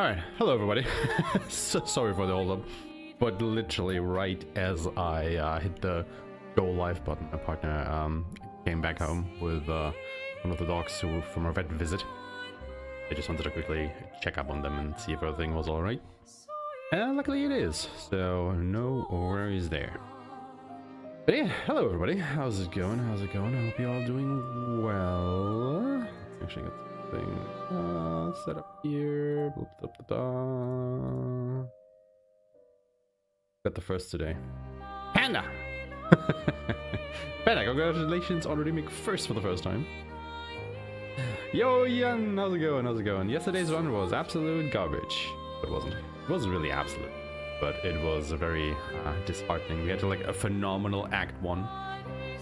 Alright, hello everybody. So sorry for the hold up, but literally right as I hit the go live button, my partner came back home with one of the dogs from a vet visit. I just wanted to quickly check up on them and see if everything was alright. And luckily it is, so no worries there. But yeah, hello everybody. How's it going? How's it going? I hope you're all doing well. Let's actually get something set up here. Got the first today. Panda! Panda, congratulations on redeeming first for the first time. Yo, Yan, how's it going? How's it going? Yesterday's run was absolute garbage. But it wasn't. It wasn't really absolute, but it was very disheartening. We had like a phenomenal Act 1.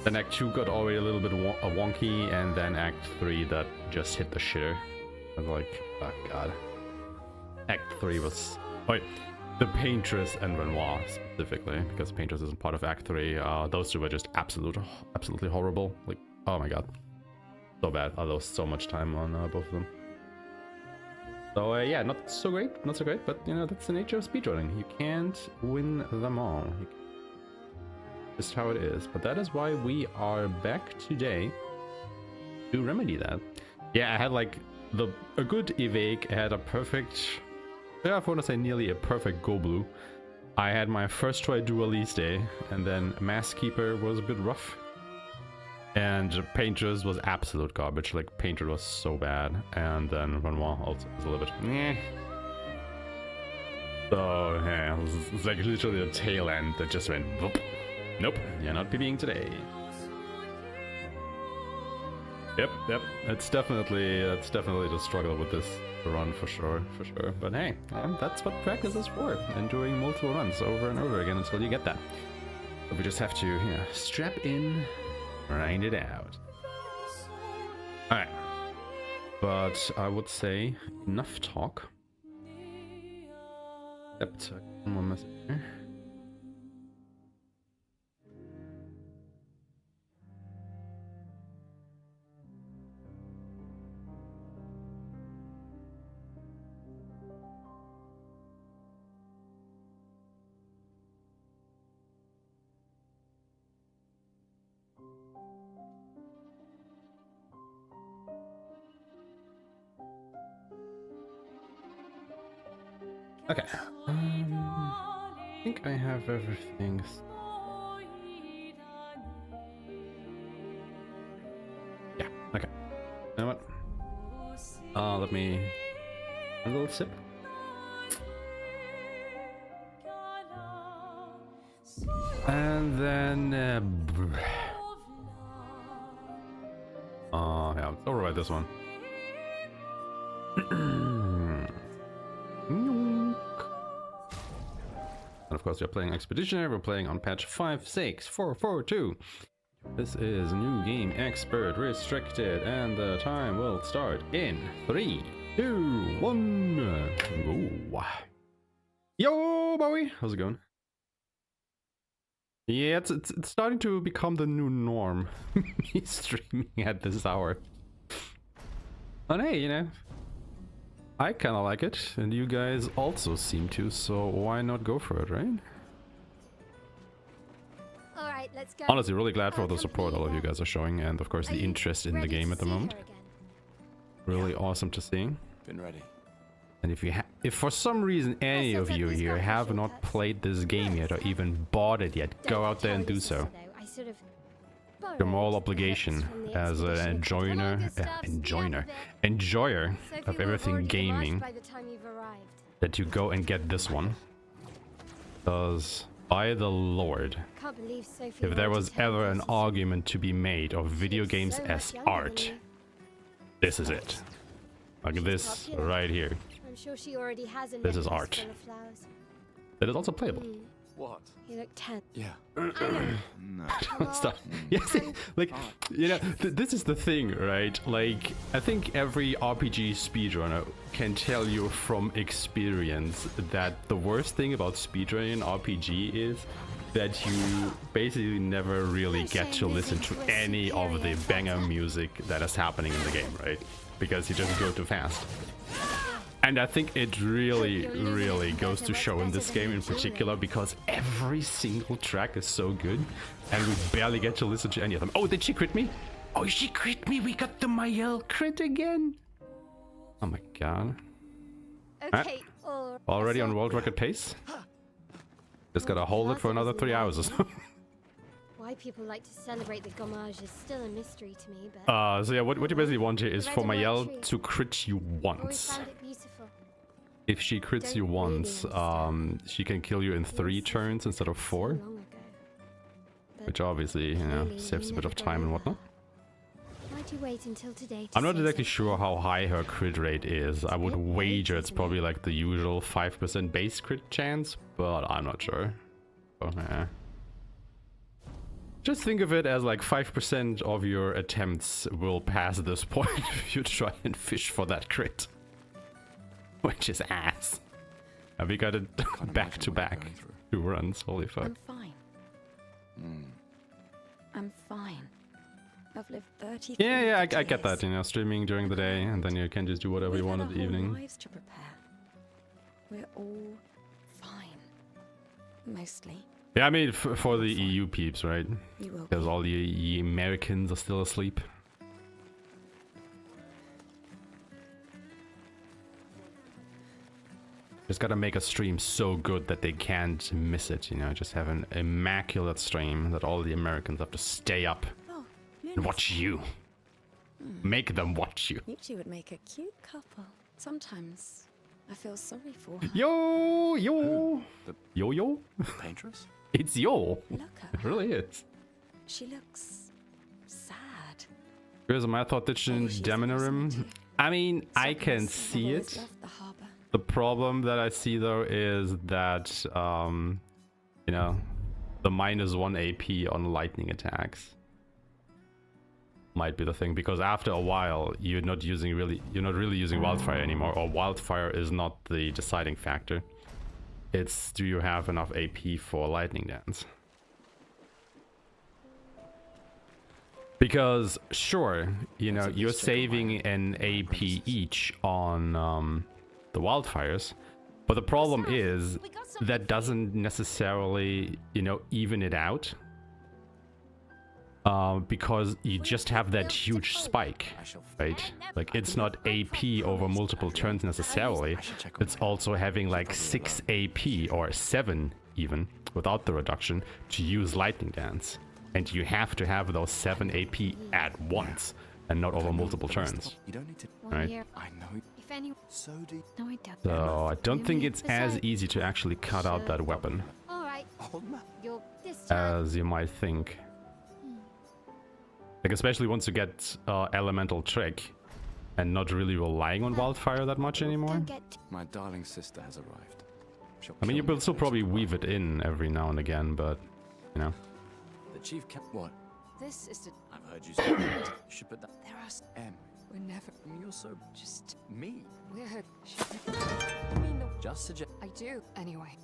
Then Act 2 got already a little bit wonky, and then Act 3 that just hit the shitter. I was like, oh god. Act 3 was... Wait, the Paintress and Renoir specifically, because Paintress isn't part of Act 3. Those two were just absolutely horrible. Like, oh my god. So bad. I lost so much time on both of them. So yeah, not so great, but you know, that's the nature of speedrunning. You can't win them all. Just how it is. But that is why we are back today to remedy that. Yeah, I had like a good evade. I had a perfect, yeah, I want to say nearly a perfect go blue. I had my first try do release day, and then Mask Keeper was a bit rough. And Paintress was absolute garbage. Like, Painter was so bad. And then Renoir also was a little bit meh. So, yeah, it was like literally the tail end that just went whoop. Nope, you're not PBing today. Yep. It's definitely the struggle with this run for sure. But hey, that's what practice is for. And doing multiple runs over and over again until you get that. But we just have to, you know, strap in, grind it out. Alright. But I would say enough talk. Except one more message here. Okay, I think I have everything. Yeah, okay. You know what? Let me a little sip. And then, yeah, let's override this one. And of course, we're playing Expeditionary. We're playing on patch 56442. This is New Game Expert Restricted, and the time will start in 3, 2, 1. Go. Yo, Bowie, how's it going? Yeah, it's starting to become the new norm. Me streaming at this hour. But hey, you know, I kind of like it, and you guys also seem to, so why not go for it, right? All right, let's go. Honestly, really glad for the support all of you guys are showing, and of course the interest in the game at the moment. Really awesome to see. Been ready. And if for some reason any of you here have not played this game yet or even bought it yet, go out there and do so. Your moral obligation as an enjoyer of everything gaming, that you go and get this one. Because by the Lord, if there was ever an argument to be made of video games as art, this is it. Like this right here. This is art. That is also playable. What? You look tense. Yeah. Stop. Yes, like, you know, this is the thing, right? Like, I think every RPG speedrunner can tell you from experience that the worst thing about speedrunning an RPG is that you basically never really get to listen to any of the banger music that is happening in the game, right? Because you just go too fast. And I think it really goes to show in this game in particular, because every single track is so good, and we barely get to listen to any of them. Oh, did she crit me? Oh, she crit me! We got the Mayel crit again! Oh my god. Okay. Already on world record pace? Just gotta hold it for another 3 hours or so. Why people like to celebrate the gommage is still a mystery to me, but... So yeah, what you basically want here is The for red and Mayel white tree. to crit you Always once. found it beautiful. If she crits you Don't really once, understand. she can kill you in 3 turns instead of 4. So long ago. But Which obviously, you know, clearly saves a you bit of never got time and over whatnot. her. Why'd you wait until today to I'm not say exactly so? sure how high her crit rate is. I would bit late, wager it's isn't probably it? like the usual 5% base crit chance, but I'm not sure. Oh, yeah. Just think of it as like 5% of your attempts will pass this point if you try and fish for that crit. Which is ass. And we got it back to back. 2 runs, holy fuck. I'm fine. I'm fine. I've lived 30. Yeah, I get that, you know, streaming during the day, and then you can just do whatever you want in the evening. Lives to prepare. We're all fine. Mostly. Yeah, I mean, for the EU peeps, right? You will. Because all the Americans are still asleep. Just gotta make a stream so good that they can't miss it, you know? Just have an immaculate stream that all the Americans have to stay up Oh, and watch you. Make them watch you. You two would make a cute couple. Sometimes I feel sorry for her. Yo! The Yo! Paintress? It's yo! Look at It her. really is. She looks sad. Here's my thought ditching Maybe she's Demonarim. lost too. I mean, I Some can of us have see always it. loved the harbor. The problem that I see though is that, you know, the -1 AP on lightning attacks might be the thing, because after a while you're not really using wildfire anymore, or wildfire is not the deciding factor. It's, do you have enough AP for lightning dance? Because sure, you know, you're saving an AP each on the wildfires, but the problem is that doesn't necessarily, you know, even it out, because you just have that huge spike, right? Like, it's not AP over multiple turns necessarily, it's also having like 6 AP or 7 even without the reduction to use lightning dance, and you have to have those 7 AP at once and not over multiple turns. You don't need to. Right. I know. If anyone... So do. No, I don't. So I don't think it's as easy to actually cut out that weapon Alright, Hold my. you're this time. as you might think. Like, especially once you get elemental trick and not really relying on wildfire that much anymore. Don't get... My darling sister has arrived. She'll I mean, you kill me will still if probably she weave it in every now and again, but, you know. The chief kept what? This is to. I've heard you say that. You should put that. There are. M. We're never. You're so Just. me. We're. I mean, Just suggest. I do. Anyway.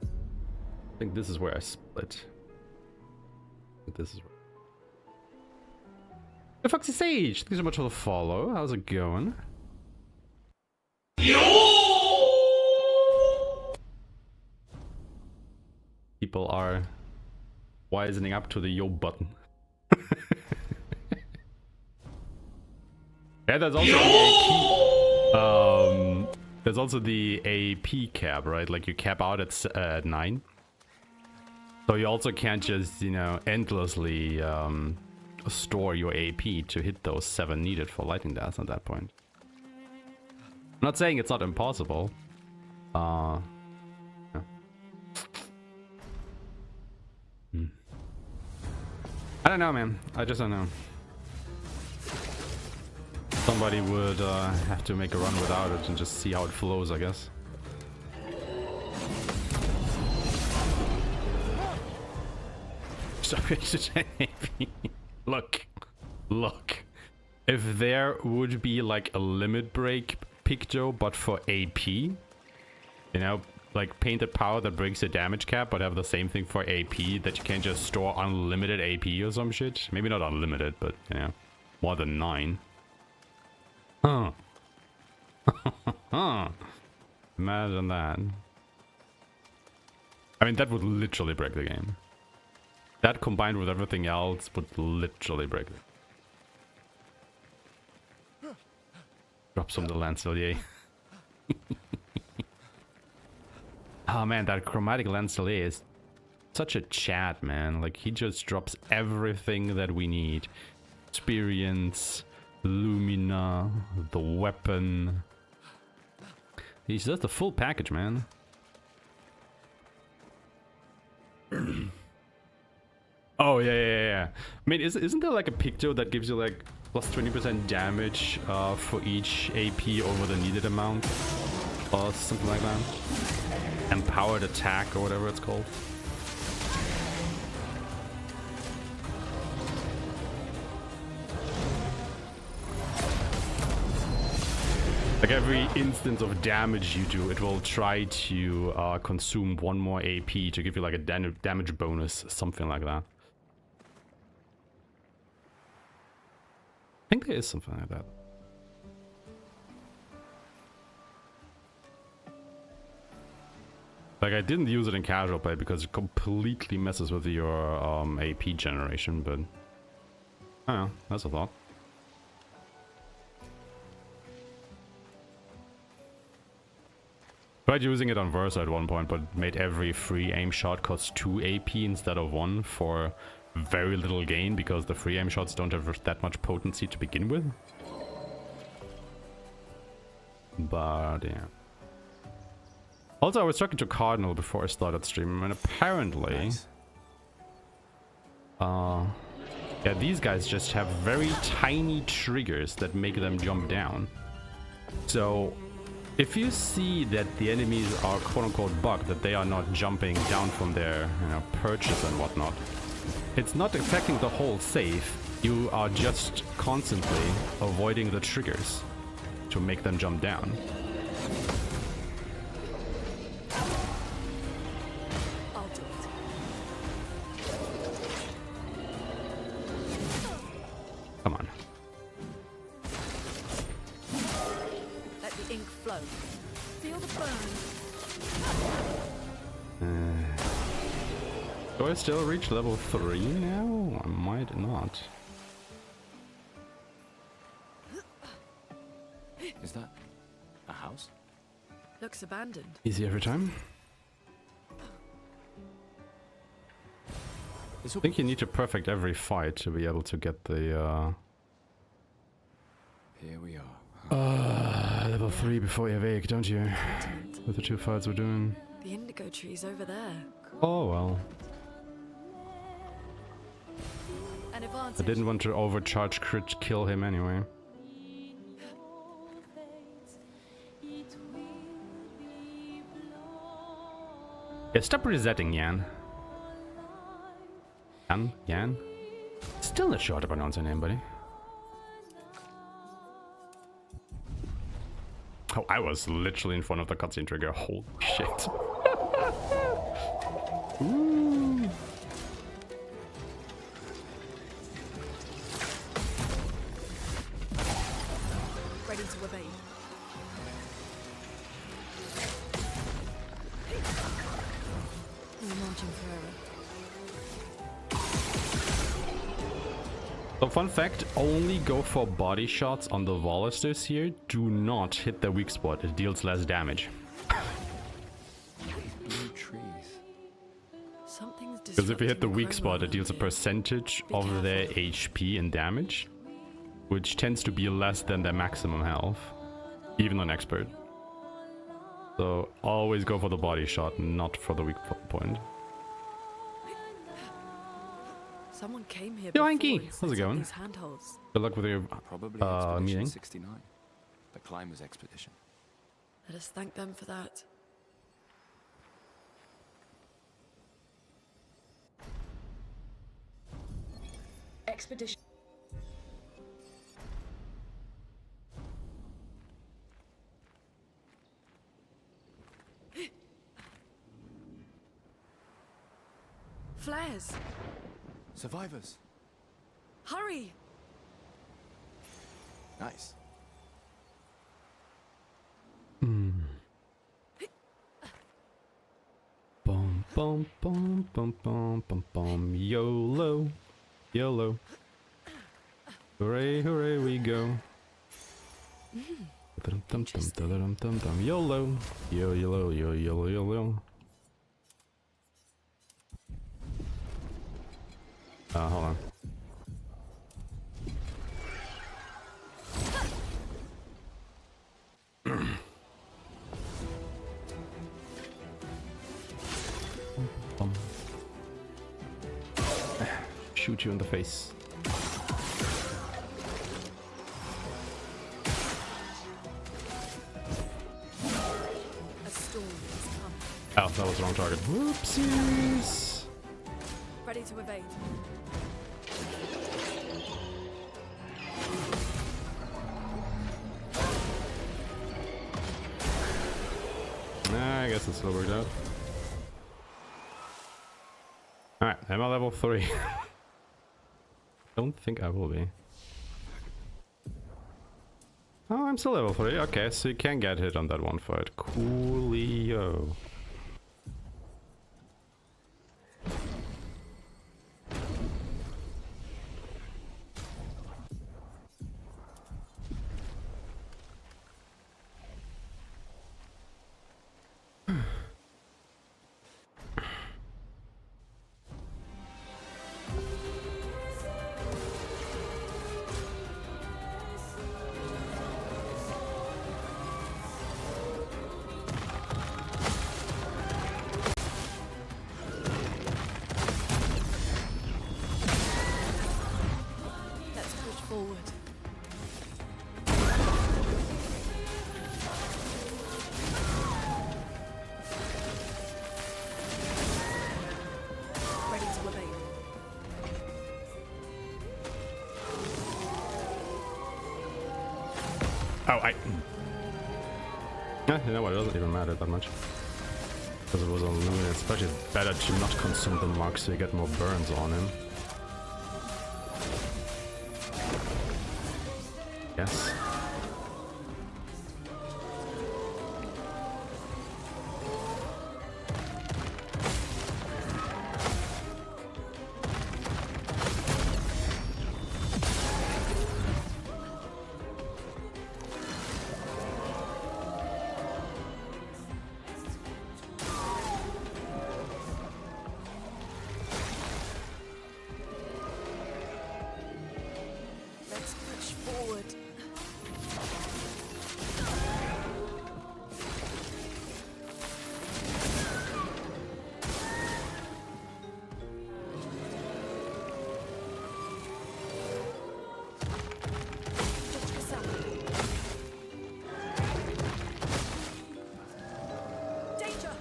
I think this is where I split. This is where... The Foxy Sage! Thank you so much for the follow. How's it going? People are wisening up to the yo button. Yeah, there's also the AP. There's also the AP cap, right? Like, you cap out at 9. So you also can't just, you know, endlessly store your AP to hit those 7 needed for lightning dance at that point. I'm not saying it's not impossible. Yeah. I don't know, man. I just don't know. Somebody would have to make a run without it and just see how it flows, I guess. Sorry, look. If there would be like a limit break picture, but for AP, you know, like painted power that breaks the damage cap, but have the same thing for AP, that you can just store unlimited AP or some shit. Maybe not unlimited, but, you know, more than 9. Huh. Imagine that. I mean, that would literally break the game. That combined with everything else would literally break it. Drops from the Lancelier. Oh man, that chromatic Lancelier is such a chat, man. Like, he just drops everything that we need. Experience, Lumina, the weapon. He's just the full package, man. Oh, yeah. I mean, isn't there like a picture that gives you like plus 20% damage for each AP over the needed amount? Or something like that? Empowered attack or whatever it's called. Like every instance of damage you do, it will try to consume one more AP to give you like a damage bonus, something like that. I think there is something like that. Like, I didn't use it in casual play because it completely messes with your AP generation, but I don't know, that's a thought. Tried using it on Versa at one point, but made every free aim shot cost 2 AP instead of 1 for very little gain, because the free aim shots don't have that much potency to begin with. But yeah. Also, I was talking to Cardinal before I started streaming, and apparently... Nice. Yeah, these guys just have very tiny triggers that make them jump down. So, if you see that the enemies are quote-unquote bugged, that they are not jumping down from their, you know, perches and whatnot, it's not affecting the whole safe. You are just constantly avoiding the triggers to make them jump down. I'll do it. Come on. Let the ink flow. Feel the burn. Do I still reach level 3 now? I might not. Is that a house? Looks abandoned. Easy every time. This I think you need to perfect every fight to be able to get the Here we are. level 3 before you awake, don't you? With the 2 fights we're doing. The indigo tree's over there. Oh well. An I advantage. didn't want to overcharge crit kill him anyway. Yeah, stop resetting, Yan. Yan? Still not sure how to pronounce your name, buddy. Oh, I was literally in front of the cutscene trigger. Holy shit. Ooh. Ready to evade. We're marching forever. So fun fact, only go for body shots on the Volisters here. Do not hit the weak spot, it deals less damage. Blue trees. Something's Because if you hit the disrupting weak chrome spot, it around deals a here. percentage Be of their careful. HP and damage, which tends to be less than their maximum health, even on expert. So always go for the body shot, not for the weak point. Someone came here Yo, before Hanky, and how's set it up going? these handholds. Good luck with your Probably Expedition meeting. 69. The climbers expedition. Let us thank them for that. Expedition. Flares! Survivors. Hurry! Nice. Bum bum bum bum bum bum bum. YOLO, YOLO. Hooray, hooray, we go. Dum dum dum dum dum dum. YOLO, yo YOLO, yo YOLO, YOLO. Hold on. Shoot you in the face. A storm has come. Oh, that was the wrong target. Whoopsies. Ready to evade. I guess it's still worked out. Alright, am I level 3? Don't think I will be. Oh, I'm still level 3. Okay, so you can get hit on that one fight. Coolio. Let's push forward. Ready to evade. Oh, you know what, it doesn't even matter that much. Because it was on Loon, it's especially better to not consume the mark so you get more burns on him. Yes. Let's push forward. Touch this up. Danger!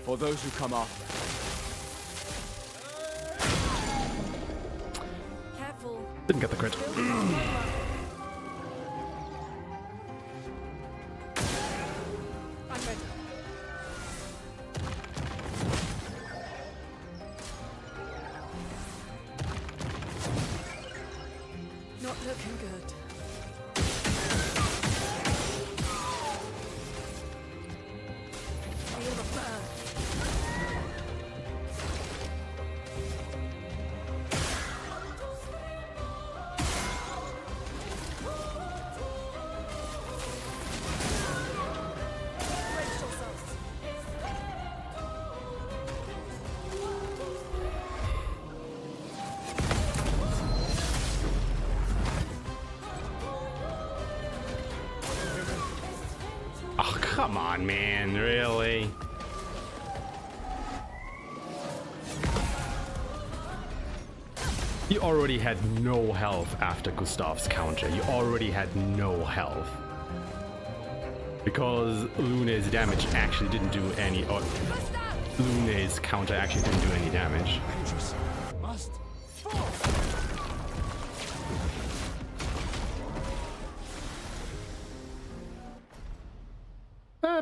For those who come after. Careful. Didn't get the crit. I'm ready. Not looking good. Feel the burn. Brace yourselves. Oh, come on, man, really? You already had no health after Gustav's counter. You already had no health. Because Lune's damage actually didn't do any... Or Lune's counter actually didn't do any damage. Paintress must fall.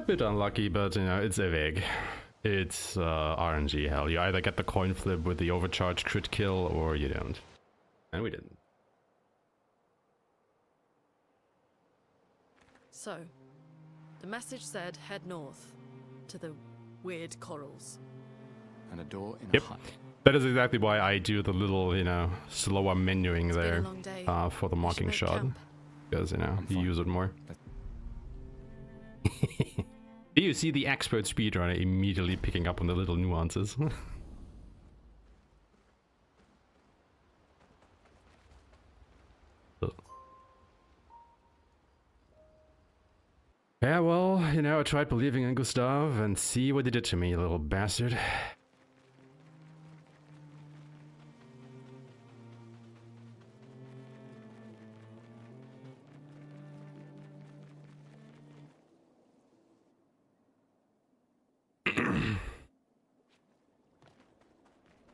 bit unlucky, but you know, it's a vig. It's RNG hell. You either get the coin flip with the overcharge crit kill or you don't. And we didn't. So, the message said head north to the weird corals. And a door in Yep. a hut. That is exactly why I do the little, you know, slower menuing It's been a there long day. for the We should marking make shot. camp. Because, you know, I'm you fine. use it more. Do you see the expert speedrunner immediately picking up on the little nuances? Yeah, well, you know, I tried believing in Gustav and see what he did to me, you little bastard.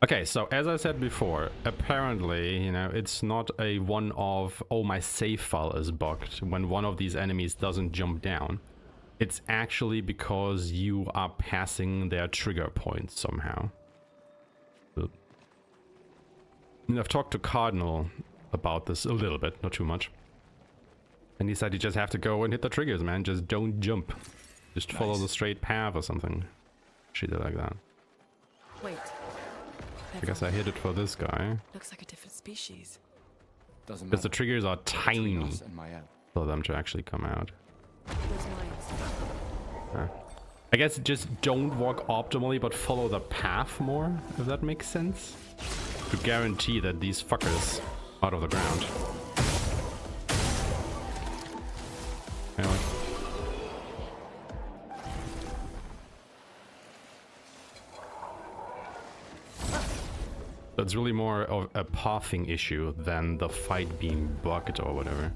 Okay, so as I said before, apparently, you know, it's not a one of, oh, my save file is bugged when one of these enemies doesn't jump down. It's actually because you are passing their trigger points somehow. And I've talked to Cardinal about this a little bit, not too much. And he said you just have to go and hit the triggers, man. Just don't jump. Just follow the straight path or something. Shit like that. Wait. I guess I hit it for this guy. Looks like a different species. Doesn't Because matter. the triggers are Between tiny us and Mael. for them to actually come out. Those mines. I guess just don't walk optimally, but follow the path more, if that makes sense. To guarantee that these fuckers out of the ground. Anyway. That's really more of a pathing issue than the fight being bugged or whatever.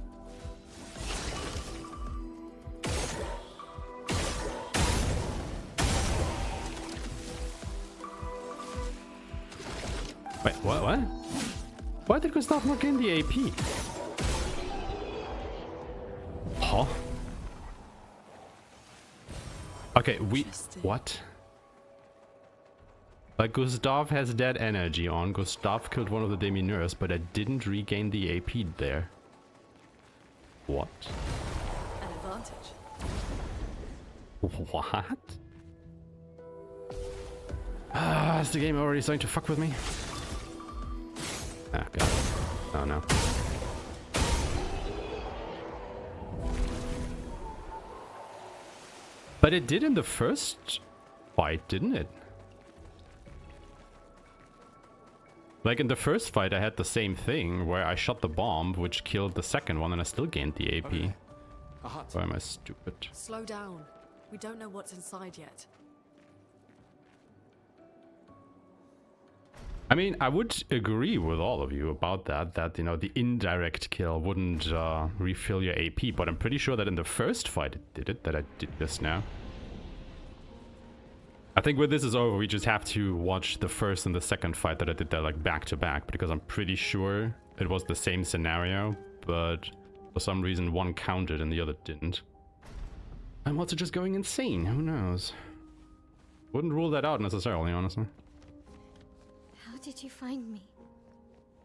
Wait, what? Why did Gustav not gain the AP? Huh? Okay, what? Like, Gustav has dead energy on. Gustav killed one of the Demineurs, but I didn't regain the AP there. What? An advantage. What? Ah, is the game already starting to fuck with me? Ah, God. Oh no. But it did in the first fight, didn't it? Like in the first fight I had the same thing where I shot the bomb which killed the second one and I still gained the AP. Okay. A hut. Why am I stupid? Slow down. We don't know what's inside yet. I mean, I would agree with all of you about that, you know, the indirect kill wouldn't refill your AP, but I'm pretty sure that in the first fight it did it, that I did just now. I think when this is over, we just have to watch the first and the second fight that I did there, like, back to back, because I'm pretty sure it was the same scenario, but for some reason one counted and the other didn't. I'm also just going insane, who knows? Wouldn't rule that out necessarily, honestly. How did you find me?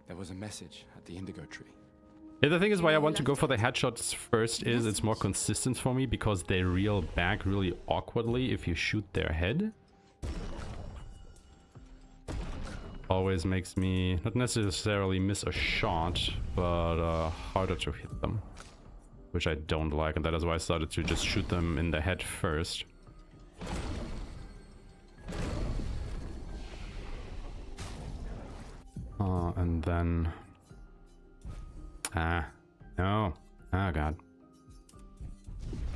There was a message at the indigo tree. Yeah, the thing is why I want to go for the headshots first is it's more consistent for me because they reel back really awkwardly if you shoot their head. Always makes me not necessarily miss a shot, but harder to hit them. Which I don't like, and that is why I started to just shoot them in the head first. And then... Ah, no. Oh, God.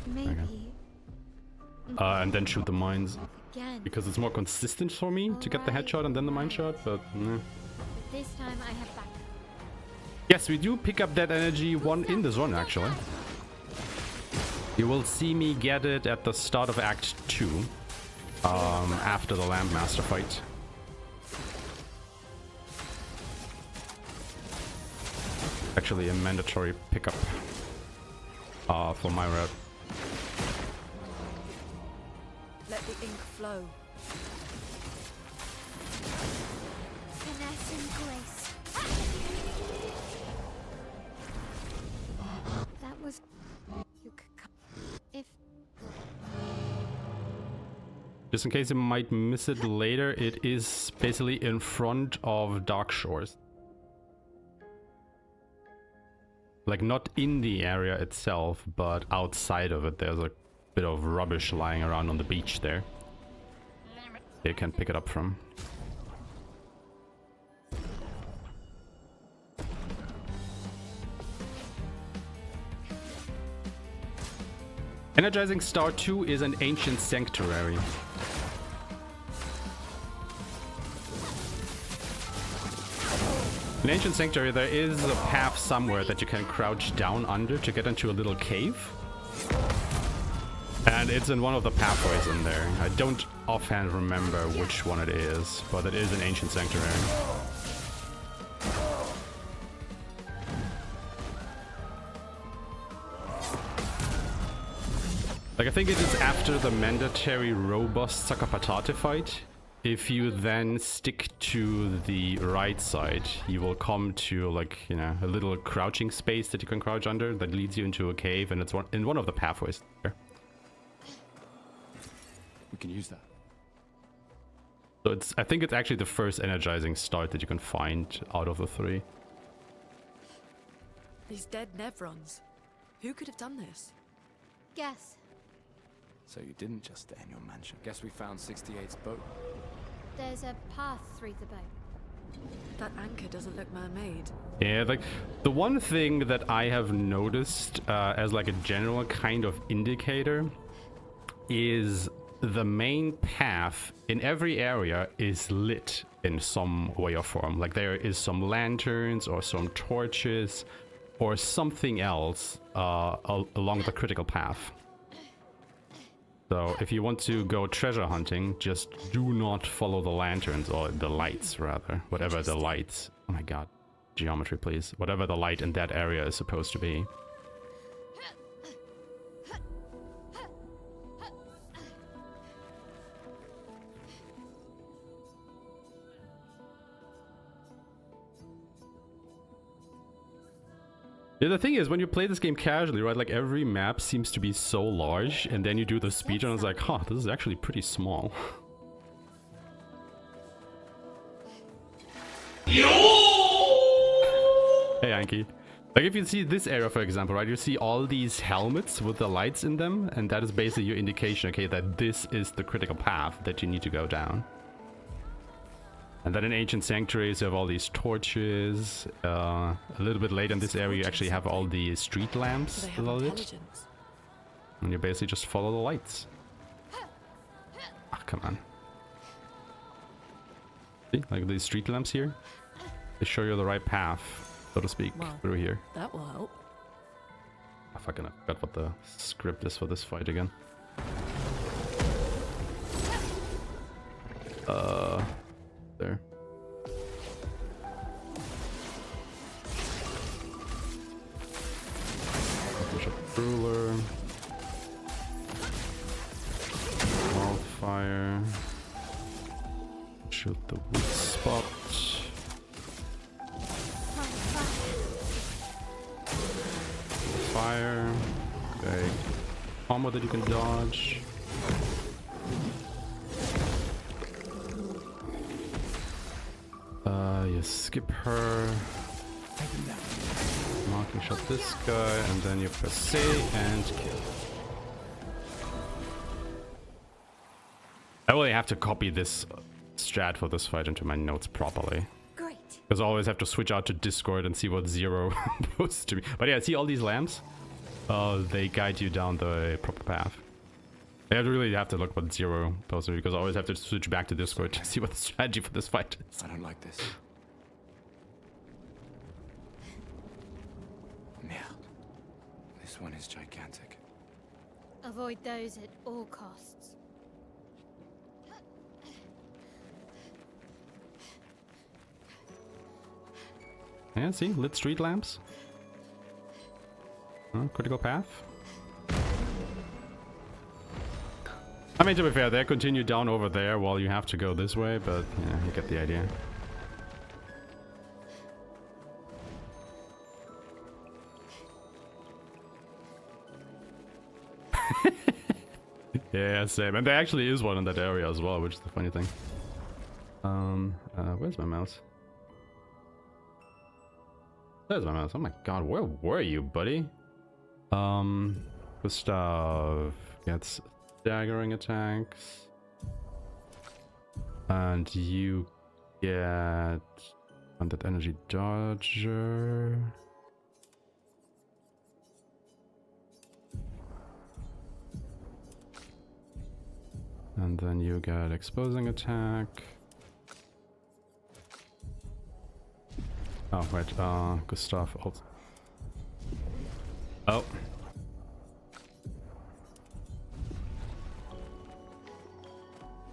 Maybe. And then shoot the mines. Again. Because it's more consistent for me to get the headshot and then the mine shot, but... But this time I have backup. Yes, we do pick up that energy one in this run, actually. You will see me get it at the start of Act 2. After the Landmaster fight. Actually a mandatory pickup for my route. Let the ink flow. Finesse and grace. That was... You could come... If... Just in case you might miss it later, it is basically in front of Dark Shores. Like, not in the area itself, but outside of it. There's a bit of rubbish lying around on the beach there. You can pick it up from. Energizing Star 2 is an ancient sanctuary. In Ancient Sanctuary, there is a path somewhere that you can crouch down under to get into a little cave. And it's in one of the pathways in there. I don't offhand remember which one it is, but it is an Ancient Sanctuary. Like, I think it is after the mandatory robust Sakapatate fight. If you then stick to the right side, you will come to, like, you know, a little crouching space that you can crouch under that leads you into a cave, and it's in one of the pathways there. We can use that. So I think it's actually the first energizing start that you can find out of the 3. These dead Nevrons. Who could have done this? Guess. So you didn't just stay in your mansion. Guess we found 68's boat. There's a path through the boat. That anchor doesn't look man-made. Yeah, like, the one thing that I have noticed as like a general kind of indicator is the main path in every area is lit in some way or form. Like, there is some lanterns or some torches or something else along the critical path. So if you want to go treasure hunting, just do not follow the lanterns, or the lights rather, whatever the lights, oh my god, geometry please, whatever the light in that area is supposed to be. Yeah, the thing is, when you play this game casually, right, like, every map seems to be so large, and then you do the speedrun and it's like, huh, this is actually pretty small. Hey, Anki. Like, if you see this area, for example, right, you see all these helmets with the lights in them, and that is basically your indication, okay, that this is the critical path that you need to go down. And then in Ancient Sanctuaries, you have all these torches. A little bit later in this area, you actually have all the street lamps lit. And you basically just follow the lights. Ah, come on. See, like these street lamps here? They show you the right path, so to speak, through here. That will help. I fucking forgot what the script is for this fight again. There. Bishop Ruler. Wildfire. Shoot the weak spot. Fire. Okay. Combo that you can dodge. You skip her. Marking shot this guy, and then you press A and kill. I really have to copy this strat for this fight into my notes properly. Great. Because I always have to switch out to Discord and see what zero posts to me. But yeah, see all these lamps? They guide you down the proper path. I really have to look what zero posts to me, because I always have to switch back to Discord to see what the strategy for this fight is. I don't like this. Merde. This one is gigantic. Avoid those at all costs. Yeah, see? Lit street lamps. Critical path. I mean, to be fair, they continue down over there while you have to go this way, but yeah, you get the idea. Yeah, same. And there actually is one in that area as well, which is the funny thing. Where's my mouse? There's my mouse. Oh my god, where were you, buddy? Gustav gets staggering attacks. And you get that energy dodger. And then you get exposing attack. Oh wait, Gustav also. Oh.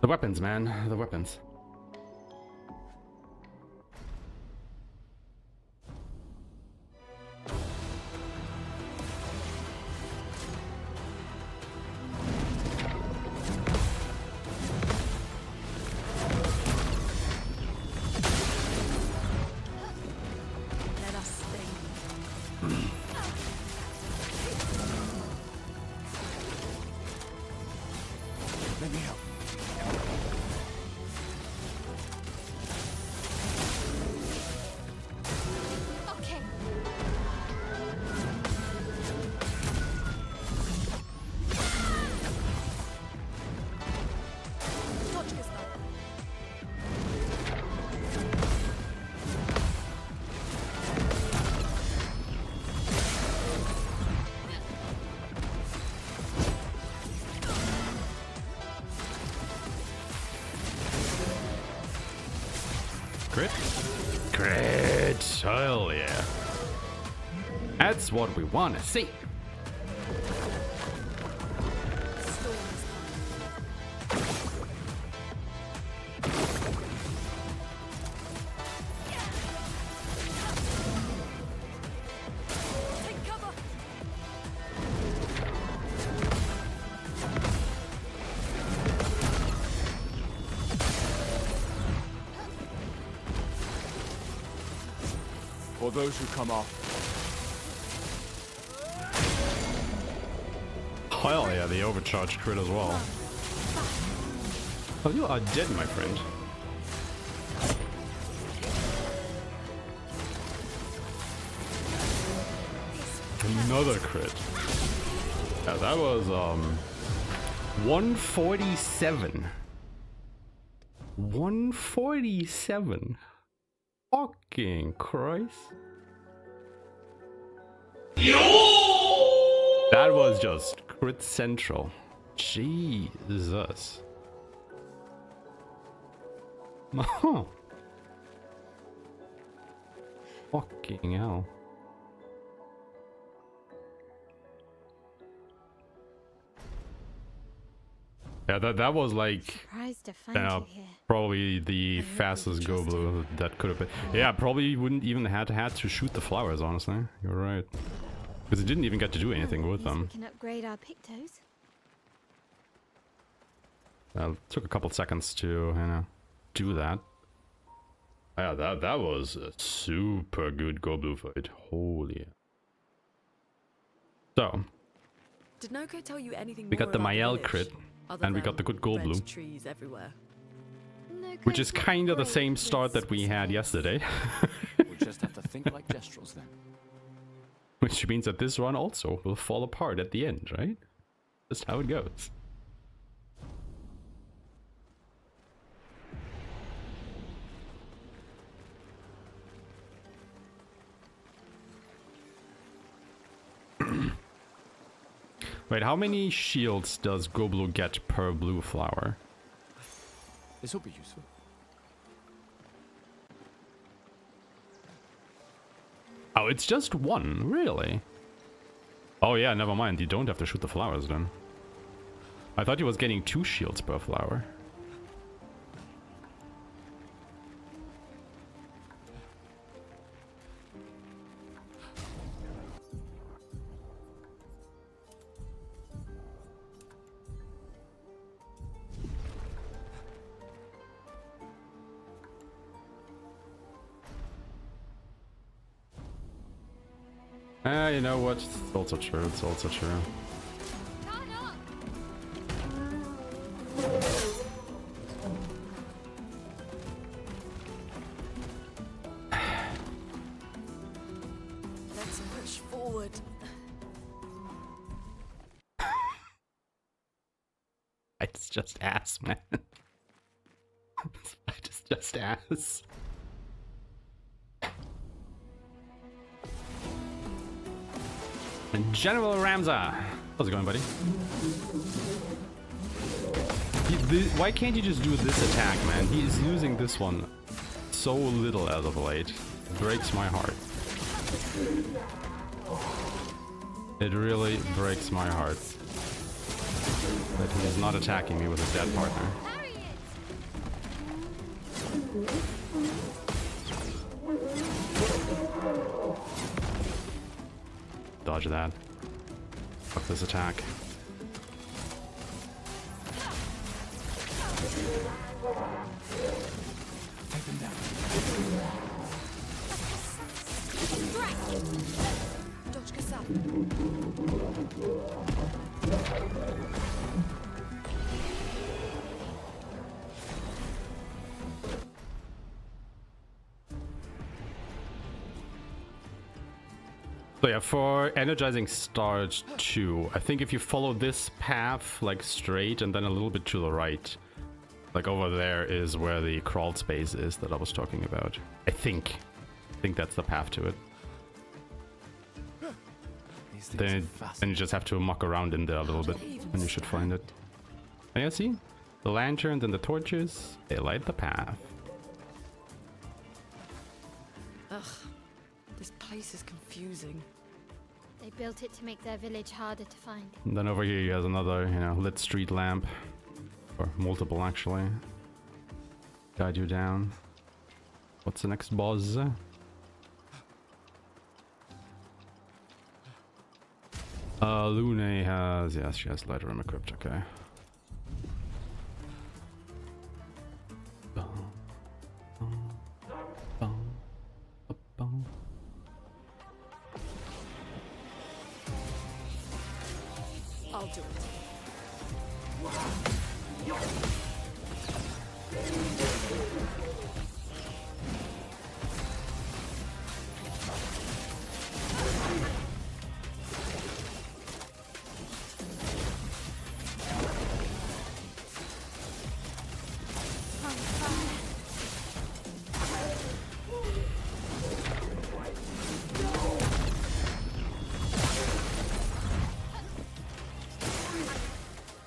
The weapons, man. The weapons. Let us sting. Let me help. Okay. Dodge, Gustav. Crit? Crit! Hell yeah. That's what we want to see. Storm is coming. Take cover. For those who come off. Hell yeah, the overcharged crit as well. Oh, you are dead, my friend. Another crit. Yeah, that was 147. 147. Fucking Christ. That was just crit central. Jesus. Oh. Fucking hell. Yeah, that was like Surprised to find you here. probably the fastest go blue that could have been. Yeah, probably wouldn't even had to shoot the flowers, honestly. You're right. Because it didn't even get to do anything with them. We can upgrade our pictos. It took a couple seconds to, you know, do that. Yeah, that was a super good go blue fight. Holy. So, Did Noko tell you anything we more got the about Mael village, crit, other and we than got the good gold red blue. trees everywhere? No Which is great kind of the break same with start that we had yesterday. We'll just have to think like Destrals then. Which means that this run also will fall apart at the end, right? Just how it goes. Wait, how many shields does Goblu get per blue flower? This will be useful. Oh, it's just one, really? Oh yeah, never mind. You don't have to shoot the flowers then. I thought he was getting 2 shields per flower. You know what? It's also true. It's also true. Let's push forward. It's just ass, man. It's just ass. And General Ramza. How's it going, buddy? Why can't you just do this attack, man? He is using this one so little as of late. It breaks my heart. It really breaks my heart that he is not attacking me with his dead partner. Dodge that. Fuck this attack. Dodge Kasab. So yeah, for energizing Starch 2, I think if you follow this path like straight and then a little bit to the right, like over there is where the crawl space is that I was talking about. I think that's the path to it. Then you just have to muck around in there a little bit and you should find it. And you see? The lanterns and the torches, they light the path. Ugh, this place is confusing. They built it to make their village harder to find. And then over here you have another, you know, lit street lamp. Or multiple, actually. Guide you down. What's the next boss? Lune has... Yes, she has light room equipped, okay. I'll do it.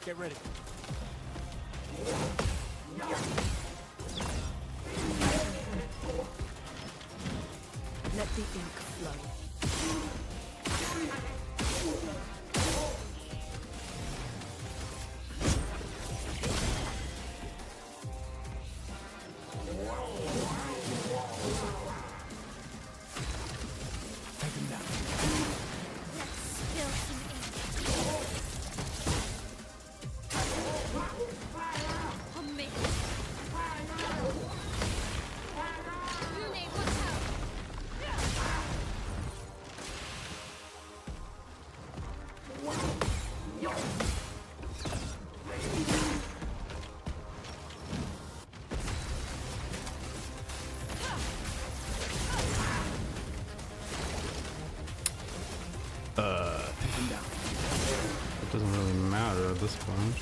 Get ready. Let the ink flow. Spill some ink. On me. Lune, watch out. It doesn't really matter at this point.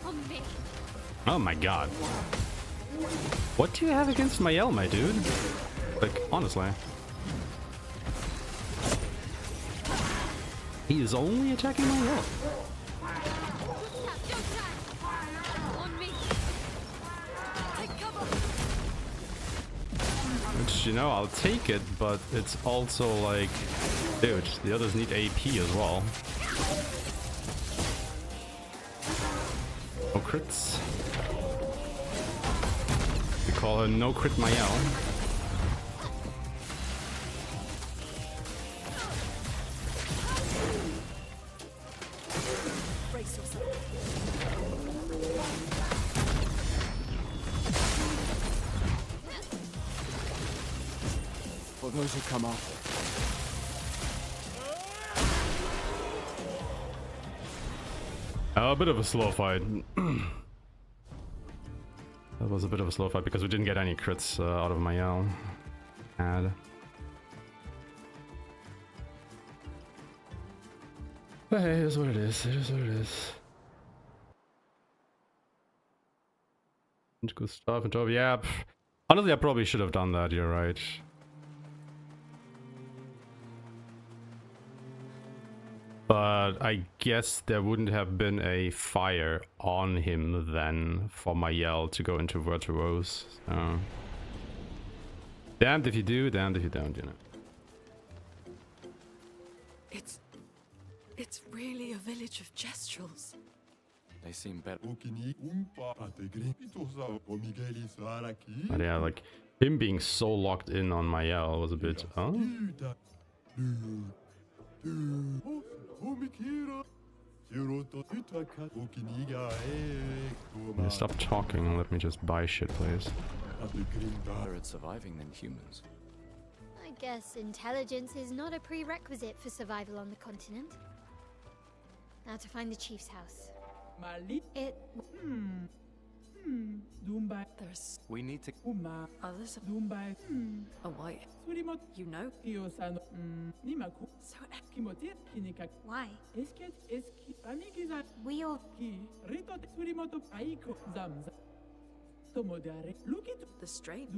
On me. Oh my god. What do you have against my Aeshmah, dude? Like, honestly. He is only attacking my Aeshmah. On me. Take cover. Which, you know, I'll take it, but it's also like... Dude, the others need AP as well. No crits. We call her No Crit Mayel. Brace yourself. Or those who come after. A bit of a slow fight. That was a bit of a slow fight because we didn't get any crits out of Mayel. But hey, it is what it is. It is what it is. Good stuff and Toby. Yeah. Honestly, I probably should have done that. You're right. But I guess there wouldn't have been a fire on him then for Mayel to go into Virtuose. So. Damned if you do, damned if you don't, you know. It's really a village of Jestrels. They seem better. But yeah, like him being so locked in on Mayel was a bit. Oh. Yeah, stop talking and let me just buy shit, please. Better at surviving than humans. I guess intelligence is not a prerequisite for survival on the continent. Now to find the chief's house. It... There's We need to. others. A white. You know? So Why? We all... the straight.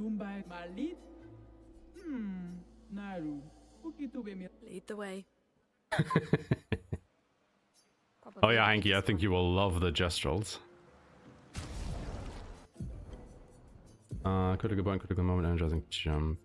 Lead the way. Oh yeah, Hanky, I think you will love the Jestrels. Critical point, critical moment, energizing jump.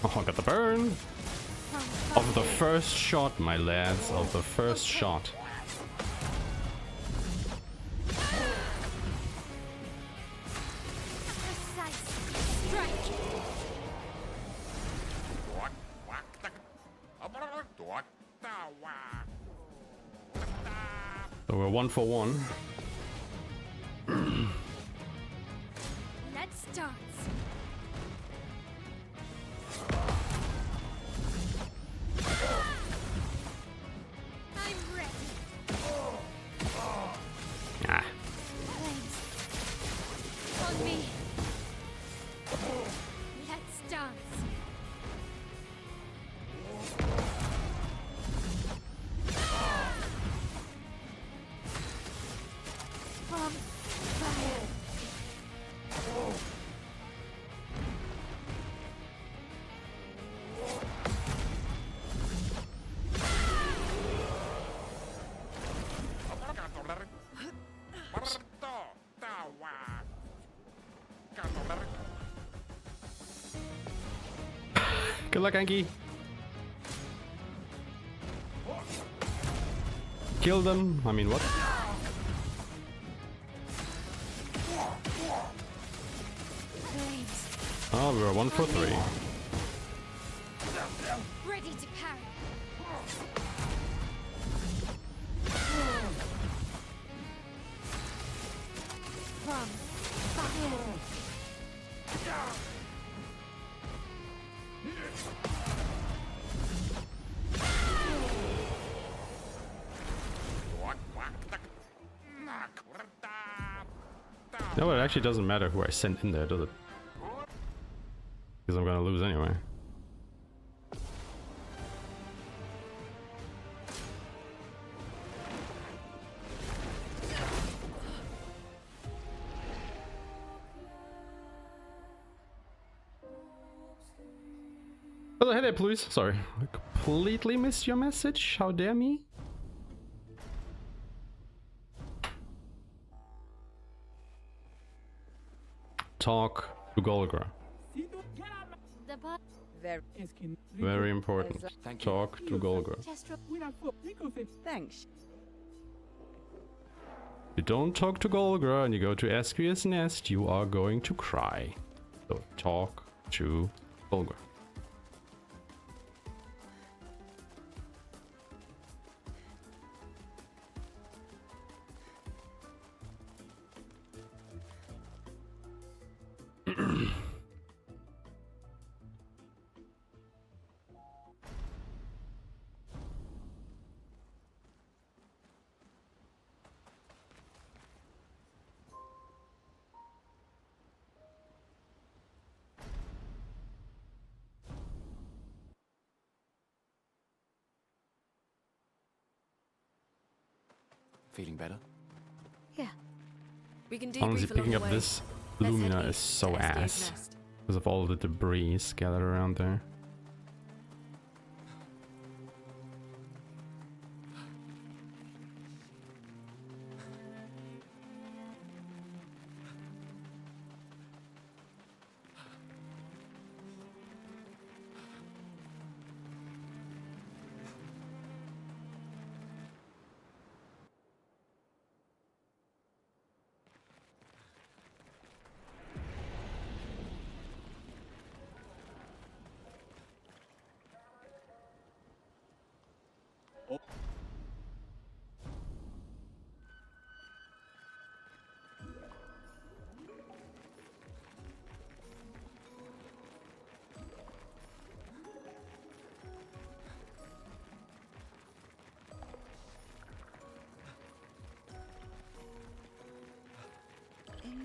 Oh, I got the burn! Of the first shot, my lads, of the first shot. So we're 1 for 1. Let's dance. I'm ready. Ah. Flames. On me. Let's dance. From fire. Good luck, Anki. Kill them. I mean, what? Flames. Oh, we were 1 for 3. Ready to parry. From fire. No, it actually doesn't matter who I send in there, does it? Because I'm gonna lose anyway. Oh, hey there, please. Sorry, I completely missed your message. How dare me? Talk to Golgra. The Very important. Thank you. Talk to Golgor. Thanks. You don't talk to Golgor and you go to Aeshmah's nest, you are going to cry. So talk to Golgor. Feeling better? Yeah. We can debrief Honestly, along picking the up way. this Let's head Lumina is east so to SDA's ass nest. because of all the debris scattered around there.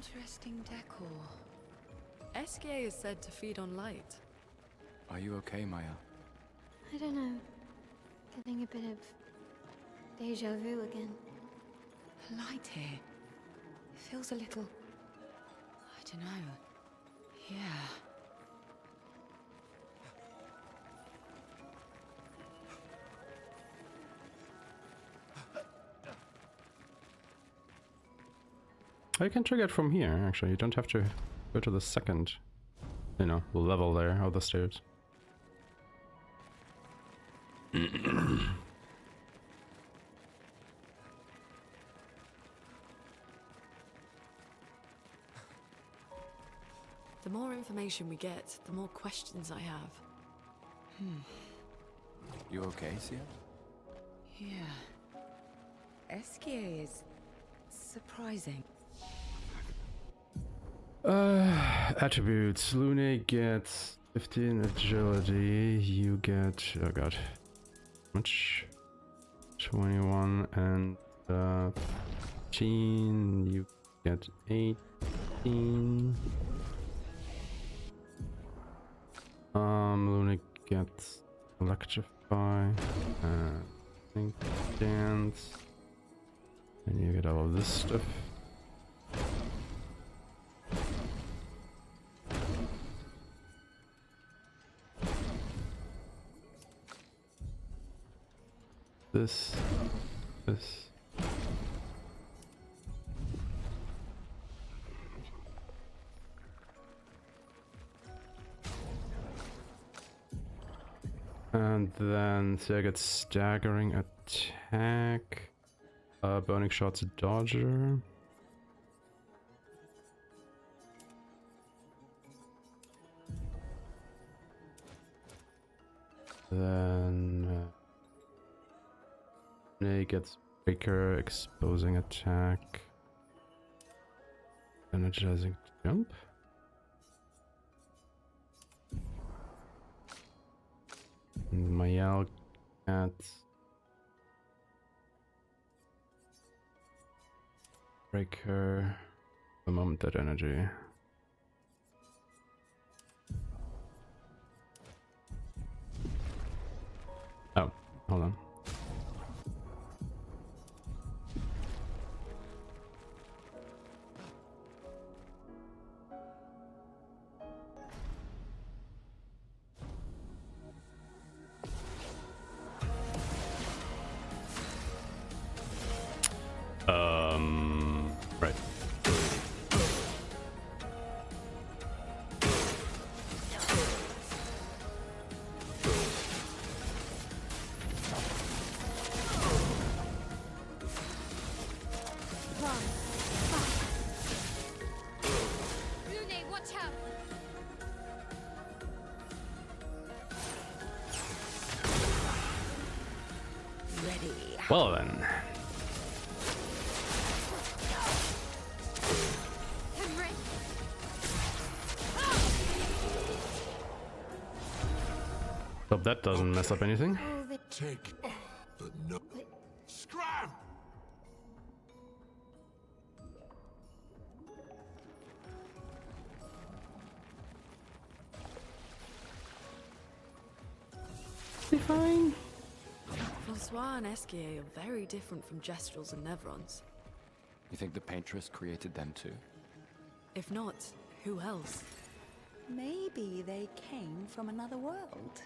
Interesting decor. SKA is said to feed on light. Are you okay, Maya? I don't know. Getting a bit of deja vu again. Light here. It feels a little... I don't know. Yeah. Oh, you can trigger it from here, actually. You don't have to go to the second, you know, level there of the stairs. The more information we get, the more questions I have. You okay, Sia? Yeah. SKA is surprising. Attributes. Lune gets 15 agility. You get, oh god, much? 21 and 15. You get 18. Lune gets electrify. Think dance. And you get all of this stuff. This. And then Sia gets staggering attack. Burning shots dodger. Then Nay gets breaker, exposing attack, energizing jump. And Mayal gets breaker, a moment that energy. Oh, hold on. Right. Well then. Hope that doesn't mess up anything. Take the no. Scram! Be fine. Francois and Esquier are very different from Gestrels and Nevrons. You think the Paintress created them too? If not, who else? Maybe they came from another world.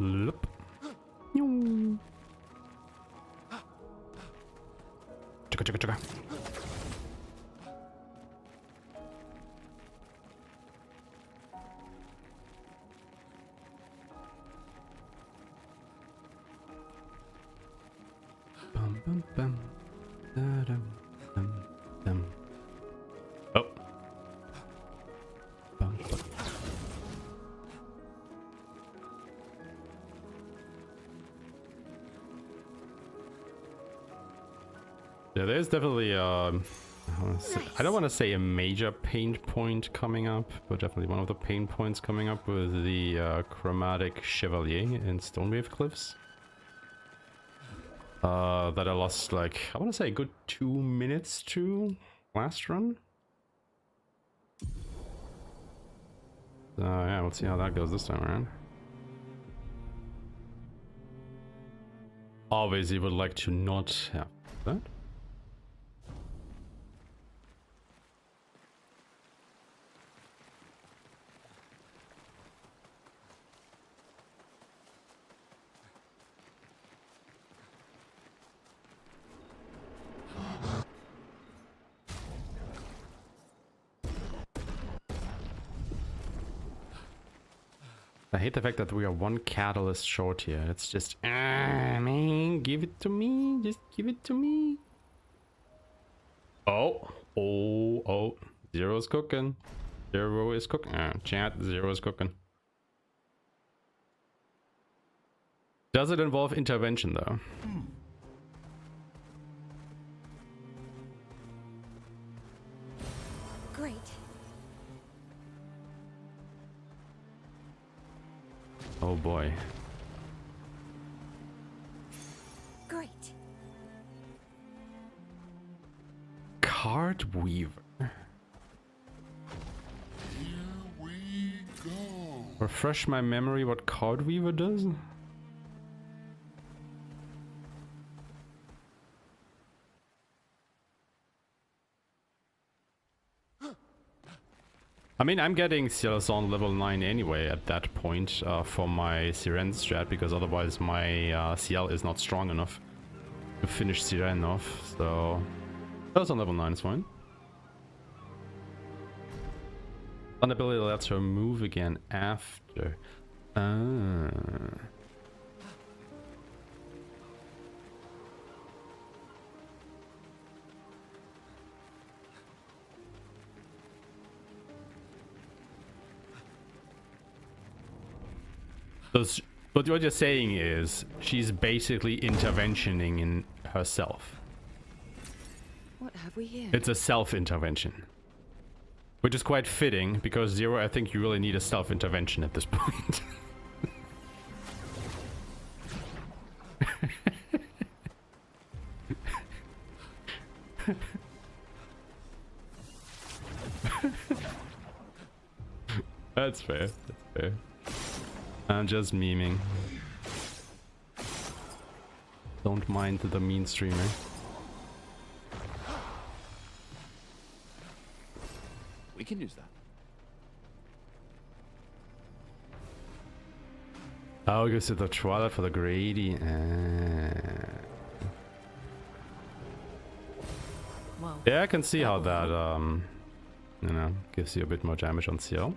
Loop. Chugga, chugga, chugga. Bum, bum, bum. Da-dum, dum, dum. Oh. Bum, bum. Yeah, there's definitely I don't want to say a major pain point coming up, but definitely one of the pain points coming up with the chromatic chevalier in Stonewave Cliffs. That I lost like, I want to say a good 2 minutes to last run. So yeah, we'll see how that goes this time around. Obviously would like to not have that. I hate the fact that we are one catalyst short here. It's just, man, give it to me. Just give it to me. Oh, Zero's cooking. Zero is cooking. Chat, Zero is cooking. Does it involve intervention though? Great. Oh boy. Great. Card Weaver. Here we go. Refresh my memory what Card Weaver does? I mean, I'm getting Cielazon level 9 anyway at that point for my Siren strat, because otherwise my CL is not strong enough to finish Siren off, so Cielazon level 9 is fine. One ability lets her move again after. So what you're saying is she's basically interventioning in herself. What have we here? It's a self-intervention. Which is quite fitting, because Zero, I think you really need a self-intervention at this point. That's fair, that's fair. I'm just memeing. Don't mind the mean streamer. We can use that. Oh, it goes to the Twilight for the gradient. Well, Yeah, I can see how that, you know, gives you a bit more damage on CL.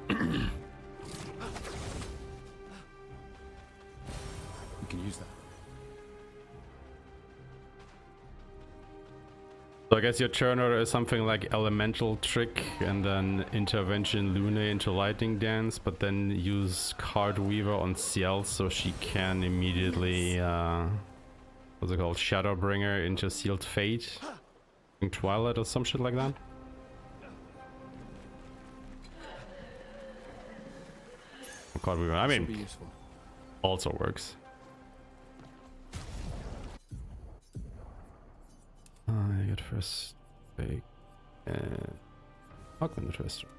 You can use that. So I guess your turn order is something like Elemental Trick and then Intervention Lune into Lightning Dance, but then use Card Weaver on Ciel so she can immediately, what's it called, Shadowbringer into Sealed Fate in Twilight or some shit like that. Card Weaver, I This will be mean, useful. also works. I get first take and augmented first strike.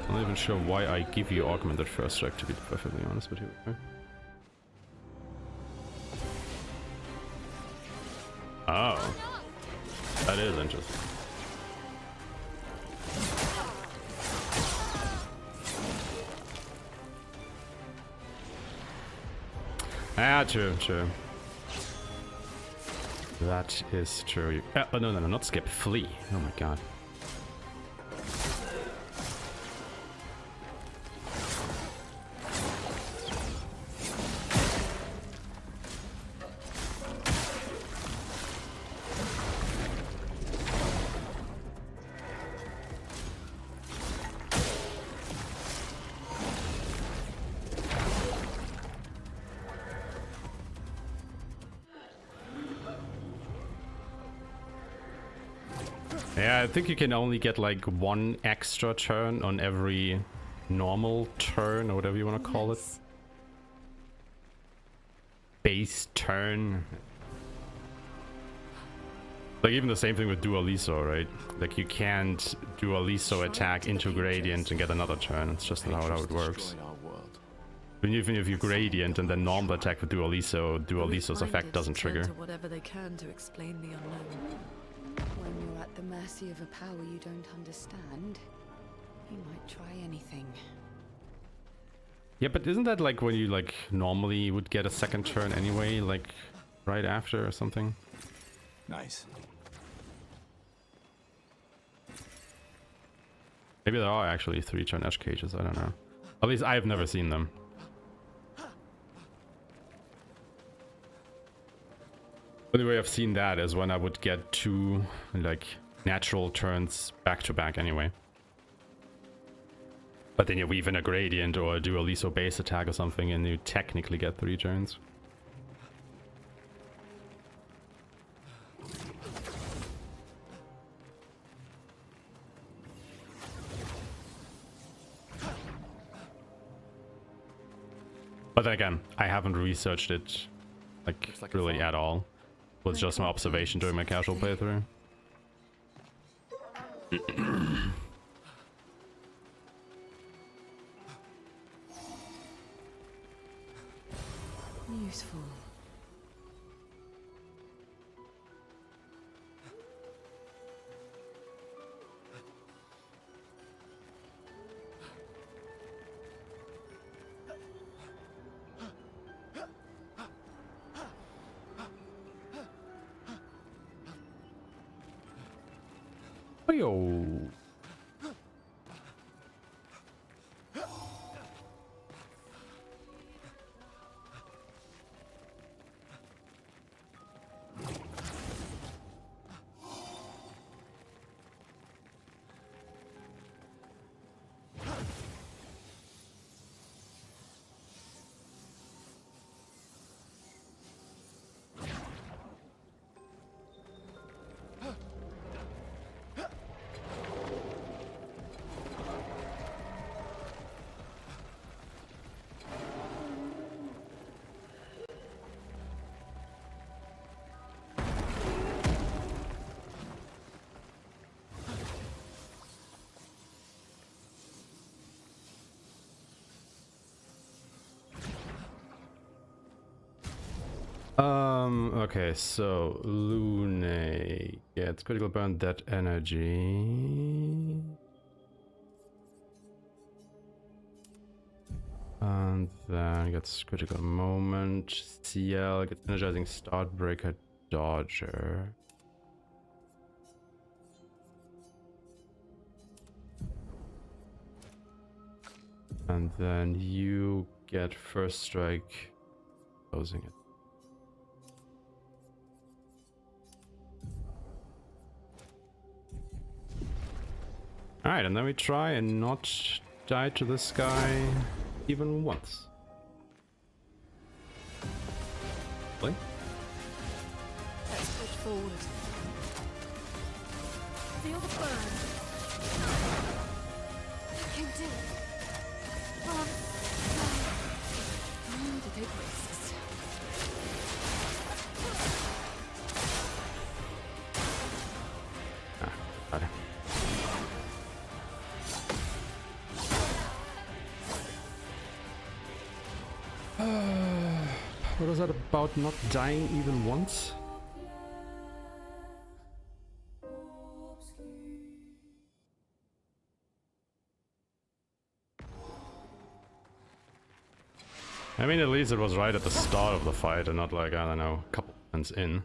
I'm not even sure why I give you augmented first strike, to be perfectly honest with you. Okay. Oh, that is interesting. Ah, true, true. That is true. Oh, no, not skip. Flee. Oh my god. Yeah, I think you can only get like one extra turn on every normal turn or whatever you want to call it. Base turn. Like even the same thing with Dualiso, right? Like you can't Dualiso attack into Gradient and get another turn. It's just not how it works. Even if you Gradient and then normal attack with Dualiso, Dualiso's effect doesn't trigger. Whatever they can to explain the unknown. When you're at the mercy of a power you don't understand, you might try anything. Yeah, but isn't that like when you like normally would get a second turn anyway, like right after or something? Nice. Maybe there are actually 3-turn edge cages, I don't know. At least I've never seen them. Only way I've seen that is when I would get 2 like natural turns back to back anyway. But then you weave in a Gradient or a Dualiso base attack or something and you technically get 3 turns. But then again, I haven't researched it like really at all. It was just my observation during my casual playthrough. Useful. Yo. Okay, so Lune gets critical burn that energy. And then gets critical moment. CL gets energizing start breaker dodger. And then you get first strike, closing it. Alright, and then we try and not die to this guy even once. Blink. Let's push forward. Feel the burn. I can do it. Time to take risks. Got it. What was that about not dying even once? I mean, at least it was right at the start of the fight and not like, I don't know, a couple minutes in.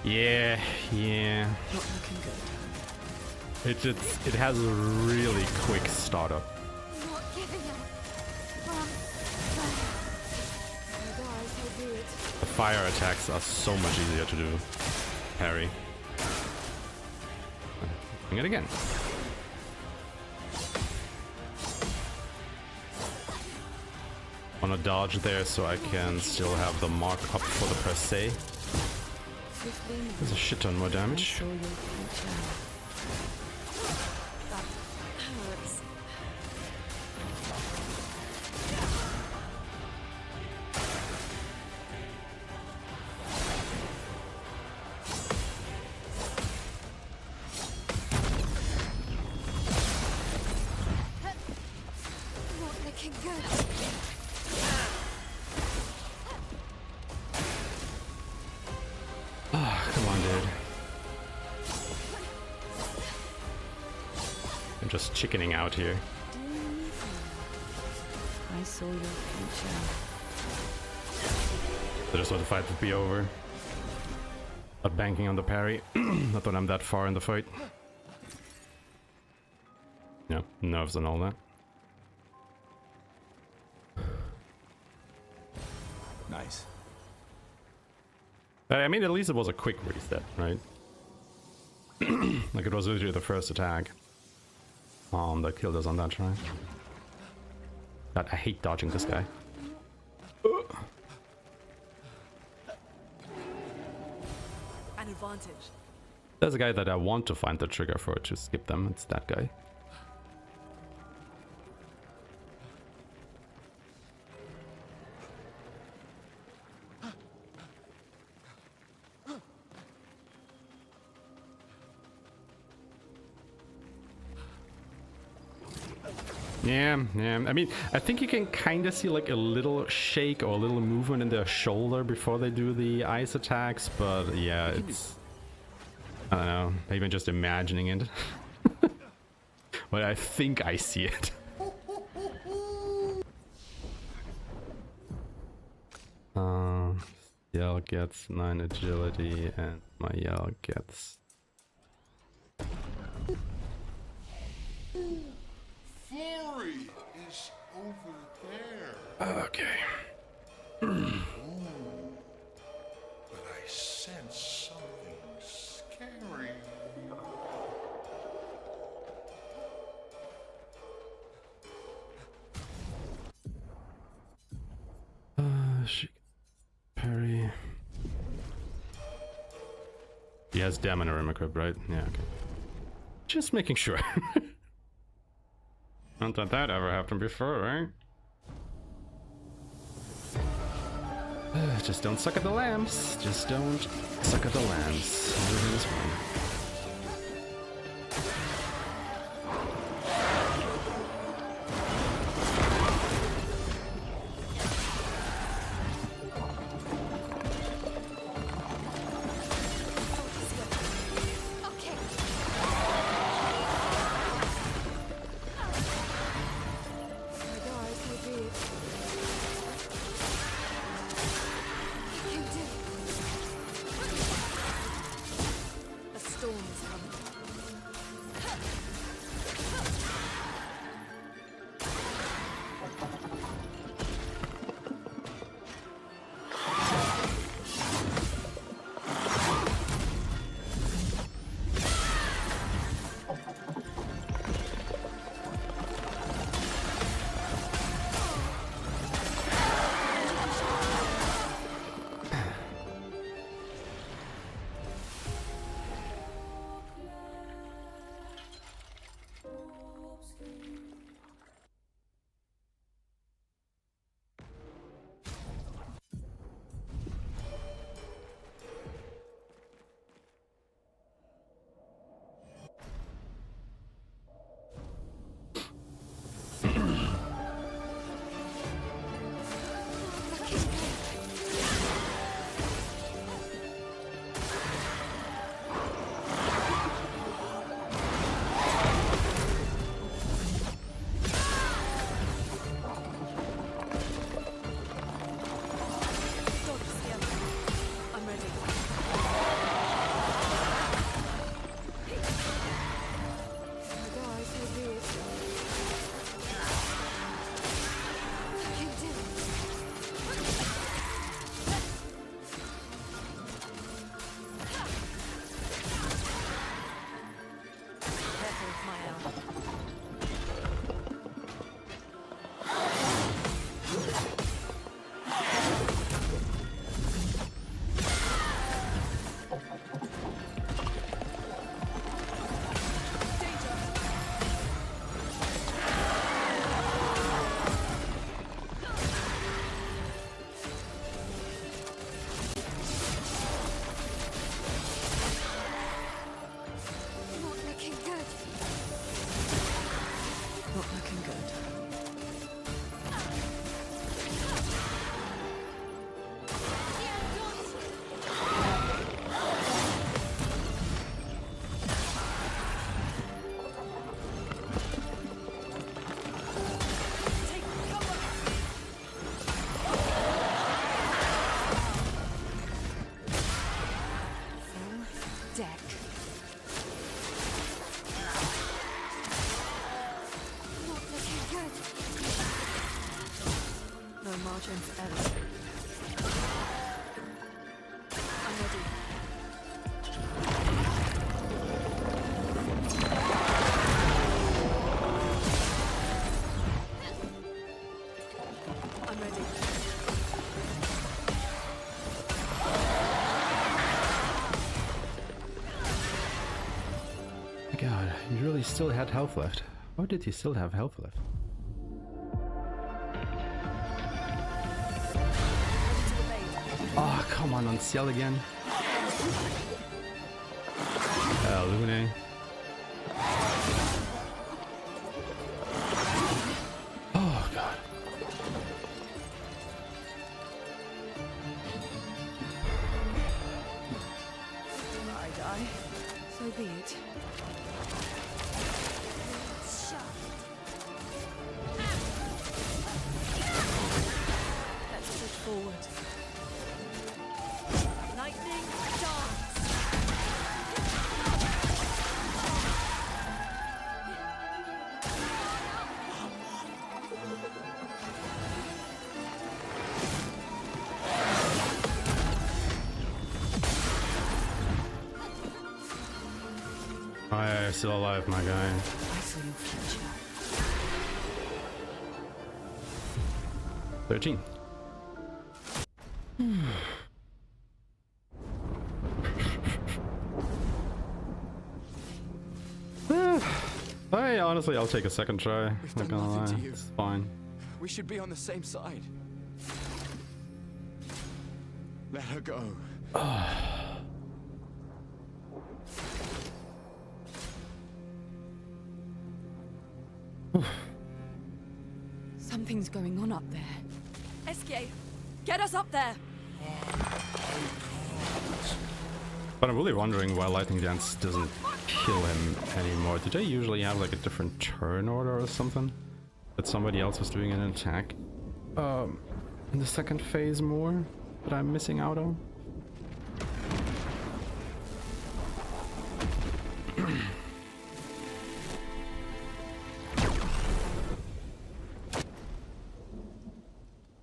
Yeah. Not looking good. It has a really quick startup. Not giving up. Guys, I'll do it. The fire attacks are so much easier to do. Parry. Doing it again. Wanna dodge there so I can still have the mark up for the per se. There's a shit ton more damage. Saw your future. Hurts. Not looking good. Come on, dude. I'm just chickening out here. I saw your future. I just want the fight to be over. Not banking on the parry. Not that I'm that far in the fight. Yeah, nerves and all that. Nice. I mean, at least it was a quick reset, right? Like it was literally the first attack that killed us on that try. God, I hate dodging this guy. An advantage. There's a guy that I want to find the trigger for to skip them. It's that guy. Yeah. I mean, I think you can kind of see like a little shake or a little movement in their shoulder before they do the ice attacks, but yeah, it's... I don't know, maybe I'm just imagining it. But I think I see it. Yell gets 9 agility and my Yell gets... Flurry is over there. Okay. But I sense something scary. She parry. He has damn and a rim equip, right? Yeah, okay. Just making sure. Not that that ever happened before, right? Just don't suck at the lambs. Just don't suck at the lambs. Everything is fine. Okay. margins ever. I'm ready. I'm ready. God, you really still had health left. How did you still have health left? Oh, come on Ciel again. Lune. Oh, God. I die. So be it. Let's push forward. Lightning dance. I'm still alive, my guy. I saw your future. 13. Honestly, I'll take a second try. We've Not done gonna nothing lie. to you. It's fine. We should be on the same side. Let her go. Something's going on up there. Escape! Get us up there! But I'm really wondering why Lightning Dance doesn't kill him anymore. Did they usually have like a different turn order or something? That somebody else was doing an attack in the second phase more that I'm missing out on?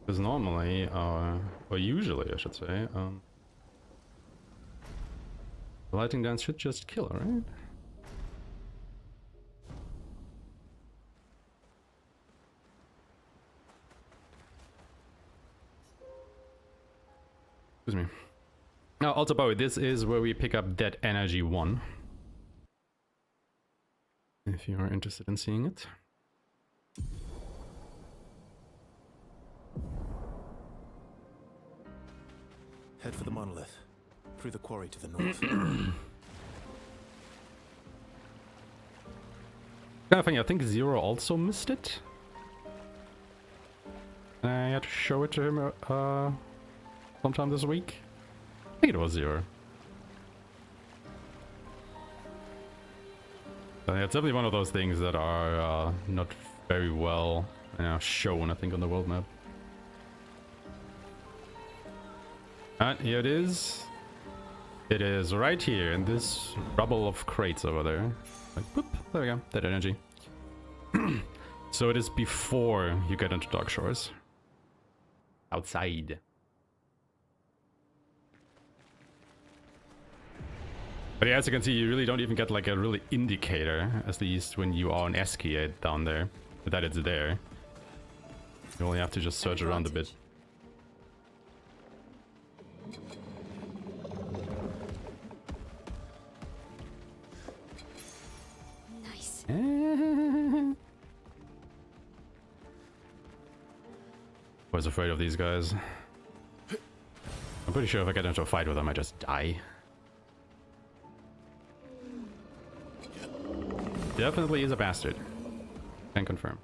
Because normally, or usually I should say, the Lightning Dance should just kill, right? Excuse me. Now, also, by the way, this is where we pick up Dead Energy 1. If you are interested in seeing it. Head for the monolith. Through the quarry to the north. Kind of funny, I think Zero also missed it. I had to show it to him sometime this week. I think it was Zero. So yeah, it's definitely one of those things that are not very well shown, I think, on the world map. And here it is. It is right here in this rubble of crates over there. Like, boop, there we go, that energy. So it is before you get into Dark Shores. Outside. But yeah, as you can see, you really don't even get like a really indicator, at least when you are on Esquiade down there, that it's there. You only have to just search around a bit. Nice. I was afraid of these guys. I'm pretty sure if I get into a fight with them, I just die. Definitely is a bastard. Can confirm.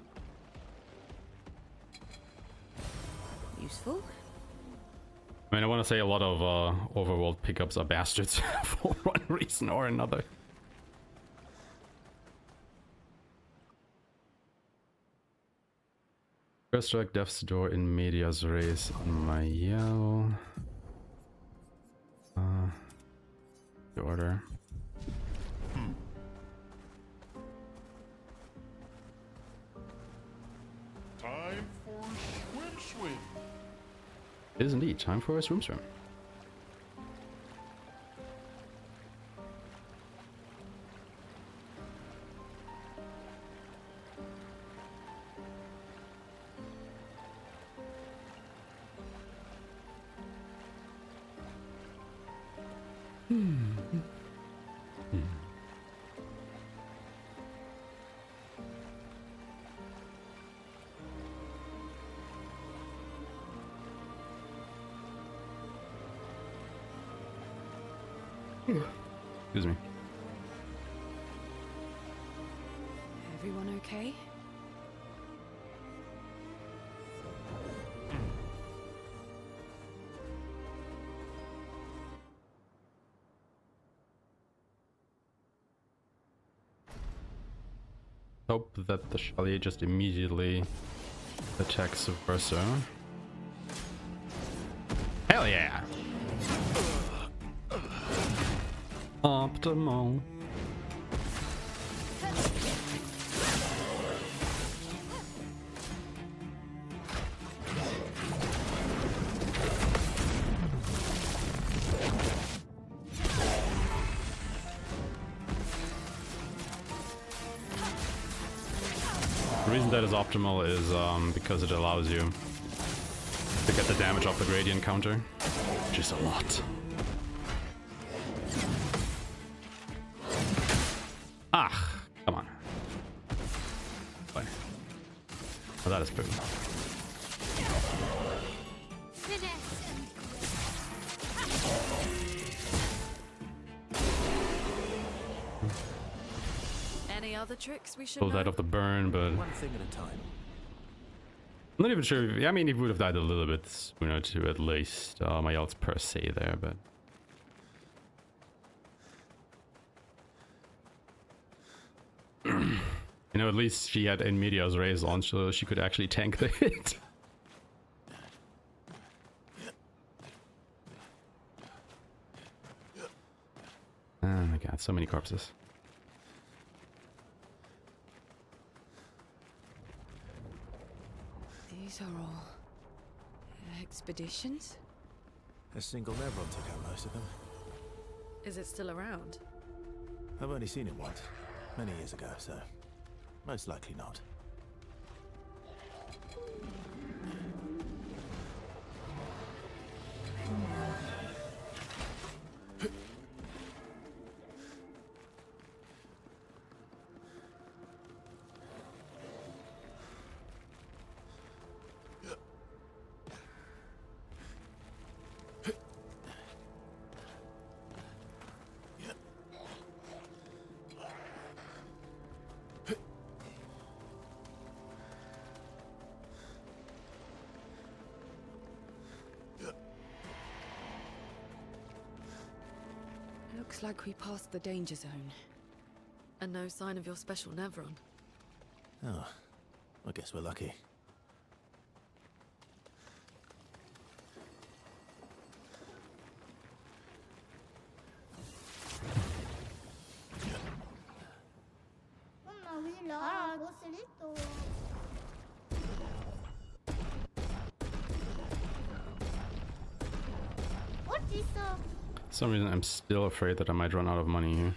Useful. I mean, I want to say a lot of overworld pickups are bastards for one reason or another. First strike Death's Door in Medias Res on my yell. The order. Time for swim swim. It is indeed time for a swim. Excuse me. Everyone okay? Hope that the Chalier just immediately attacks Verso. Hell yeah! Optimal. The reason that is optimal is because it allows you to get the damage off the gradient counter, which is a lot. Ah, come on. Fine. Well, that is pretty. Any other tricks we should Pulled know? that off the burn, but One thing at a time. I'm not even sure. I mean, he would have died a little bit sooner too, at least. My ults per se there, but. You know, at least she had Enmedia's Rays on, so she could actually tank the hit. Oh my god, so many corpses. These are all expeditions? A single Nevron took out most of them. Is it still around? I've only seen it once, many years ago, so most likely not. Looks like we passed the danger zone. And no sign of your special Nevron. Oh, I guess we're lucky. For some reason, I'm still afraid that I might run out of money here.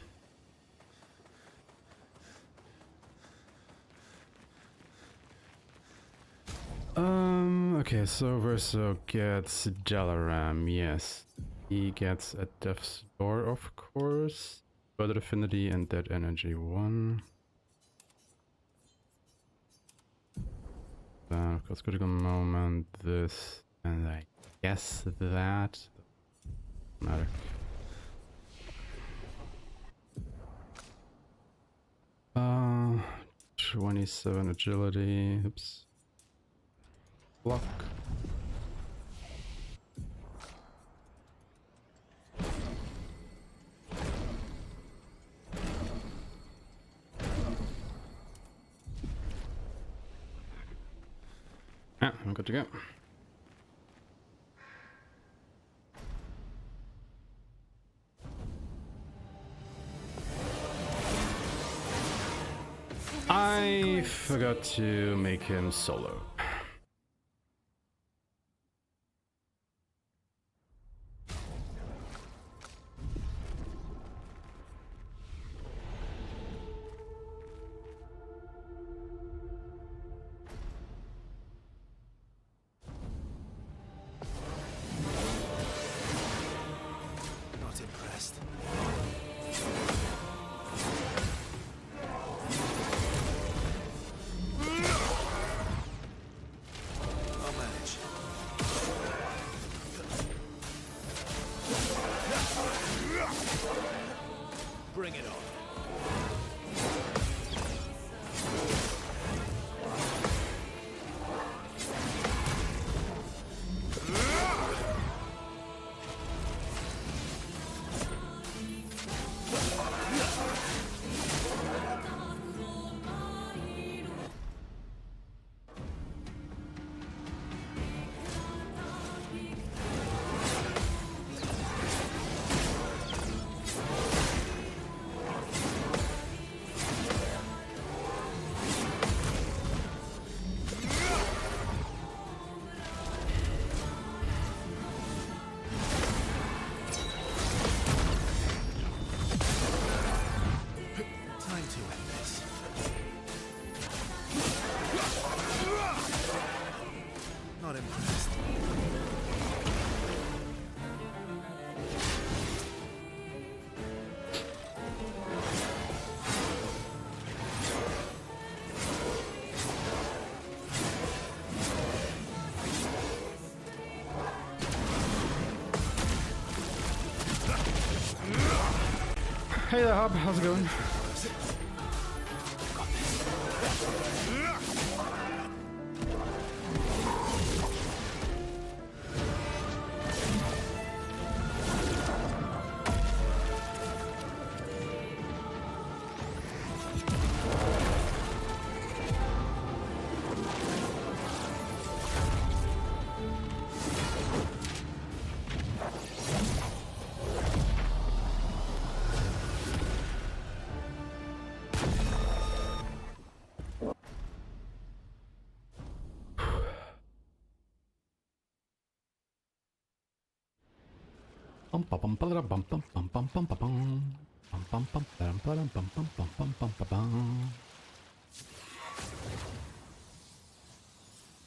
Okay, so Verso gets Dalaram, yes. He gets a Death's Door, of course. Further Affinity and Dead Energy 1. Of course, Critical Moment, this, and I guess that. Matter. Uh, 27 agility. Oops. Block. Yeah, I'm good to go. I forgot to make him solo. Not impressed. Hey there, Hub. How's it going?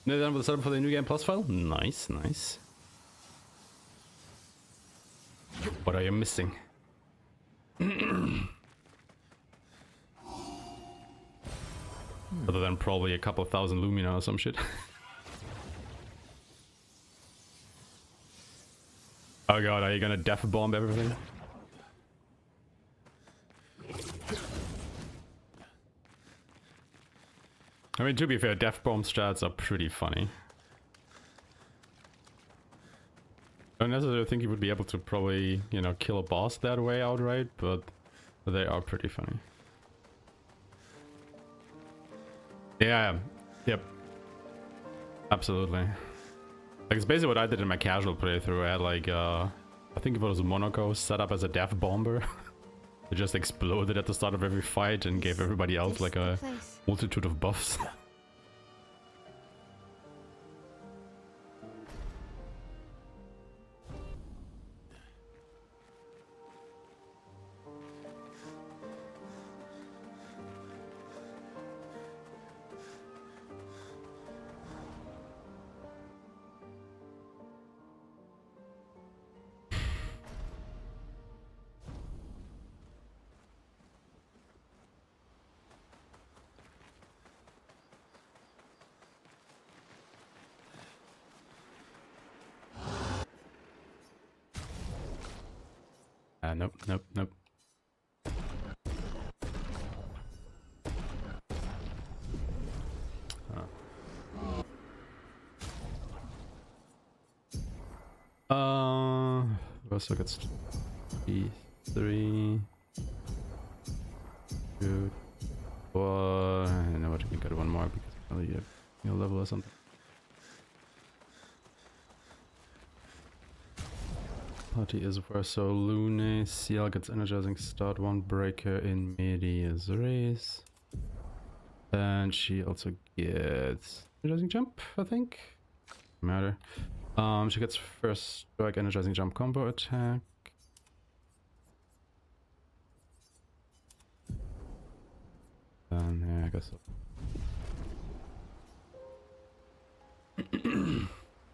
Nearly done with the setup for the New Game Plus file? Nice, nice. What are you missing? Other than probably a couple thousand Lumina or some shit. Oh god, are you gonna death bomb everything? I mean, to be fair, death bomb strats are pretty funny. I don't necessarily think you would be able to probably, you know, kill a boss that way outright, but they are pretty funny. Yeah, yep. Absolutely. Like, it's basically what I did in my casual playthrough. I had like, I think it was Monaco set up as a death bomber. It just exploded at the start of every fight and gave everybody else like a multitude of buffs. Nope, nope, nope. Let's look at 3, 2, 4. I know what, we got one more because probably a level or something. Party is Verso Lune. Seal gets energizing start 1 breaker in medias res. And she also gets energizing jump, I think. Matter. She gets first strike energizing jump combo attack. Yeah, I guess so.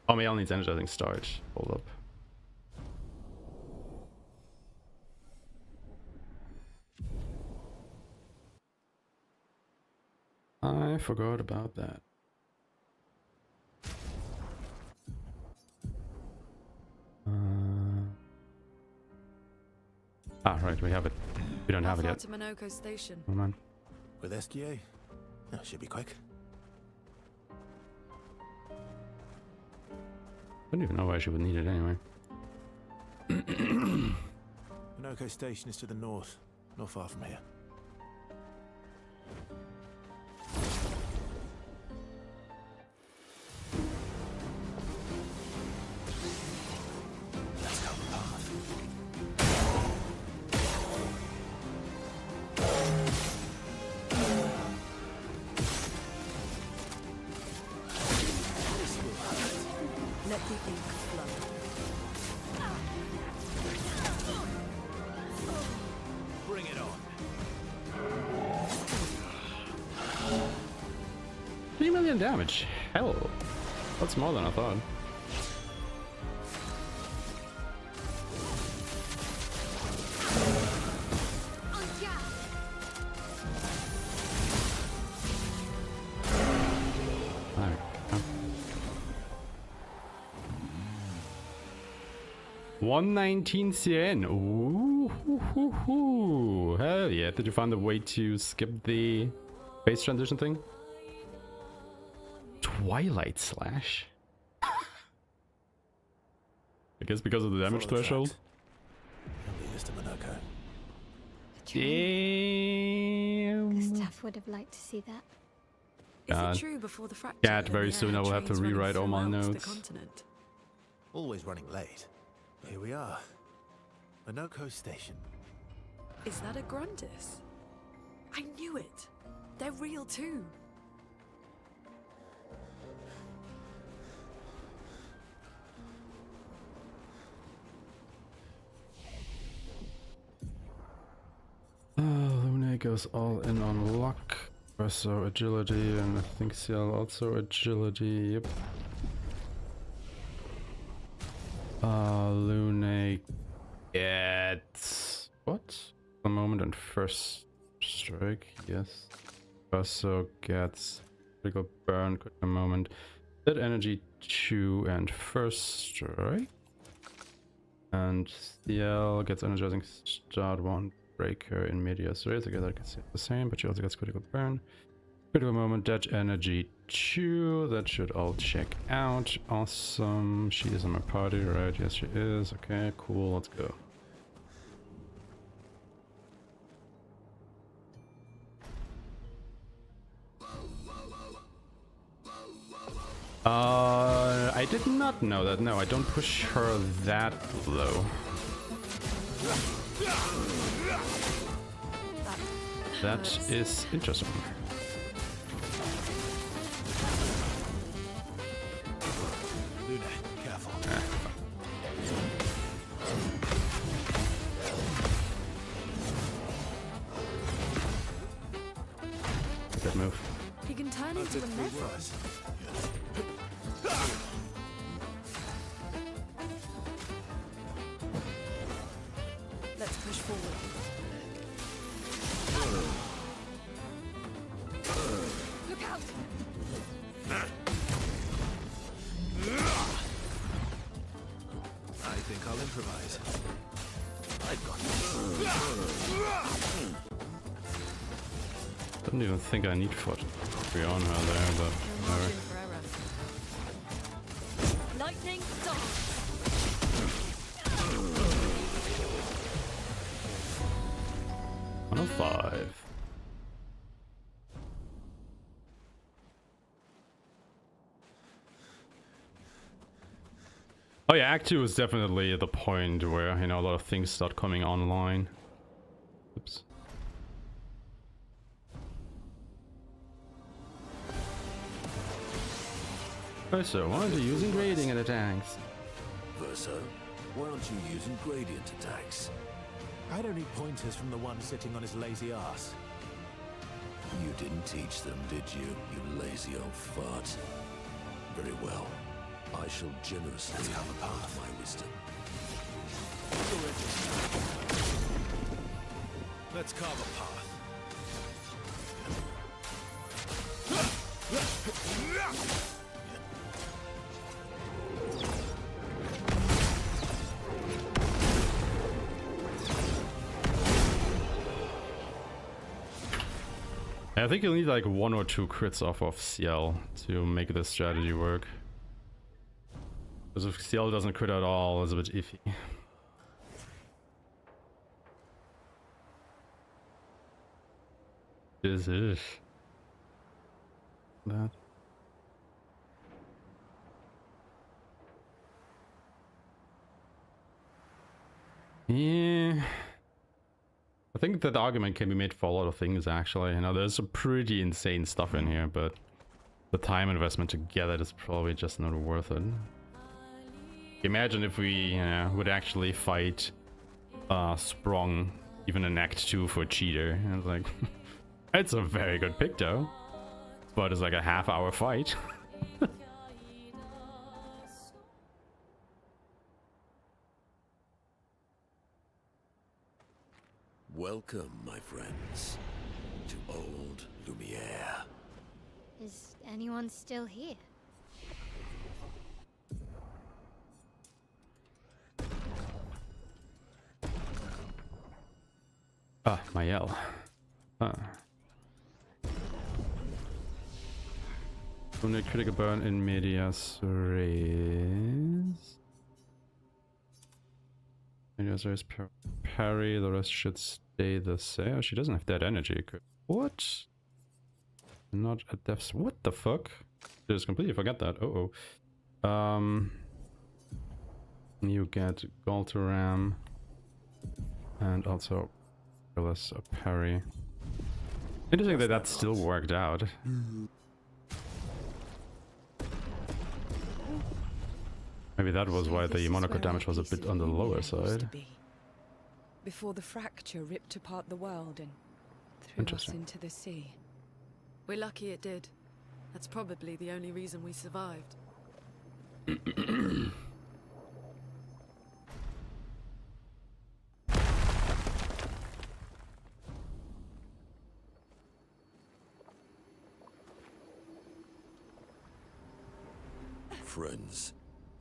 Oh, Meow needs energizing start. Hold up. I forgot about that. Right, we have it. We don't have it yet. To Monaco Station. Oh man. With SDA? That should be quick. I don't even know why she would need it anyway. Monaco Station is to the north, not far from here. Damage. Hell. That's more than I thought. Alright. 119 CN. Ooh, hoo, hoo, hoo. Hell yeah. Did you find a way to skip the base transition thing? Twilight Slash? I guess because of the damage threshold. Damn. Gustav would have liked to see that. Is God. it true before the fracture? God, very in the soon I air will have to trains running rewrite all my throughout the notes. continent? Always running late. But here we are. Minoko Station. Is that a Grundis? I knew it. They're real too. Luna goes all in on luck. So agility, and I think CL also agility. Yep. Luna gets what? A moment and first strike. Yes. Also gets critical burn. A moment. Dead energy 2 and first strike. And CL gets energizing start 1. Breaker in medias res. Together I can say the same, but she also gets critical burn. Critical moment, dead energy 2. That should all check out. Awesome. She is in my party, right? Yes, she is. Okay, cool. Let's go. I did not know that. No, I don't push her that low. That is interesting. Luna, careful. Good move. He can turn into a Nephros. Let's push forward. Look out! I think I'll improvise. I've got Don't even think I need foot. Be on her there, but whatever. Lightning dart. 105. Oh yeah, Act 2 is definitely the point where, you know, a lot of things start coming online. Oops. So, why aren't you using gradient attacks? Verso, why aren't you using gradient attacks? I don't need pointers from the one sitting on his lazy ass. You didn't teach them, did you, you lazy old fart? Very well. I shall generously impart my wisdom. Let's carve a path. I think you'll need like 1 or 2 crits off of CL to make this strategy work. Because if CL doesn't crit at all, it's a bit iffy. This is that. Yeah. I think that argument can be made for a lot of things actually. You know, there's some pretty insane stuff in here, but the time investment to get it is probably just not worth it. Imagine if we would actually fight Sprung even in Act 2 for Cheater. And it's like, it's a very good pick though, but it's like a half-hour fight. Welcome, my friends, to old Lumiere. Is anyone still here? Ah, Mael. Only critical burn in medias res. Medias res parry, the rest should stay the same. Oh, she doesn't have that energy. What? Not at depths. What the fuck? Just completely forget that. You get Golteram and also less a parry. Interesting that that still worked out. Maybe that was why the Monaco damage was a bit on the lower side. Before the fracture ripped apart the world and threw us into the sea. We're lucky it did. That's probably the only reason we survived. Friends,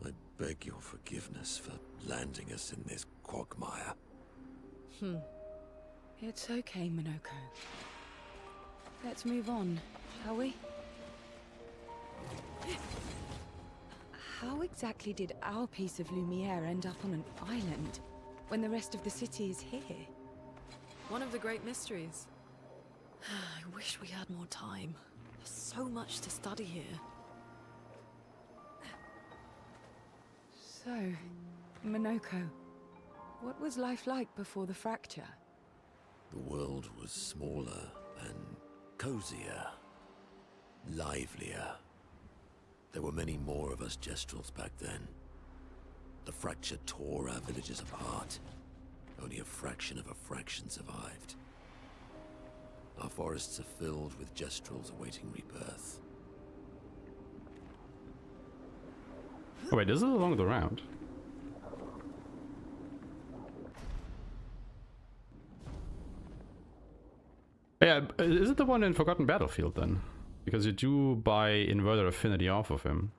I beg your forgiveness for landing us in this quagmire. It's okay, Minoko. Let's move on, shall we? How exactly did our piece of Lumiere end up on an island when the rest of the city is here? One of the great mysteries. I wish we had more time. There's so much to study here. So, Minoko, what was life like before the fracture? The world was smaller and cozier, livelier. There were many more of us Gestrels back then. The fracture tore our villages apart. Only a fraction of a fraction survived. Our forests are filled with Gestrels awaiting rebirth. Oh wait, this is along the round. Yeah, is it the one in Forgotten Battlefield then? Because you do buy Inverter Affinity off of him.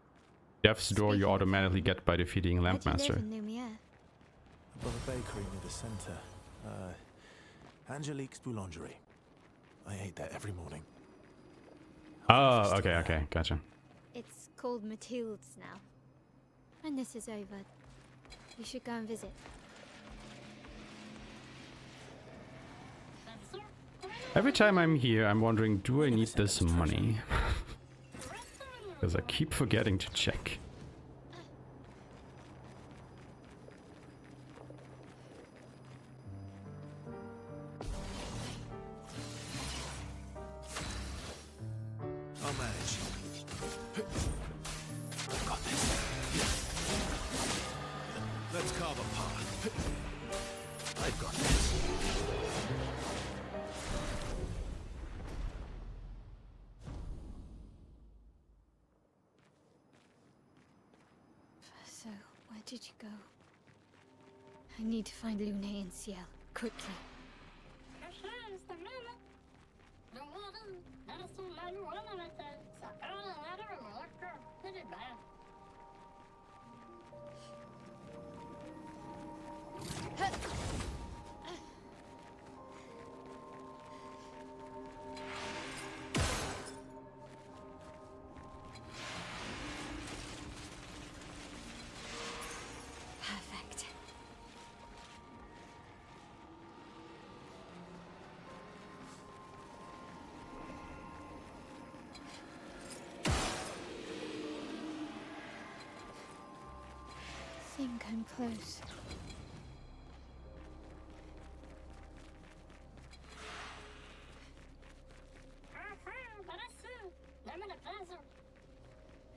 Death's Door you automatically get by defeating Lampmaster. Above a bakery near the center. Angelique's Boulangerie. I ate there every morning. Oh, okay, gotcha. It's called Mathilde's now. When this is over, you should go and visit. Every time I'm here, I'm wondering, do I need this money? Because I keep forgetting to check. I'll manage. I've got this. Let's carve a path. I've got this. So, where did you go? I need to find Lune and Ciel, quickly. Perfect. I think I'm close.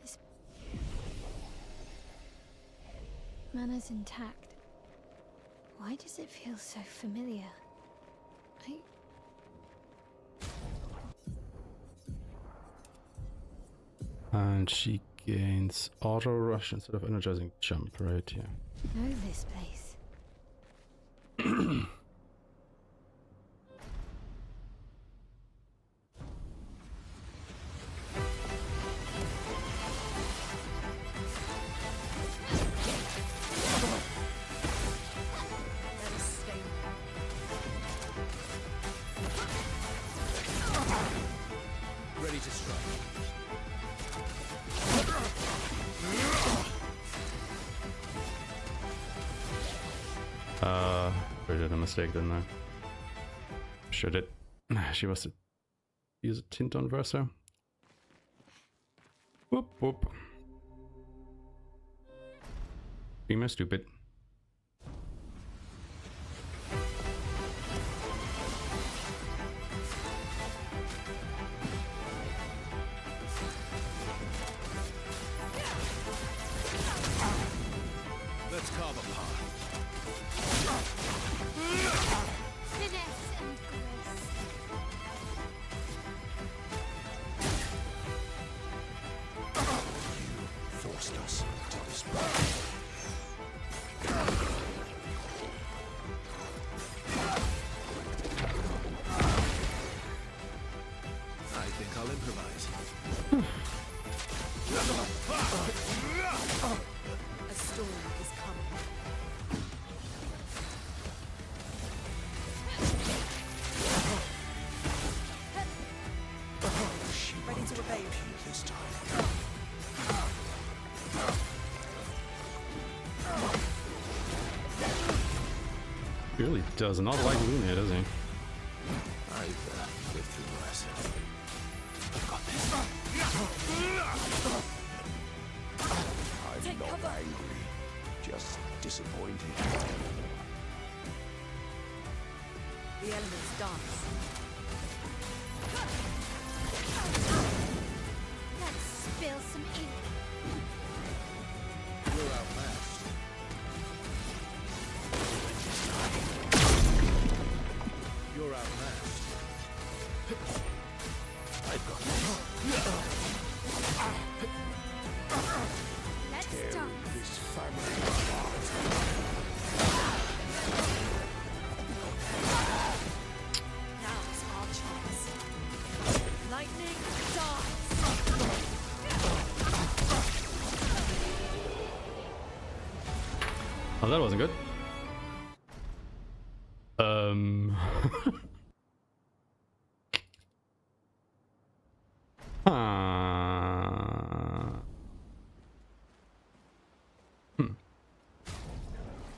This mana's intact. Why does it feel so familiar? And she gains auto rush instead of energizing jump right here. Know this place. I did a mistake, didn't I? Sure did. She was to use a tint on Versa. Whoop whoop. Be my stupid. Let's carve a path. Finesse and grace. Forced us to this path. I think I'll improvise. A storm is coming. Ready to obey. This time. Really does not like Luna, does he? I've lived through worse. I've got this. I'm not angry, just disappointed. The elements dance. Let's spill some ink. You're outmatched. You're outmatched. I've got this. Let's dance. This family apart. Now's our chance. Lightning dance. Oh, that wasn't good.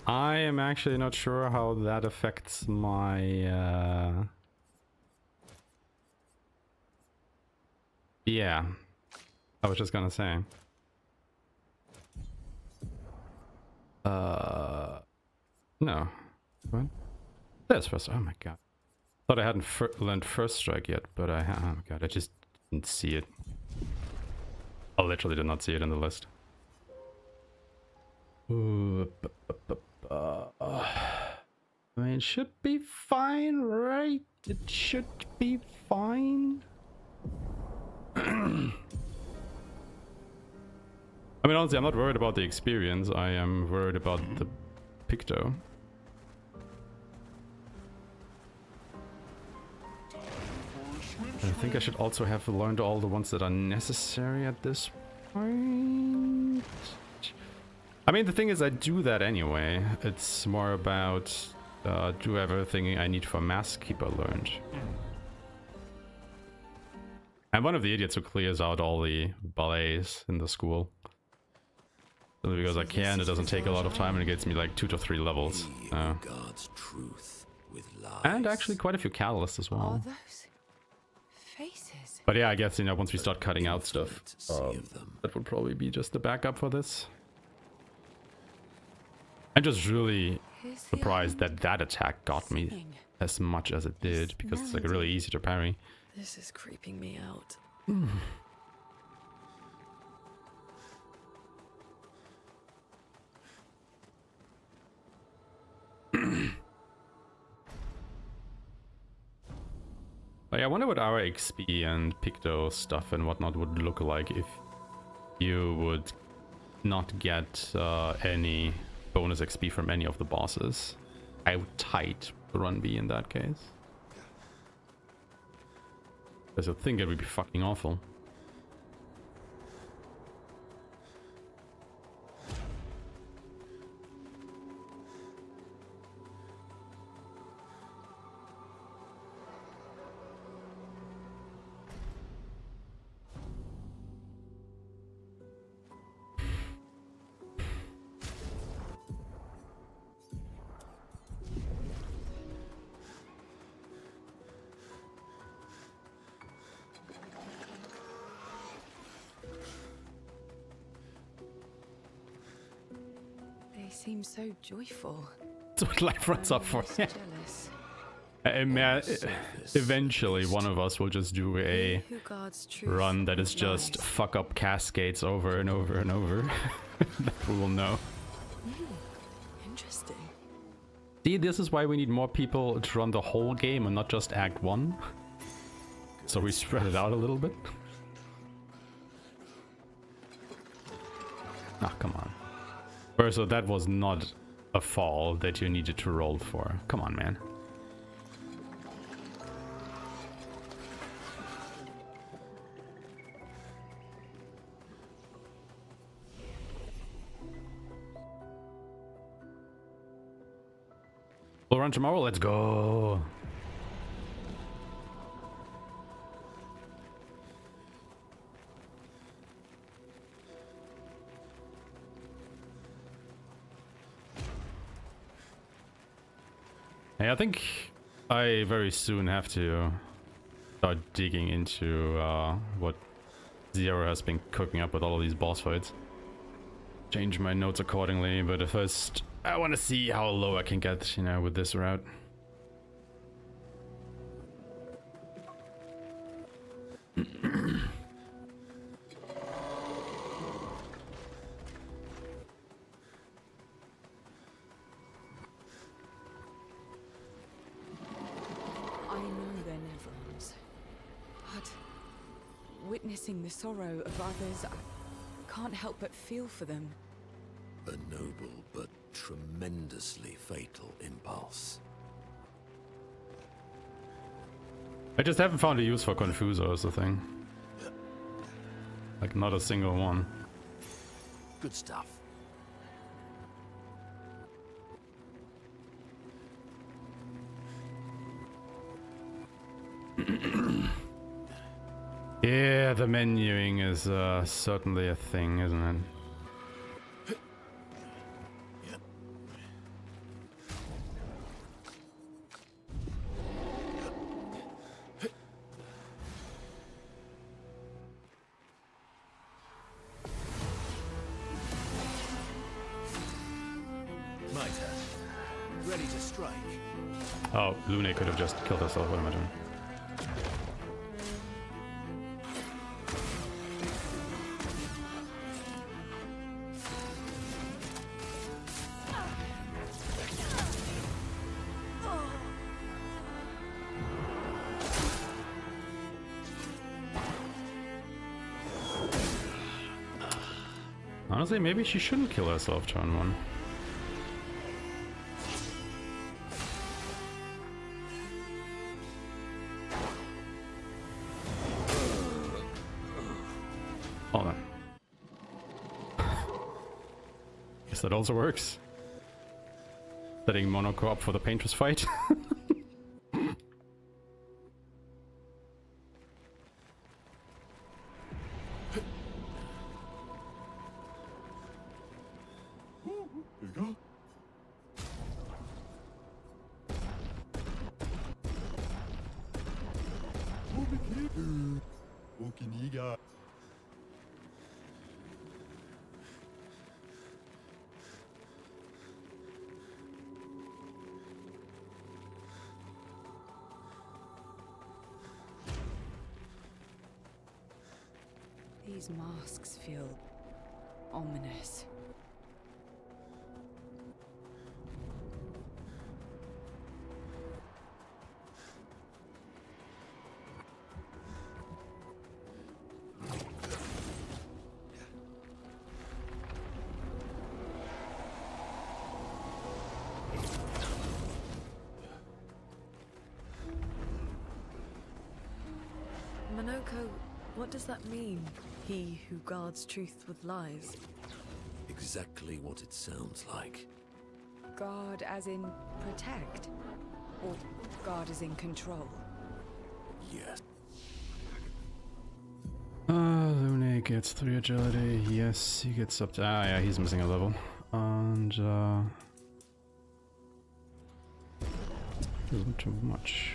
I am actually not sure how that affects my yeah, I was just gonna say no. What? There's first. Oh my god. Thought I hadn't learned first strike yet, but I oh my god, I just didn't see it. I literally did not see it in the list. Ooh, I mean, it should be fine, right? It should be fine. I mean, honestly, I'm not worried about the experience. I am worried about the Picto. I think I should also have learned all the ones that are necessary at this point. I mean, the thing is, I do that anyway. It's more about do everything I need for Mask Keeper learned. I'm one of the idiots who clears out all the ballets in the school. Simply because I can, it doesn't take a lot of time and it gets me like 2 to 3 levels. Guards truth with lies. And actually quite a few catalysts as Are well. those faces? But yeah, I guess, you know, once we start cutting out stuff, Sea of them. that would probably be just the backup for this. I'm just really Here's the surprised that that attack got me thing. as much as it did, because it's like really easy to parry. This is creeping me out. Like, I wonder what our XP and Picto stuff and whatnot would look like if you would not get any bonus XP from any of the bosses. How tight would run be in that case? Because I think it would be fucking awful. They seem so joyful. That's what life runs up for. I'm jealous. Eventually, one of us will just do a Who guards truth run that is with just lies. fuck up cascades over and over and over. That we will know. Interesting. See, this is why we need more people to run the whole game and not just Act 1. So we spread it out a little bit. Ah, come on. Verso, that was not a fall that you needed to roll for. Come on, man. We'll run tomorrow, let's go. Hey, I think I very soon have to start digging into what Zero has been cooking up with all of these boss fights. Change my notes accordingly, but first I want to see how low I can get, you know, with this route. I know they're Nevrons, but witnessing the sorrow of others, I can't help but feel for them. A noble but tremendously fatal impulse. I just haven't found a use for Confuso is the thing. Like, not a single one. Good stuff. Yeah, the menuing is certainly a thing, isn't it? My turn. Ready to strike. Oh, Lune could have just killed herself, what am I doing? Honestly, maybe she shouldn't kill herself turn 1. Hold on. Guess that also works. Setting Monaco up for the Paintress fight. These masks feel ominous. Monoko, what does that mean? He who guards truth with lies. Exactly what it sounds like. Guard as in protect? Or guard as in control? Yes. Lune gets 3 agility. Yes, he gets up to... Ah, yeah, he's missing a level. And, isn't too much.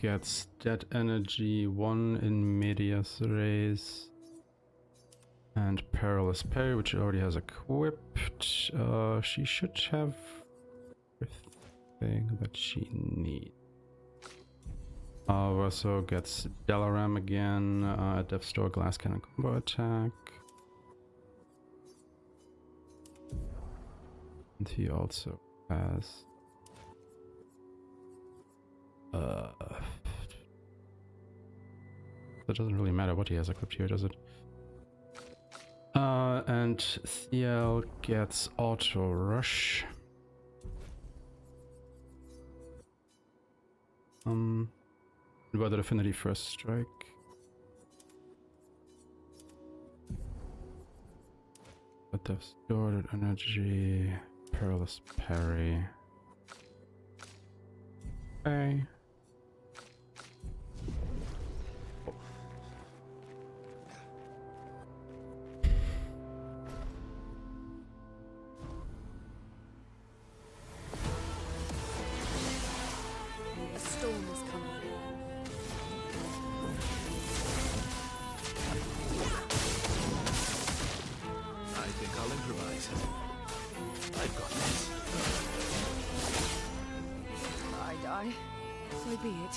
gets Dead Energy, 1 in Medias Res, and Perilous Parry, which she already has equipped. She should have everything that she needs. Verso gets Dalaram again, Death Store, Glass Cannon combo attack. And he also has it doesn't really matter what he has equipped here, does it? And Thiel gets Auto Rush. Inverted Affinity First Strike. But the Stored Energy, Perilous Parry. Okay. A storm is coming. I think I'll improvise. I've got this. I die. So be it.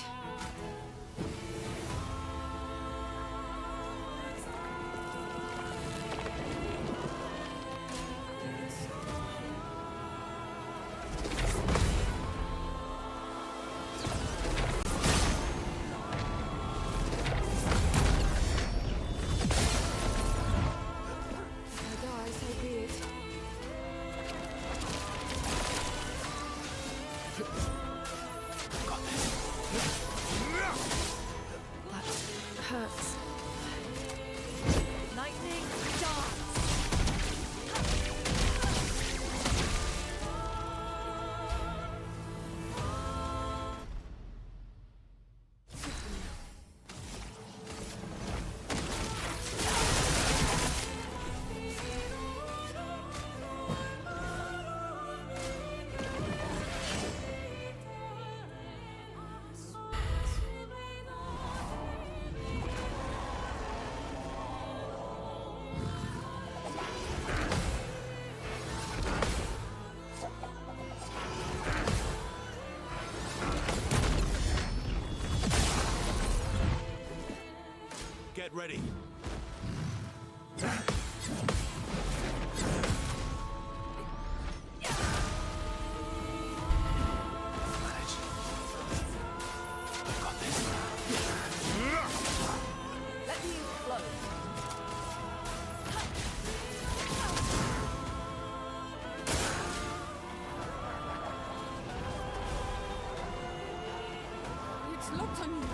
Hurts. Lightning darts. Get ready. Let me flow. It's locked on you.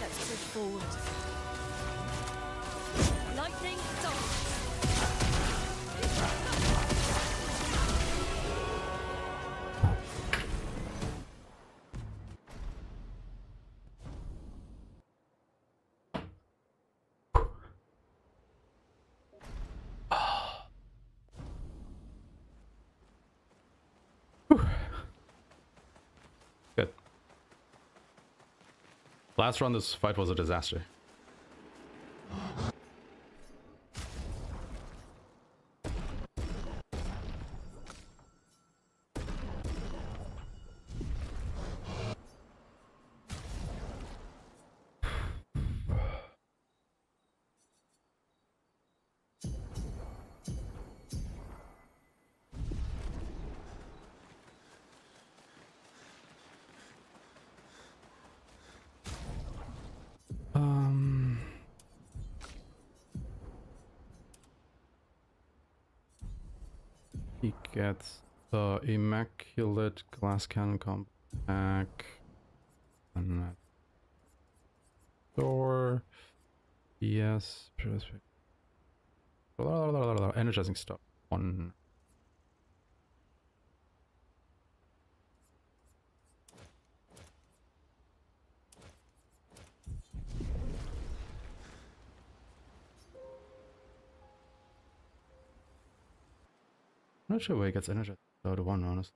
Let's push forward. Lightning dart. Good. Last round, this fight was a disaster. He gets the Immaculate Glass Cannon combo attack. And that door. Yes. Energizing stuff. 1. I'm not sure where he gets energized out of one, honestly.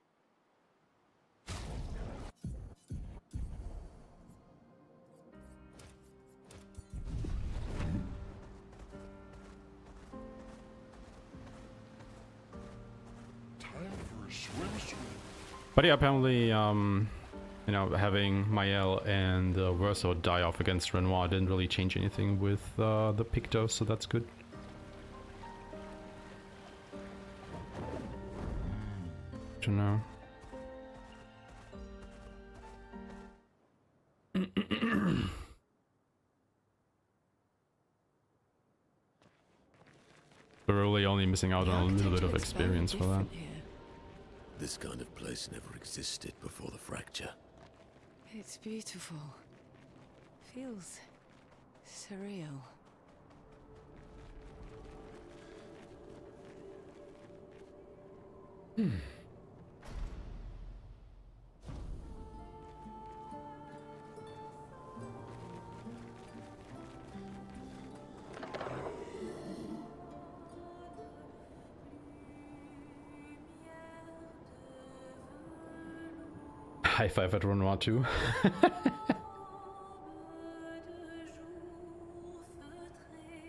But yeah, apparently, you know, having Mael and Verso die off against Renoir didn't really change anything with the Pictos, so that's good. To know. We're really only missing out on a little bit of experience for that. This kind of place never existed before the fracture. It's beautiful. Feels surreal. High five at Renoir too.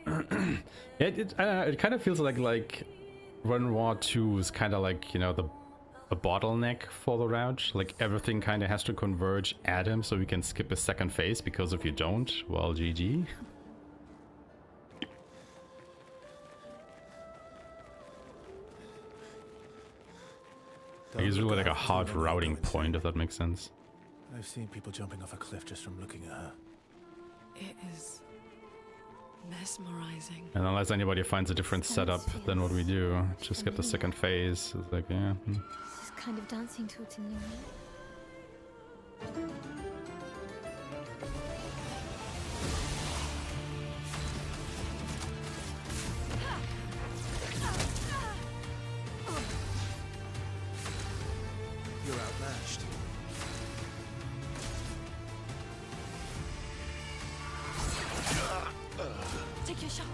Yeah, I don't know, it kind of feels like Renoir 2 is kind of like, you know, the bottleneck for the route. Like everything kind of has to converge at him so we can skip a second phase, because if you don't, well, GG. He's really like a hard routing point, if that makes sense. I've seen people jumping off a cliff just from looking at her. It is mesmerizing. And unless anybody finds a different setup than what we do, just get the second phase. It's like, yeah. This is kind of dancing to it in a new way. You're outmatched. Take your shot.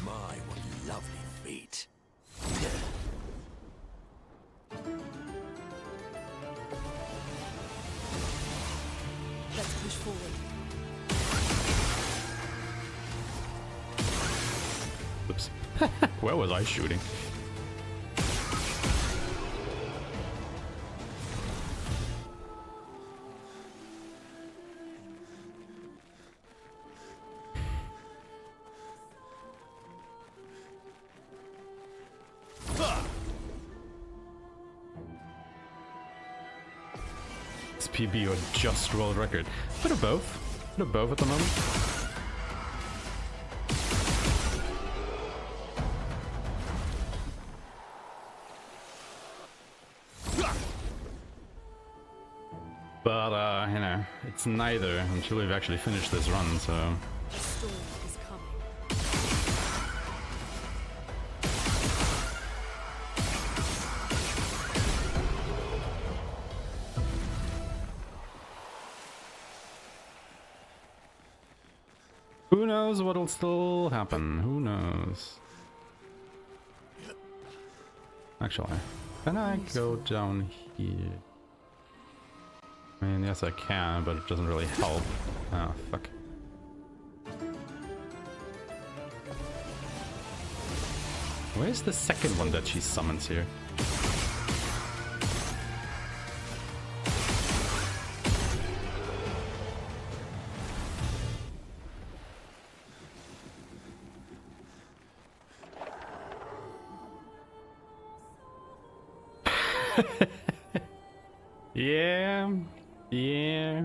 My, what lovely feet. Let's push forward. Oops. Where was I shooting? It's PB or just world record. Bit of both. Bit of both at the moment. But, you know, it's neither until we've actually finished this run, so... The storm is coming. Who knows what'll still happen? Who knows? Actually, can I go down here? I mean, yes I can, but it doesn't really help. Oh, fuck. Where's the second one that she summons here? Yeah.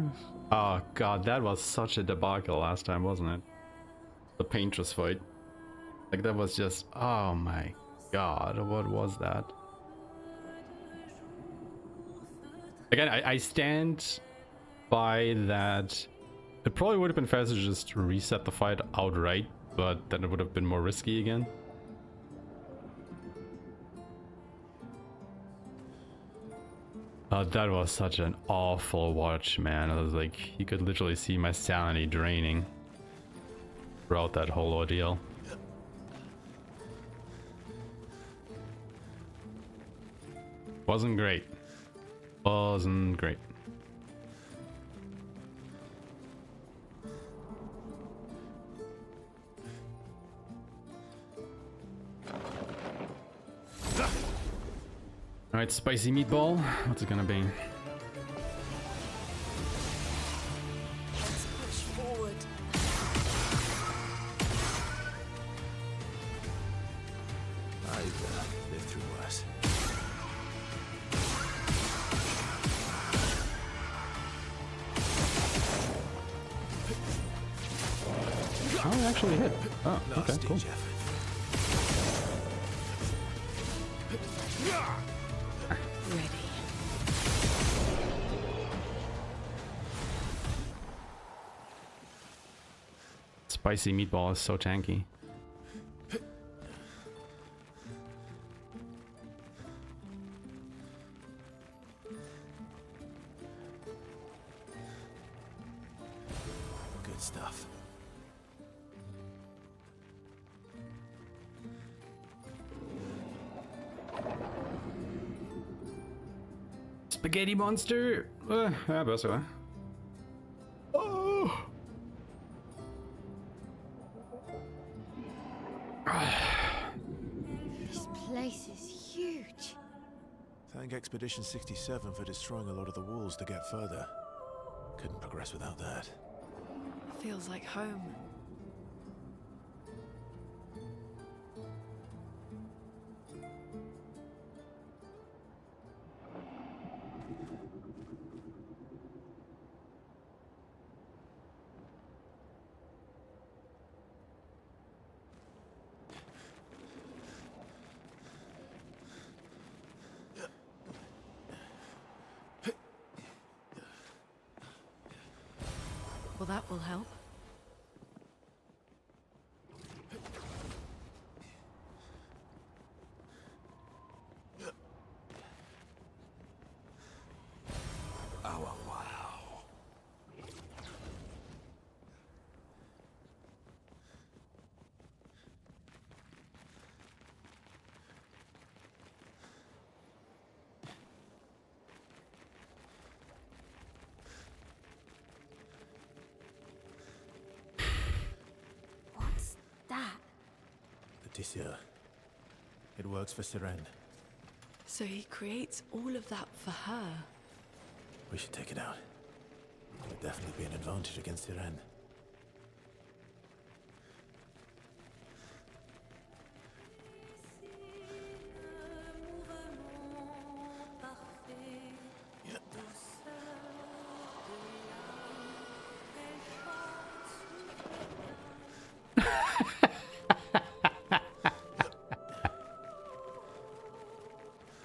Oh god, that was such a debacle last time, wasn't it? The Paintress fight. Like, that was just, oh my god, what was that? Again, I stand by that. It probably would have been faster to just reset the fight outright, but then it would have been more risky again. That was such an awful watch, man. I was like, you could literally see my sanity draining throughout that whole ordeal. Wasn't great. Wasn't great. Alright, spicy meatball. What's it gonna be? Let's push forward. I've lived through worse. Oh, it actually hit. Oh, okay, cool. Last-stage effort. Ready. Spicy meatball is so tanky. Good stuff. Spaghetti monster! Ja, besser. Oh! This place is huge. Thank Expedition 67 for destroying a lot of the walls to get further. Couldn't progress without that. Feels like home. Well, that will help. Oh, wow. What's that? The Tisseur. It works for Siren. So he creates all of that for her. We should take it out. Would definitely be an advantage against Siren.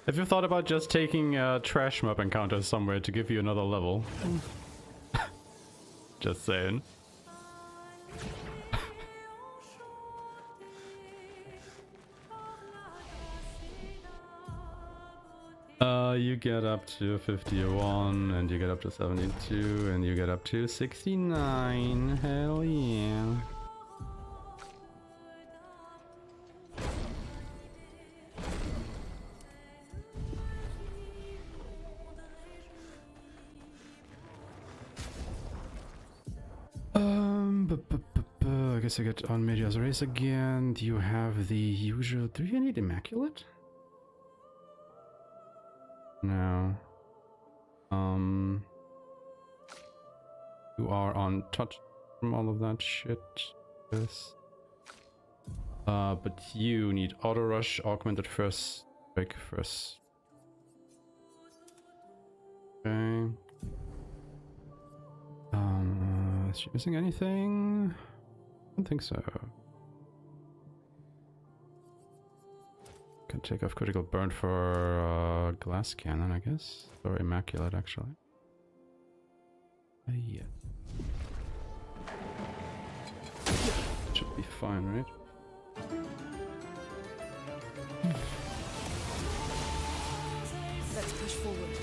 Have you thought about just taking a trash map encounter somewhere to give you another level? Just saying. You get up to 51, and you get up to 72, and you get up to 69. Hell yeah. I guess I get on Media's Race again. Do you have the usual... Do you need Immaculate? No. You are on touch from all of that shit. Yes. But you need Auto Rush, Augmented First Strike first. Okay. Is she missing anything? I don't think so. Can take off Critical Burn for Glass Cannon, I guess. Or Immaculate, actually. Yeah. Should be fine, right? Let's push forward.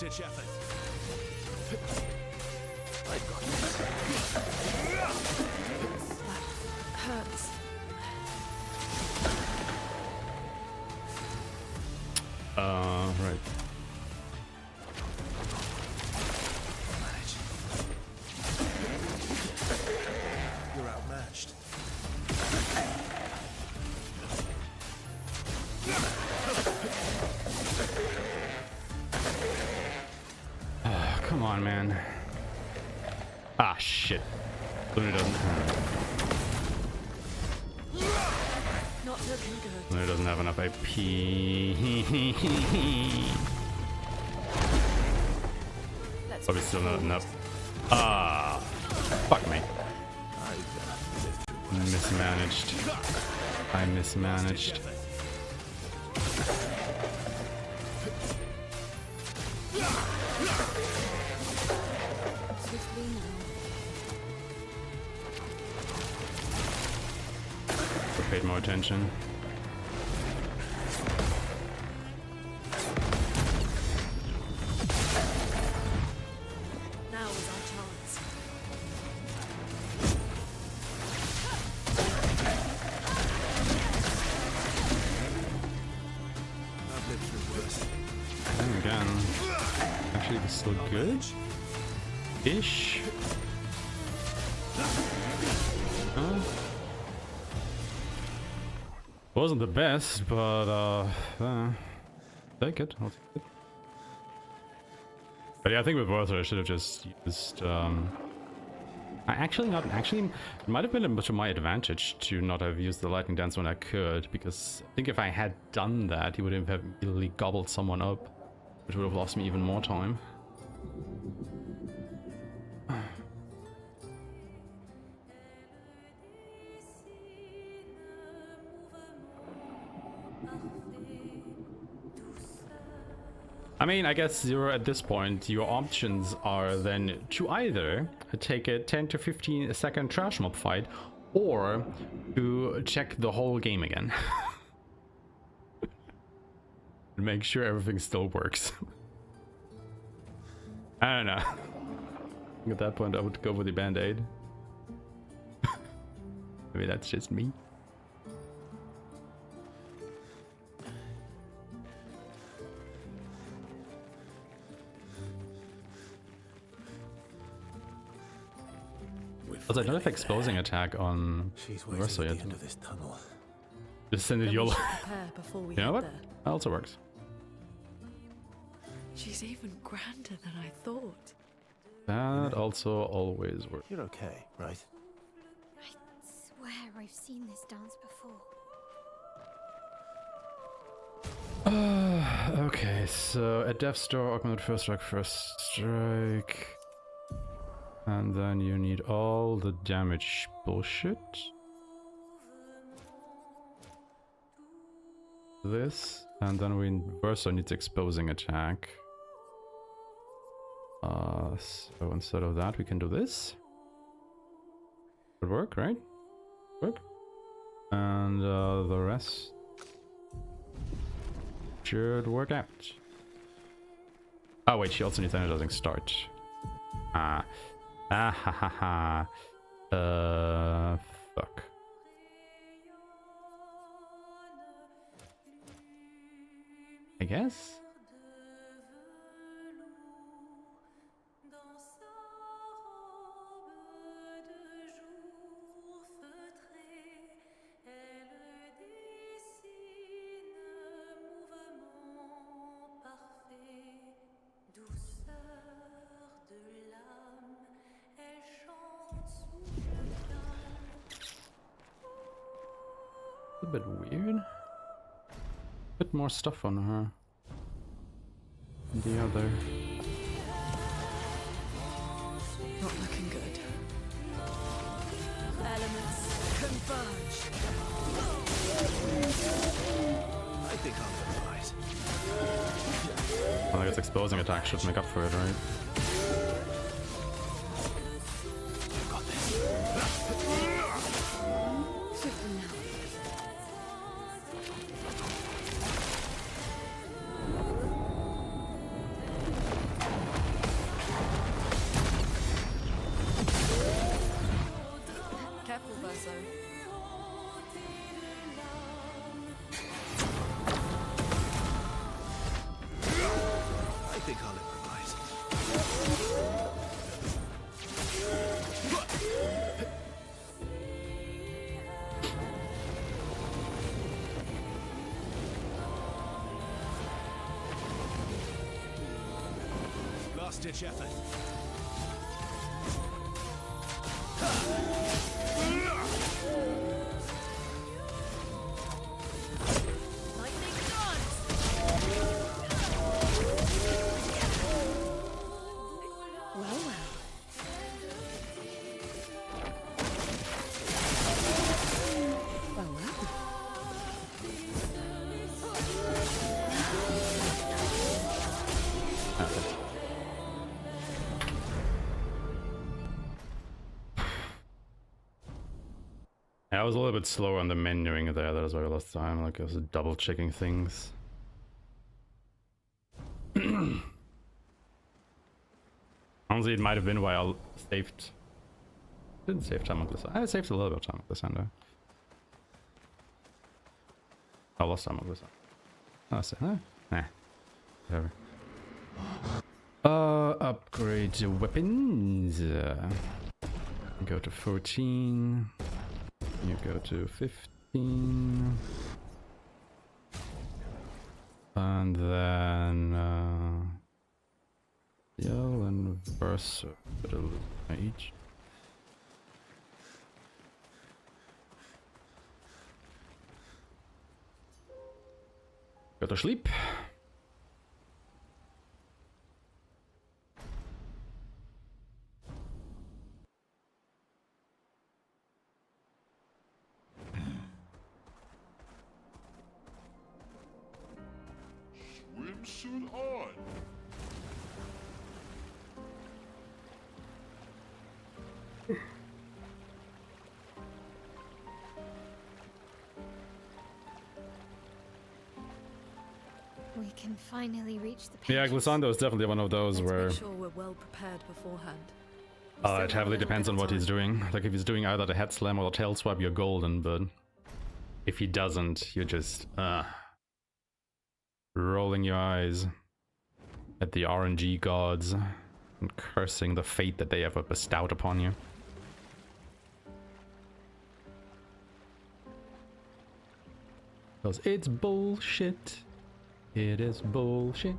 last-ditch effort. I've got this. That hurts. Right. Manage. You're outmatched. Come on, man. Ah, shit. Luna doesn't. Not looking good. Luna doesn't have enough AP. Let's Probably still not enough. Ah, fuck me. Mismanaged. I mismanaged. Swiftly now. Paid more attention. Now is our chance. I've lived through worse. And again. Actually, this is still good. Ish. Wasn't the best, but take it. I'll take it. But yeah, I think with Werther I should have just used. It might have been to my advantage to not have used the lightning dance when I could, because I think if I had done that, he would have immediately gobbled someone up, which would have lost me even more time. I mean, I guess at this point, your options are then to either take a 10 to 15 second trash mob fight, or to check the whole game again. Make sure everything still works. I don't know. At that point, I would go with the band-aid. Maybe that's just me. Also, I don't have exposing attack on She's waiting Versa at the yet. end of this tunnel. Just send it Then we YOLO. should prepare before we You know head what? there. That also works. She's even grander than I thought. That also always works. You're okay, right? I swear I've seen this dance before. Okay, so at Death Star, augment first strike. And then you need all the damage bullshit. This, and then we Versa needs exposing attack. So instead of that, we can do this. Would work, right? Work. And the rest should work out. Oh wait, she also needs energizing start. Ah ha ha ha. Fuck. I guess. A bit weird. Bit more stuff on her. The other. Not looking good. Elements converge. I think I'm gonna rise. Well, I guess exposing attack should make up for it, right? I've got this. Swiftly now. think I'll improvise. Last-ditch effort. I was a little bit slower on the menuing there, that was why I lost time, like I was double checking things. Honestly, it might have been why I saved... Didn't save time on this. I saved a little bit of time on this end. I lost time on this end. Nah. Whatever. Upgrade the weapons. Go to 14. You go to 15. And then yell and versa. Each. Go to sleep. Swimsuit on. We can finally reach the Yeah, Paintress. Glissando is definitely one of those Let's where make sure we're well prepared beforehand. it heavily depends on what he's doing. Like if he's doing either the head slam or the tail swipe, you're golden, but if he doesn't, you're just rolling your eyes at the RNG gods and cursing the fate that they ever bestowed upon you. Because it's bullshit. It is bullshit.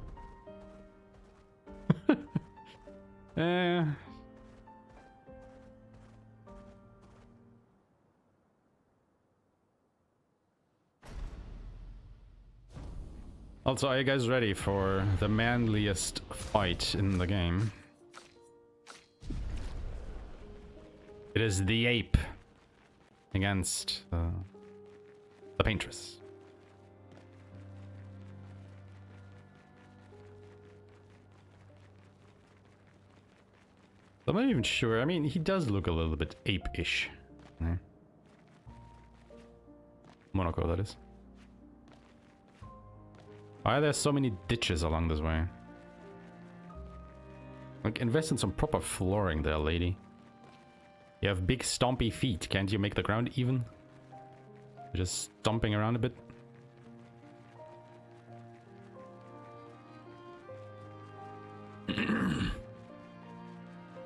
Also, are you guys ready for the manliest fight in the game? It is the ape against the Paintress. I'm not even sure. I mean, he does look a little bit ape-ish. Yeah. Monaco, that is. Why are there so many ditches along this way? Like, invest in some proper flooring there, lady. You have big stompy feet. Can't you make the ground even? Just stomping around a bit.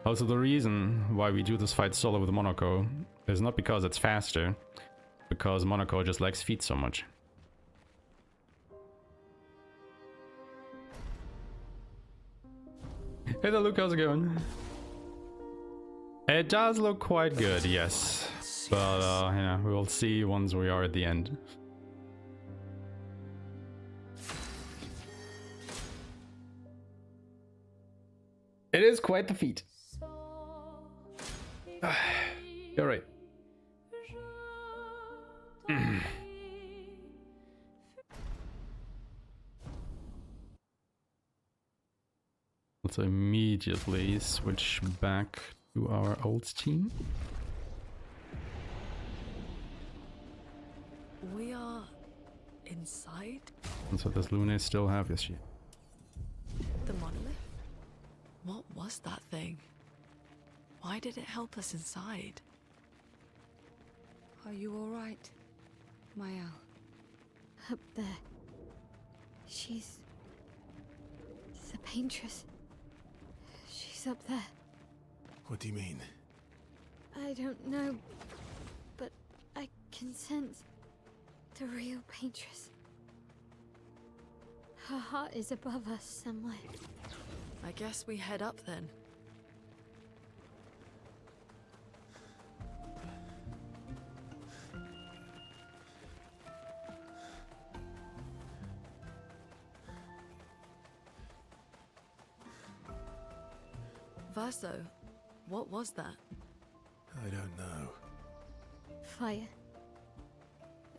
Also, the reason why we do this fight solo with Monaco is not because it's faster, because Monaco just likes feet so much. Hey there, Luke, how's it going? It does look quite good, yes. But, yeah, we will see once we are at the end. It is quite the feat. You're right. Let's immediately switch back to our old team. We are inside And so does Lune still have this shit? the monolith? What was that thing? Why did it help us inside? Are you all right, Mayal? Up there. She's the Paintress. She's up there. What do you mean? I don't know, but I can sense the real Paintress. Her heart is above us somewhere. I guess we head up then. Verso, what was that? I don't know. Fire.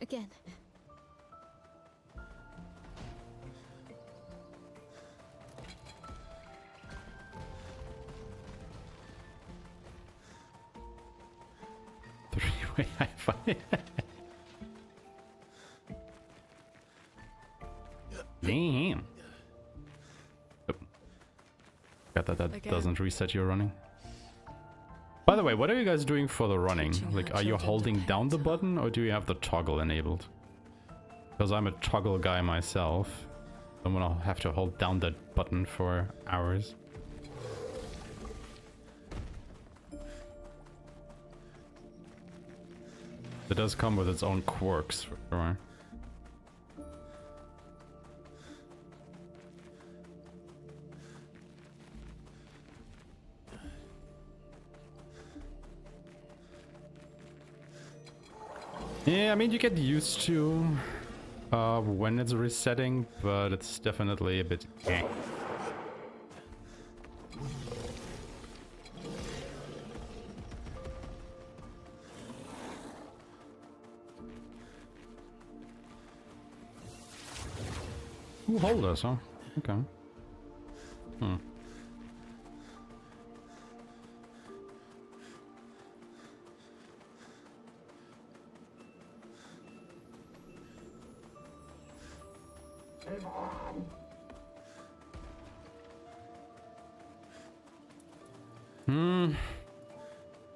Again. Three-way high five. Damn. Oh. Got that Again. doesn't reset your running. By the way, what are you guys doing for the running? Teaching Like, her are you children to holding down the paint. button or do you have the toggle enabled? Because I'm a toggle guy myself. I'm gonna have to hold down that button for hours. It does come with its own quirks, for sure. Yeah, I mean, you get used to when it's resetting, but it's definitely a bit eh. Ooh, hold us, huh? Okay. Hmm.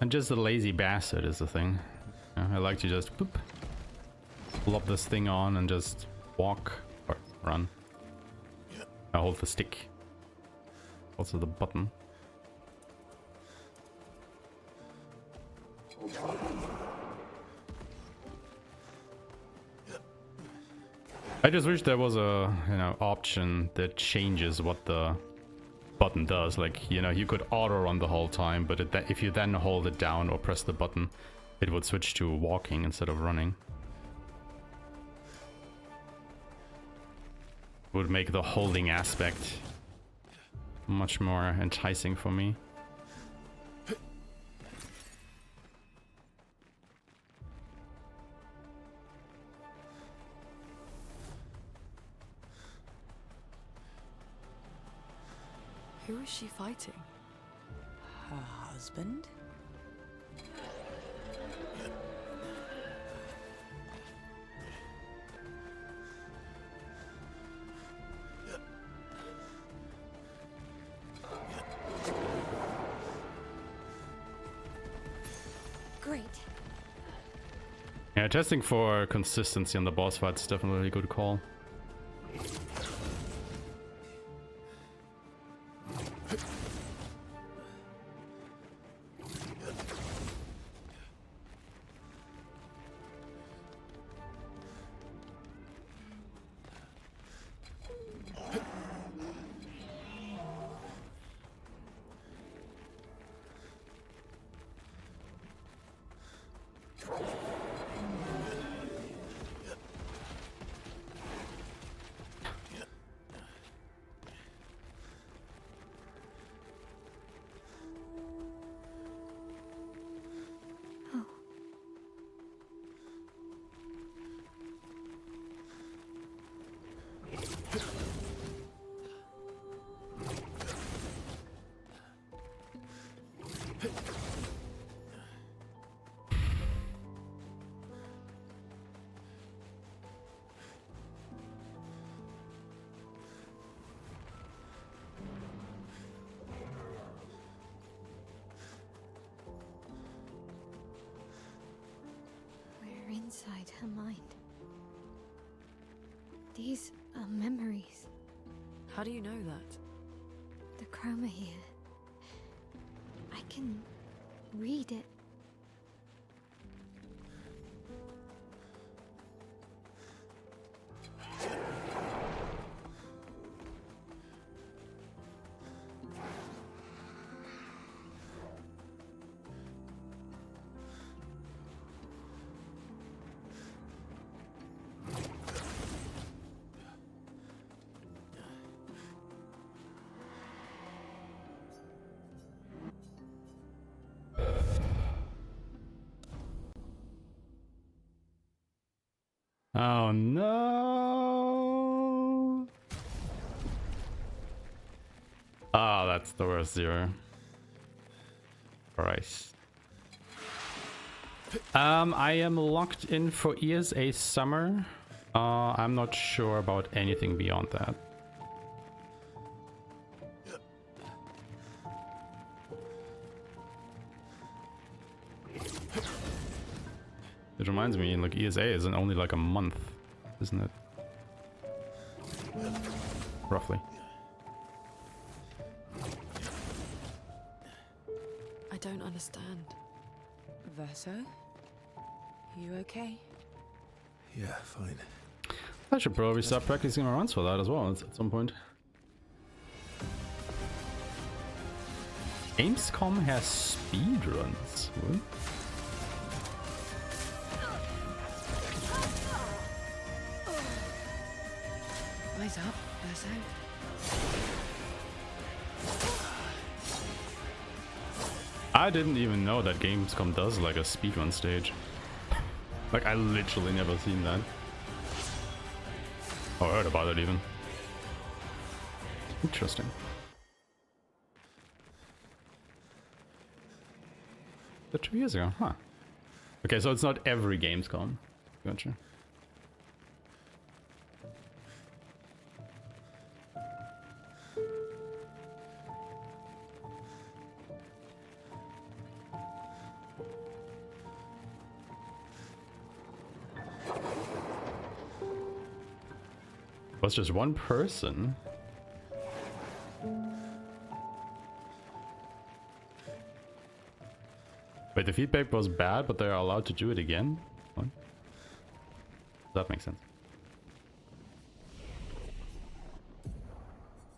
I'm just a lazy bastard is the thing. I like to just boop, plop this thing on and just walk or run. I hold the stick. Also the button. I just wish there was a, you know, option that changes what the button does. Like, you know, you could auto run the whole time, but if you then hold it down or press the button, it would switch to walking instead of running. Would make the holding aspect much more enticing for me. Who is she fighting? Her husband? Great. Yeah, testing for consistency on the boss fight is definitely a good call. We're inside her mind. These are memories. How do you know that? the chroma here. I can read it. Oh no! Ah, that's the worst zero. Christ. I am locked in for ESA summer. I'm not sure about anything beyond that. It reminds me, like, ESA is in only like a month, isn't it? Roughly. I don't understand. Verso? You okay? Yeah, fine. I should probably start practicing my runs for that as well at some point. Gamescom has speedruns. What? Eyes up, Verso. I didn't even know that Gamescom does like a speedrun stage. Like, I literally never seen that. Or heard about it even. Interesting. That 2 years ago, huh? Okay, so it's not every Gamescom. Gotcha. Was just one person. Wait, the feedback was bad, but they're allowed to do it again? What? That makes sense.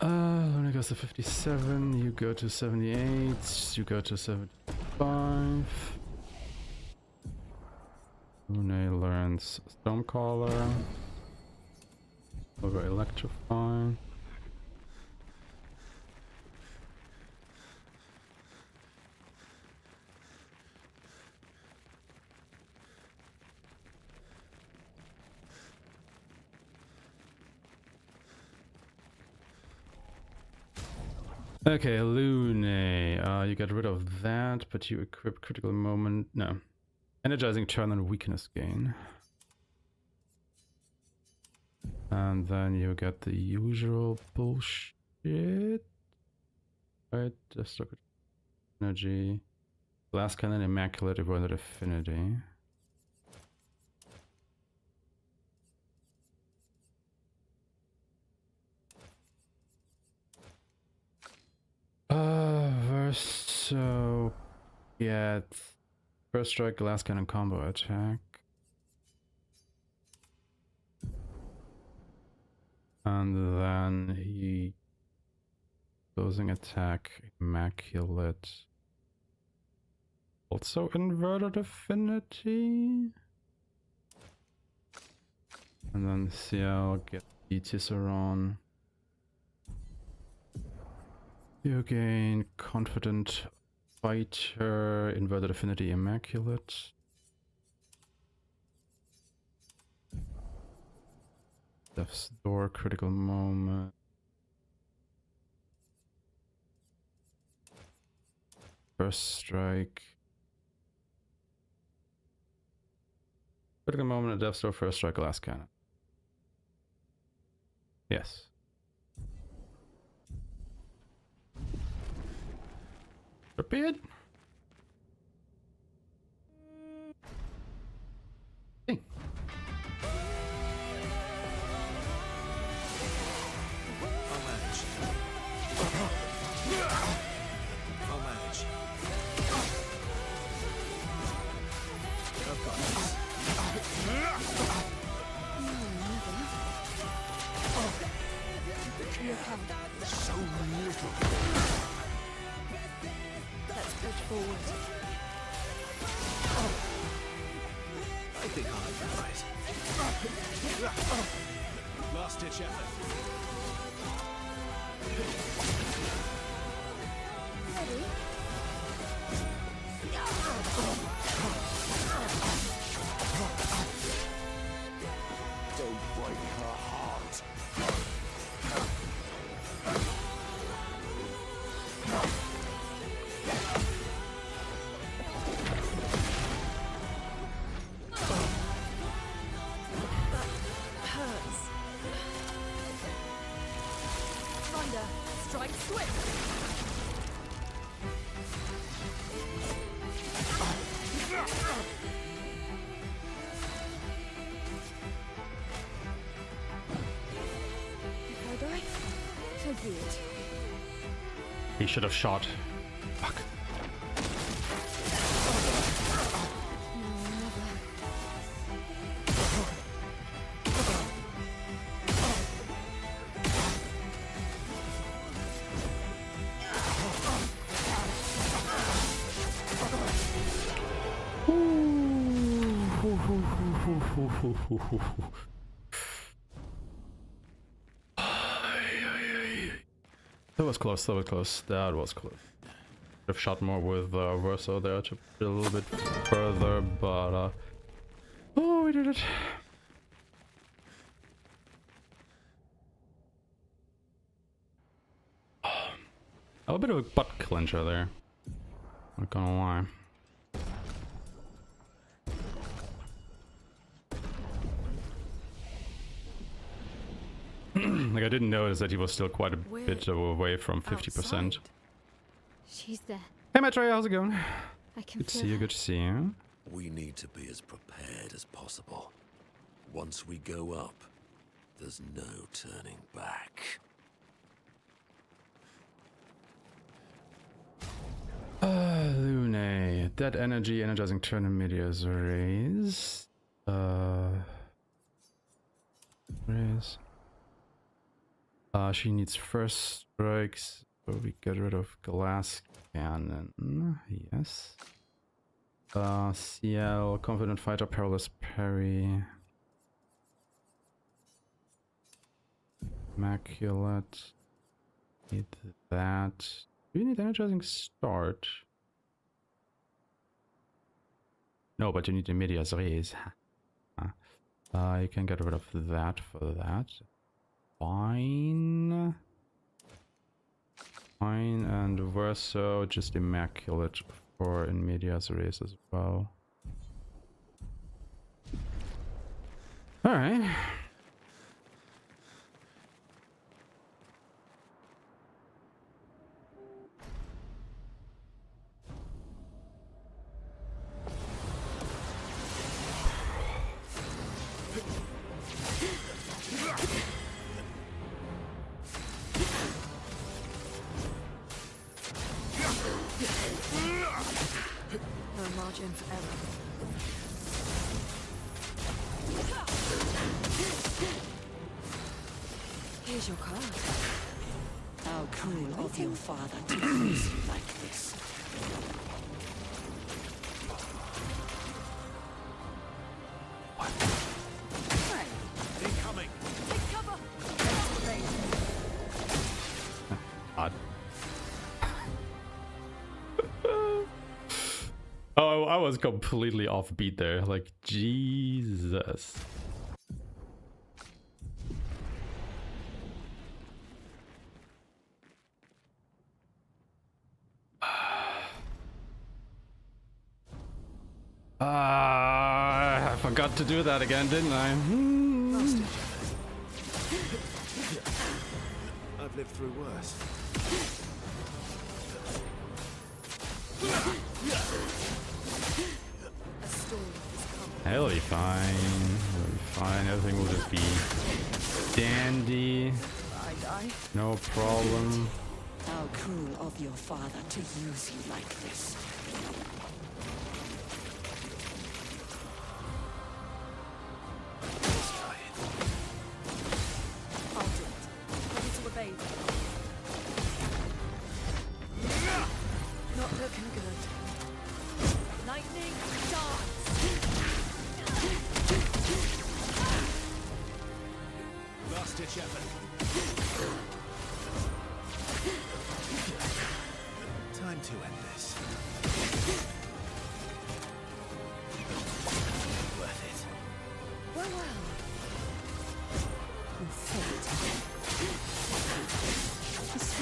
When it goes to 57, you go to 78, you go to 75. Lune learns Stormcaller. Over Electrify. Okay, Lune. You get rid of that, but you equip critical moment. No. Energizing turn and weakness gain. And then you get the usual bullshit. Right, destructive energy. Glass cannon, immaculate, avoided affinity. Verso get first strike, glass cannon combo attack. And then he closing attack, immaculate. Also inverted affinity. And then Ciel get the Tisserand. You gain confident fighter, inverted affinity, immaculate. Death's Door, critical moment. First strike. Critical moment at Death's Door, first strike, glass cannon. Yes. Prepared? Hey. I'll manage. be okay. So little. Let's push forward. I think I'll improvise. Last ditch effort. Ready? Don't break her heart. Hurts. Thunder, strike swift. If I die, so be it. He should have shot. Fuck. That was close, that was close, that was close. Could have shot more with Verso there to be a little bit further, but oh, we did it. A bit of a butt clencher there, not gonna lie. Like, I didn't notice that he was still quite a bit away from 50%. Outside. She's there. Hey Metro, how's it going? I can Good to feel see you, her. good to see you. We need to be as prepared as possible. Once we go up, there's no turning back. Lune. Dead energy, energizing turn and meteors rays. Rays. She needs first strikes, so we get rid of glass cannon. Yes. CL, confident fighter, perilous parry. Immaculate. Need that. Do you need energizing start? No, but you need the medias res. You can get rid of that for that. Fine. Fine, and Verso, just immaculate for in medias res as well. Alright. No margin for error. Here's your card. How cruel of your father to use you like this. Incoming. Take cover. Odd. Oh, I was completely offbeat there. Like, Jesus. I forgot to do that again, didn't I? I've lived through worse. A storm is coming. It'll be fine. It'll be fine. Everything will just be dandy. I die. No problem. How cruel of your father to use you like this. I'll do it. Ready to evade.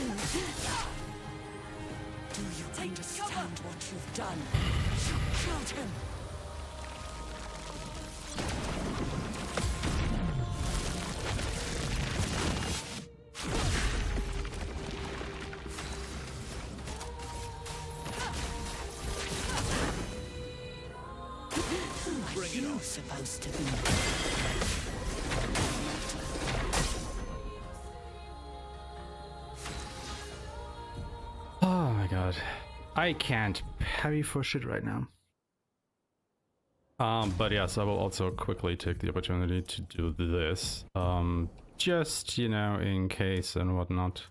Do you understand what you've done? You killed him! Who are you supposed to be? Oh my god. I can't parry for shit right now. But yes, I will also quickly take the opportunity to do this. Just, you know, in case and whatnot.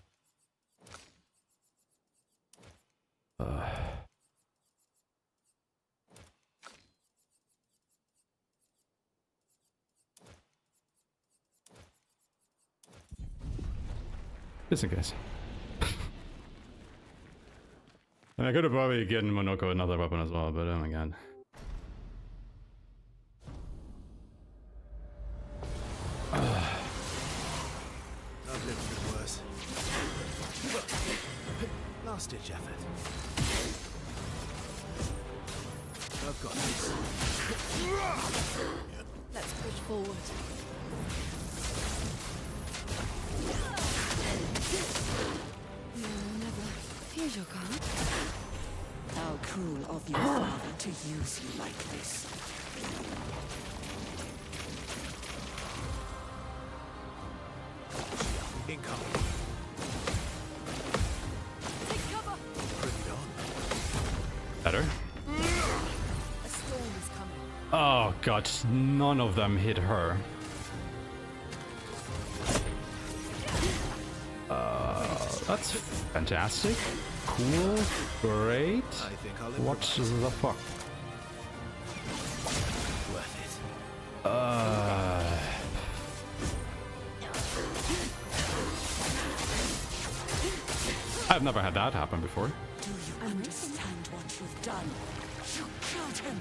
Just in case. And I could have probably given Monoko another weapon as well, but oh my god. I've lived through worse. Last ditch effort. I've got this. Let's push forward. No, never. Here's your card. How cruel of your father to use you like this. Incoming. Take cover. Bring it on. Better? A storm is coming. Oh god, none of them hit her. That's fantastic. Cool. Great. I think I'll What the fuck? worth it. I've never had that happen before. Do you understand what you've done? You killed him!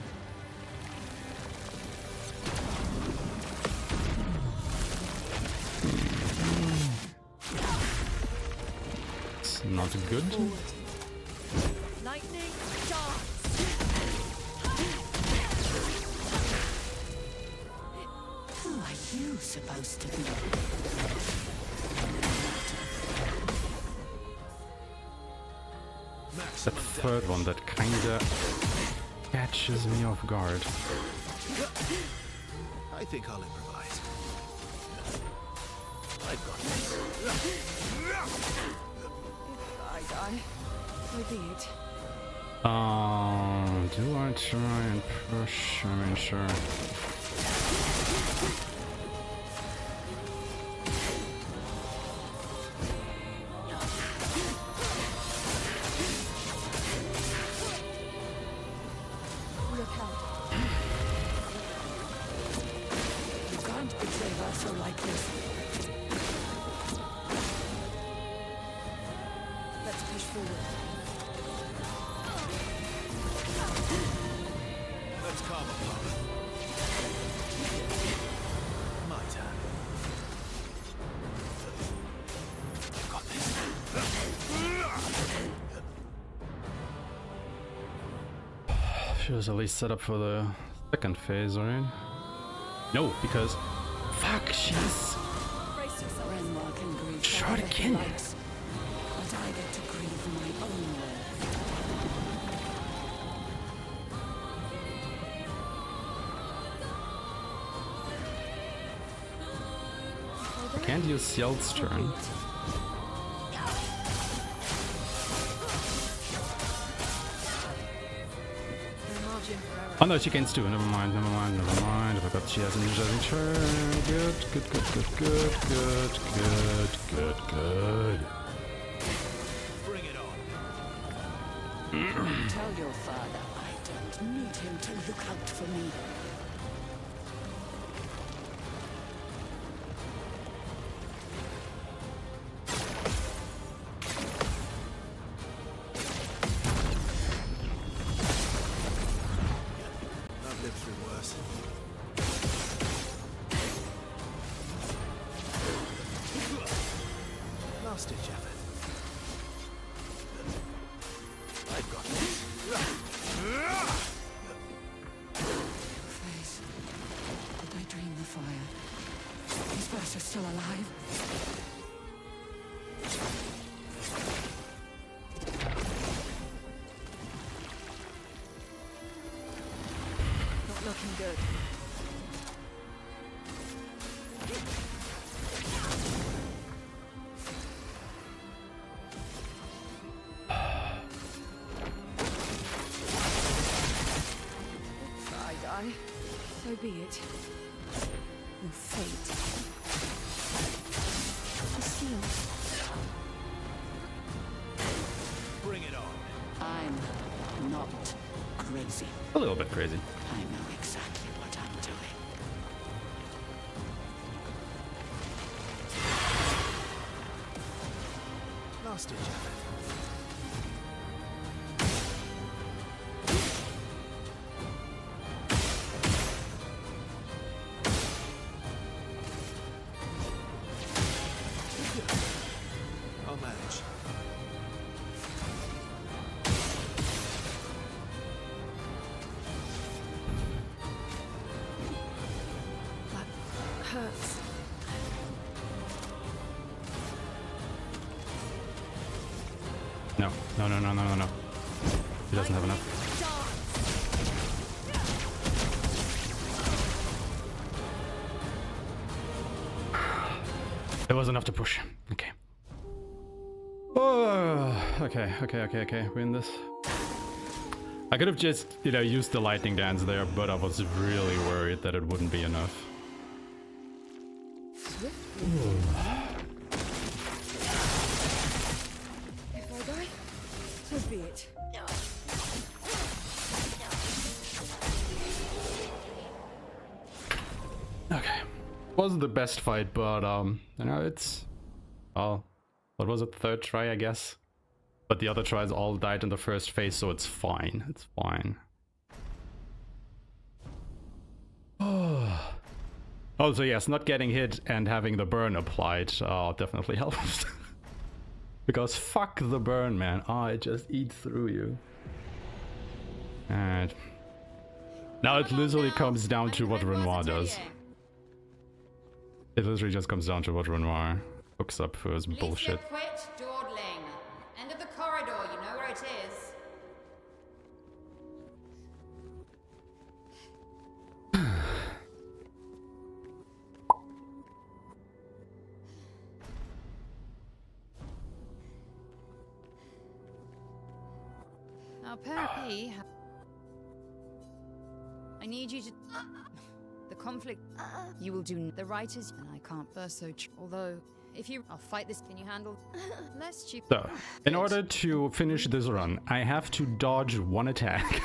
It's not good. Lightning dance. Who are you supposed to be? The third one that kinda catches me off guard. I think I'll improvise. I've got this. I die. So be it. Do I try and push? I mean, sure. Look out. You can't betray Vassal like this. Let's push forward. Let's carve a path. My turn. I've got this. She was at least set up for the second phase, right? No, because fuck, she's Brace yourself. Renmar can grieve Shot whatever he again. likes, but I get to grieve my own way. I can't use Ciel's turn. No margin for error. Oh no, she gains two. Never mind, never mind, never mind. I forgot she has an energizing turn. Good, good, good, good, good, good, good, good, good. Bring it on. Tell your father I don't need him to look out for me. I've lived through worse. Last ditch effort. looking good. If I die, so be it. Your fate is sealed. Bring it on. I'm not crazy. A little bit crazy. I know exactly what I'm doing. Last ditch effort. I'll manage. That hurts. No, no, no, no, no, no, no. He doesn't have enough. It was enough to push. Okay. Oh, okay. Win this. I could have just, you know, used the lightning dance there, but I was really worried that it wouldn't be enough. If I die, so be it. Okay. Wasn't the best fight, but you know, it's, oh, what was it, third try, I guess? But the other tries all died in the first phase, so it's fine. It's fine. Oh. Also, yes, not getting hit and having the burn applied definitely helps. Because fuck the burn, man. Oh, it just eats through you. And now it literally comes down to what Renoir does. It literally just comes down to what Renoir hooks up for his bullshit. Quit dawdling. End of the corridor, you know where it is. Now, apparently, I need you to. The conflict you will do. The writers and I can't burst so. Although, if you, I'll fight this. Can you handle less cheap? So, in order to finish this run, I have to dodge one attack.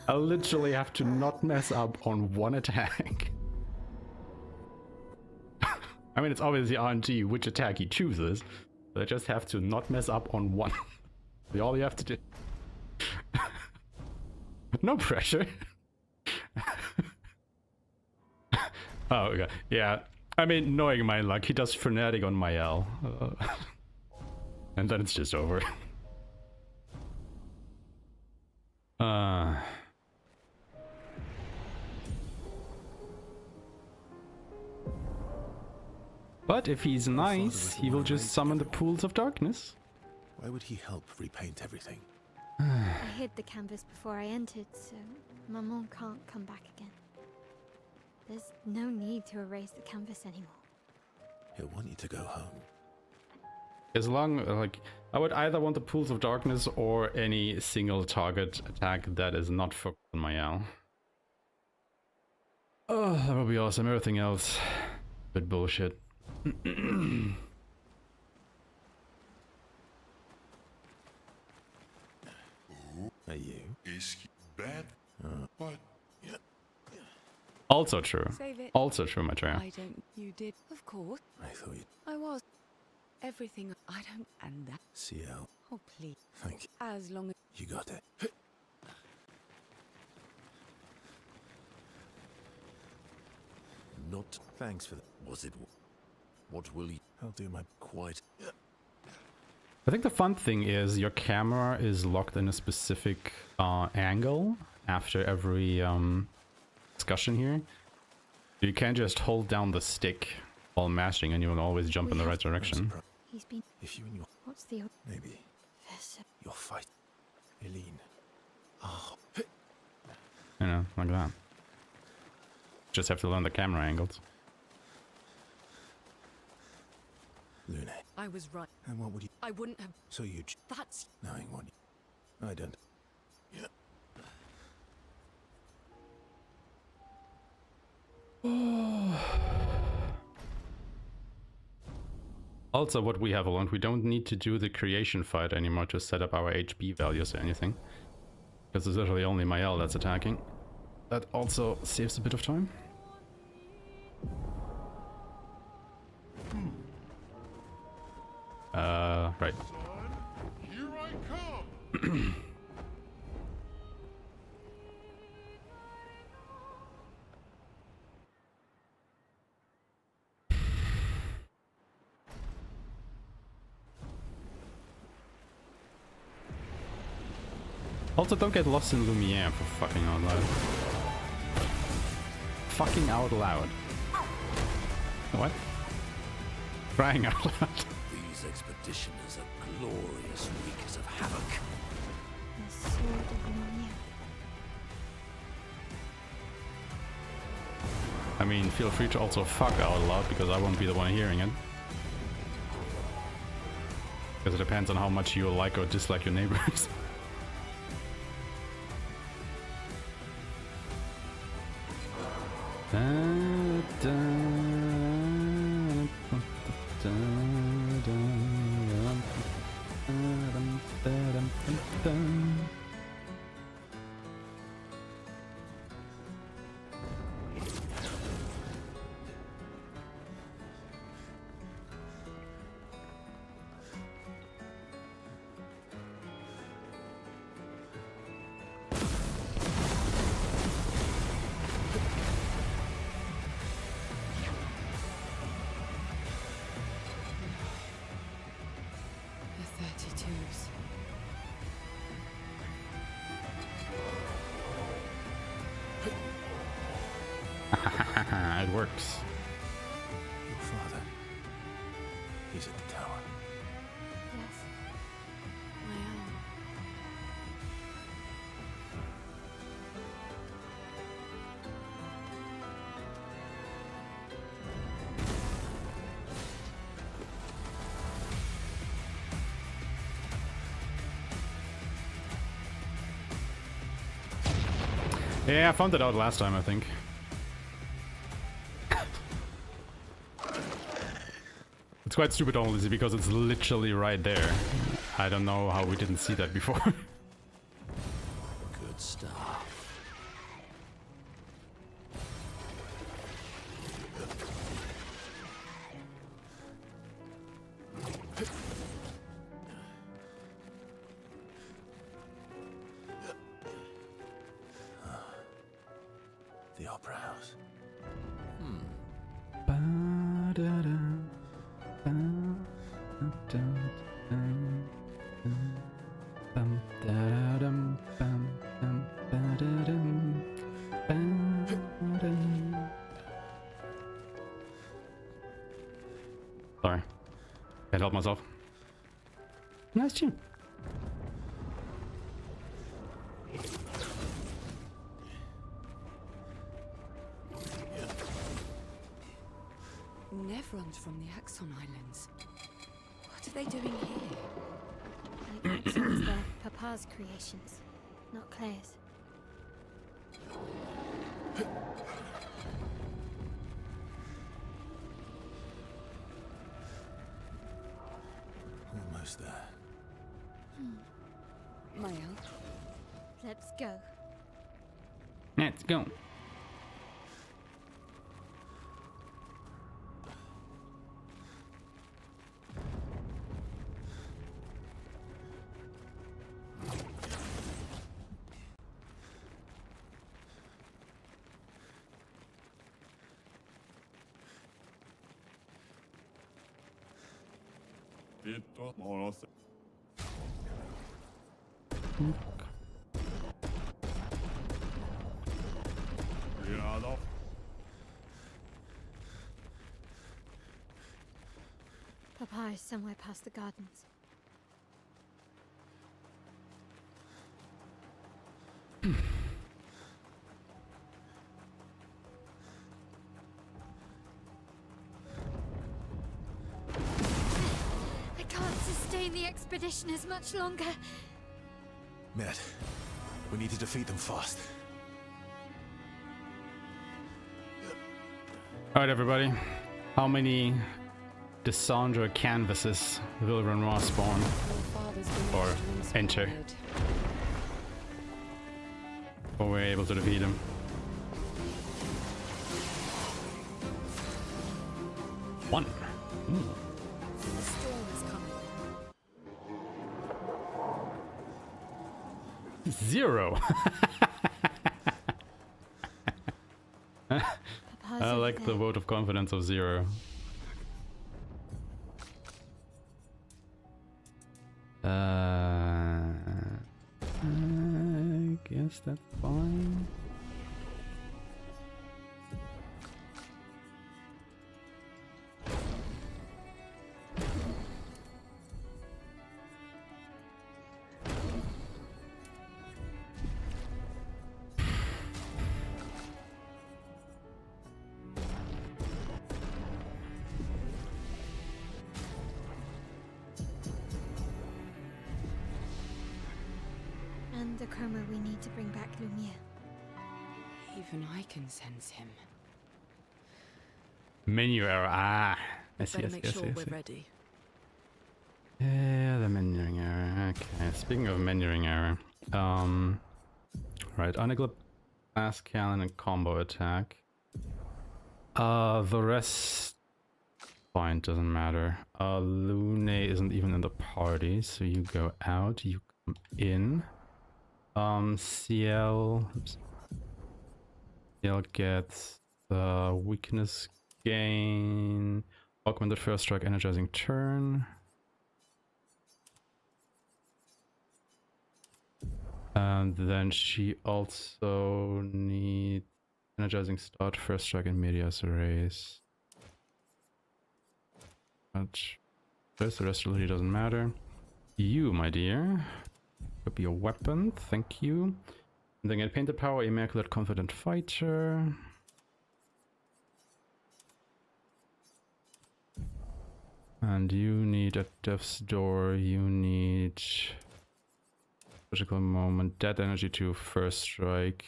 I literally have to not mess up on one attack. I mean, it's obviously RNG which attack he chooses, but I just have to not mess up on one. That's all you have to do. No pressure. Oh, okay. Yeah. I mean, knowing my luck, he does Frenetic on my L. And then it's just over. But if he's nice, he will just summon the pools of darkness. Why would he help repaint everything? I hid the canvas before I entered, so Maman can't come back again. There's no need to erase the canvas anymore. He'll want you to go home. As long, like, I would either want the pools of darkness or any single target attack that is not focused on my L. Oh, that would be awesome. Everything else, bit bullshit. Are you? Is bad? What? Also true. Save it. Also true, Maitreya. I don't. You did, of course. I thought you'd... I was. Everything. I don't. And that. CL. Oh, please. Thank you. As long as. You got it. Not... Thanks for that. Was it... What will you... I'll do my... Quite... I think the fun thing is your camera is locked in a specific angle after every discussion here. You can't just hold down the stick while mashing and you will always jump in the right direction. He's been. If you and your... What's the. Maybe. Your fight. Eileen. Oh. You know, like that. Just have to learn the camera angles. Lune. I was right. And what would you... I wouldn't have... So you... That's... Knowing what... I don't... Yeah. Also, what we have learned, we don't need to do the creation fight anymore to set up our HP values or anything. Because it's literally only Mael that's attacking. That also saves a bit of time. Right. Here I come. Also, don't get lost in Lumiere for fucking out loud. Fucking out loud. What? Crying out loud. These expeditioners are glorious wreakers of havoc. The sword of Lumiere. I mean, feel free to also fuck out loud, because I won't be the one hearing it. Because it depends on how much you like or dislike your neighbors. It works. Your father. He's at the tower. Yes. I am. Yeah, I found it out last time, I think. It's quite stupid only because it's literally right there. I don't know how we didn't see that before. Good stuff. The opera house. Sorry. Can't help myself. Nice tune. Neverons from the Axon Islands. What are they doing here? Like Axons, they're Papa's creations, not Claire's. Almost there. Mael? Let's go. Let's go. Papa is somewhere past the gardens. sustain the expedition as much longer. Med, we need to defeat them fast. Alright, everybody. How many Dissandra canvases will Renoir spawn? Or enter? Or we're able to defeat him? One. The storm is coming. 0. I like the vote of confidence of 0. I guess that's fine. And the chroma we need to bring back Lumiere. Even I can sense him. Menu error. Ah, yes, Better yes, make yes, sure yes, we're yes. ready. Yeah, the menuing error. Okay, speaking of menuing error, right, Uneglip, fast cannon, and combo attack. The rest point doesn't matter. Lune isn't even in the party, so you go out, you come in. CL gets the weakness gain, augmented first strike, energizing turn. And then she also needs energizing start, first strike, and medias race. But the rest really doesn't matter. You, my dear, could be a weapon, thank you. And then get painted power, immaculate confident fighter. And you need at death's door, you need critical moment, dead energy to first strike.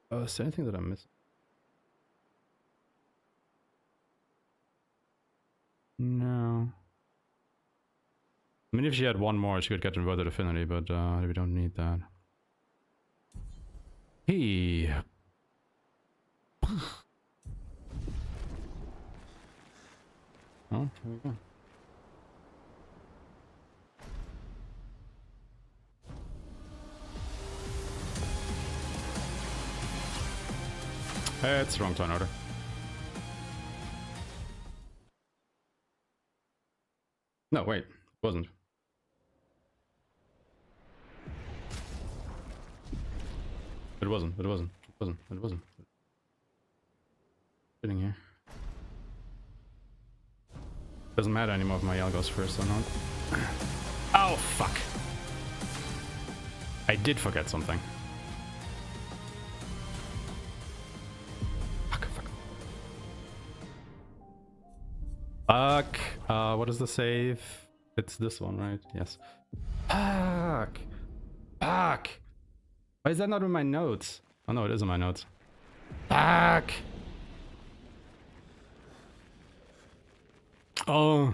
Is there anything that I'm missing? No. I mean, if she had one more, she could get inverted affinity, but we don't need that. Hey. Oh, here we go. It's the wrong turn order. No, wait, it wasn't. It wasn't. Sitting here. Doesn't matter anymore if my Yell goes first or not. Oh, fuck. I did forget something. Fuck. What is the save? It's this one, right? Yes. Fuck. Fuck. Why is that not in my notes? Oh no, it is in my notes. Fuck. Oh.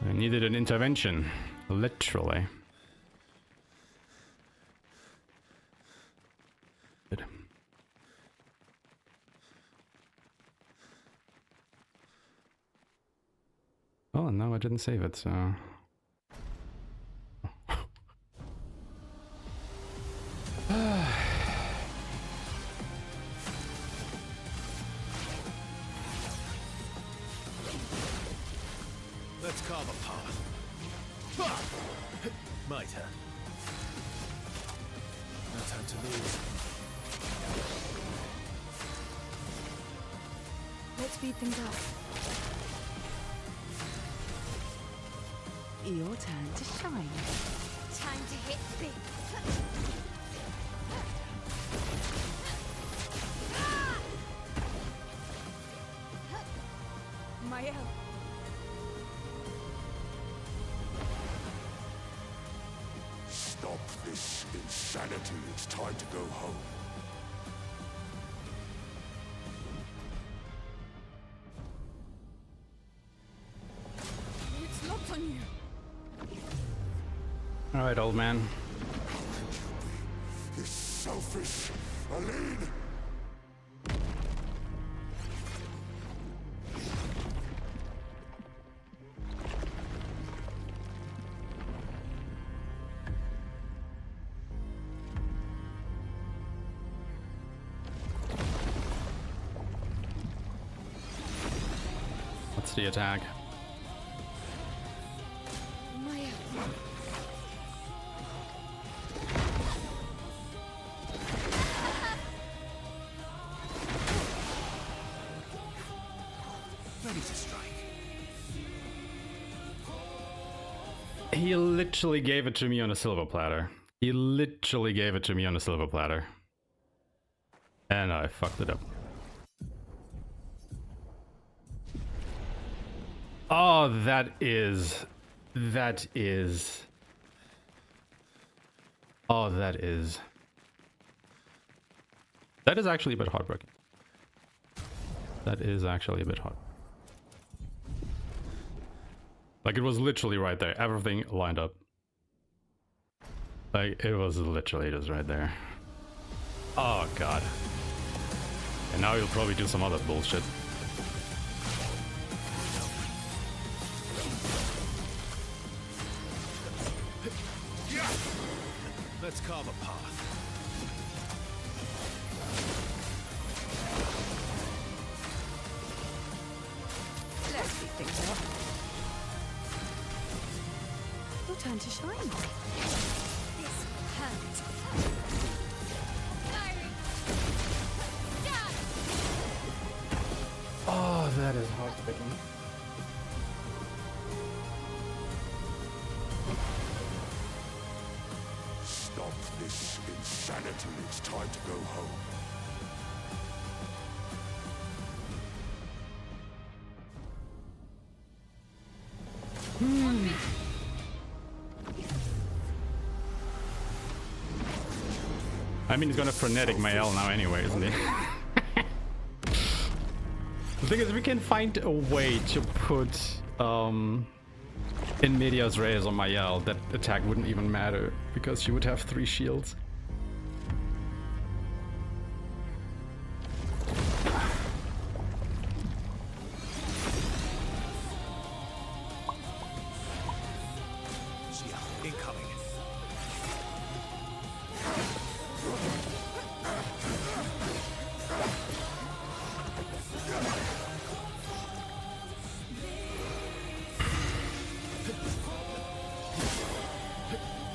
I needed an intervention, literally. Good. Oh, no, I didn't save it, so... Let's carve a path. My turn. No time to lose. Let's speed things up. Your turn to shine. Time to hit big. Mael. Stop this insanity. It's time to go home. It's locked on you. All right, old man. This selfish Aline! What's the attack? Ready to strike. He literally gave it to me on a silver platter. He literally gave it to me on a silver platter. And I fucked it up. Oh, that is... Oh, that is actually a bit heartbreaking. That is actually a bit hard. Like, it was literally right there. Everything lined up. Like, it was literally just right there. Oh, God. And now he'll probably do some other bullshit. Let's carve a path. Let's speed things up. Your turn to shine. This hurt. Oh, that is heartbreaking. Stop this insanity. It's time to go home. I mean, he's gonna frenetic Mael now anyway, isn't he? The thing is, we can find a way to put in medias res on Mael, that attack wouldn't even matter because she would have 3 shields. Incoming.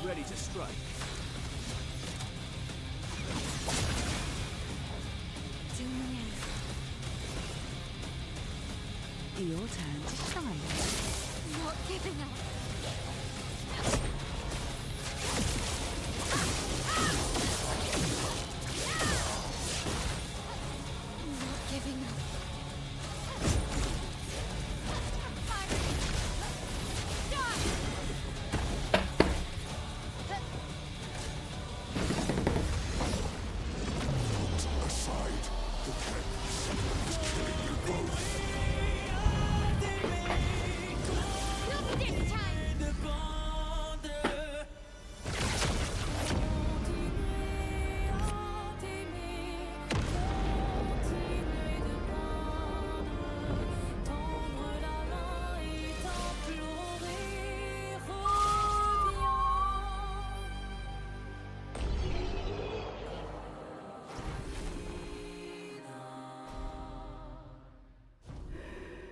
Ready to strike. Your turn to shine. Not giving up. Not giving up. Aside. The chaos is killing you both. Not this time.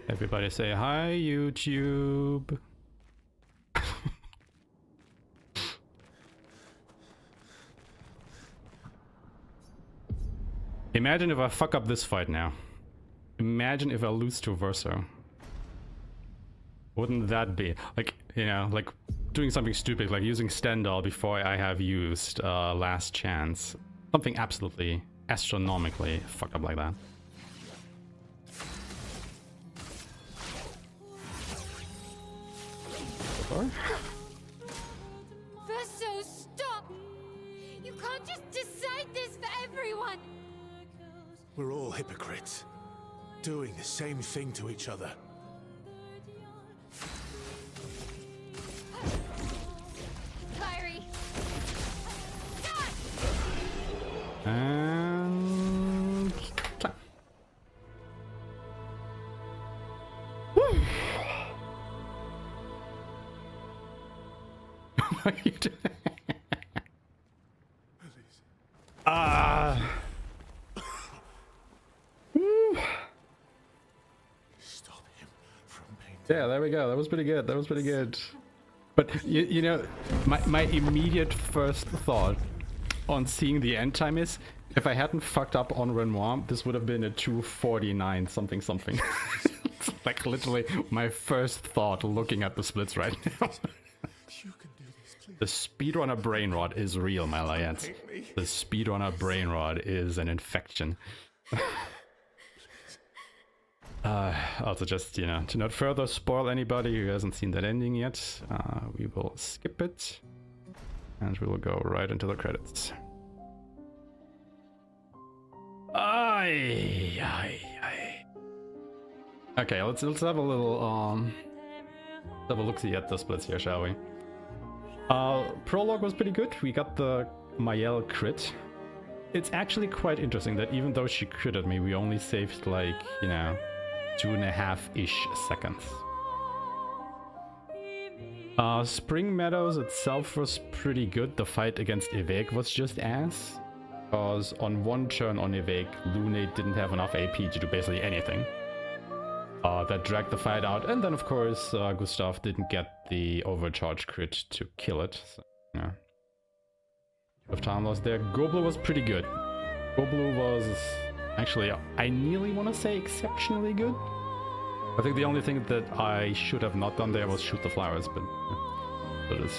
Everybody say hi, YouTube. Imagine if I fuck up this fight now. Imagine if I lose to Verso. Wouldn't that be like, you know, like doing something stupid, like using Stendhal before I have used Last Chance. Something absolutely astronomically fucked up like that. Verso, stop! You can't just decide this for everyone! We're all hypocrites, doing the same thing to each other. Kyrie! And... clap. Woo. What are you doing? Stop him from pain. Yeah, there we go. That was pretty good. That was pretty good. But you know, my immediate first thought on seeing the end time is, if I hadn't fucked up on Renoir, this would have been a 2:49 something something. It's like literally my first thought looking at the splits right now. You can do this, please. The speedrunner brain rot is real, my lads. The speedrunner brain rot is an infection. Also just, you know, to not further spoil anybody who hasn't seen that ending yet, we will skip it and we will go right into the credits. Okay, let's have a little have a look-see at the splits here, shall we? Prologue was pretty good. We got the Mayel crit. It's actually quite interesting that even though she critted me, we only saved like, you know, 2.5-ish seconds. Spring Meadows itself was pretty good. The fight against Evake was just ass. Because on one turn on Evake, Lune didn't have enough AP to do basically anything. That dragged the fight out. And then of course, Gustav didn't get the overcharge crit to kill it. So, yeah. Of time loss there. Goblu was pretty good. Goblu was actually, I nearly want to say exceptionally good. I think the only thing that I should have not done there was shoot the flowers, but yeah, it is.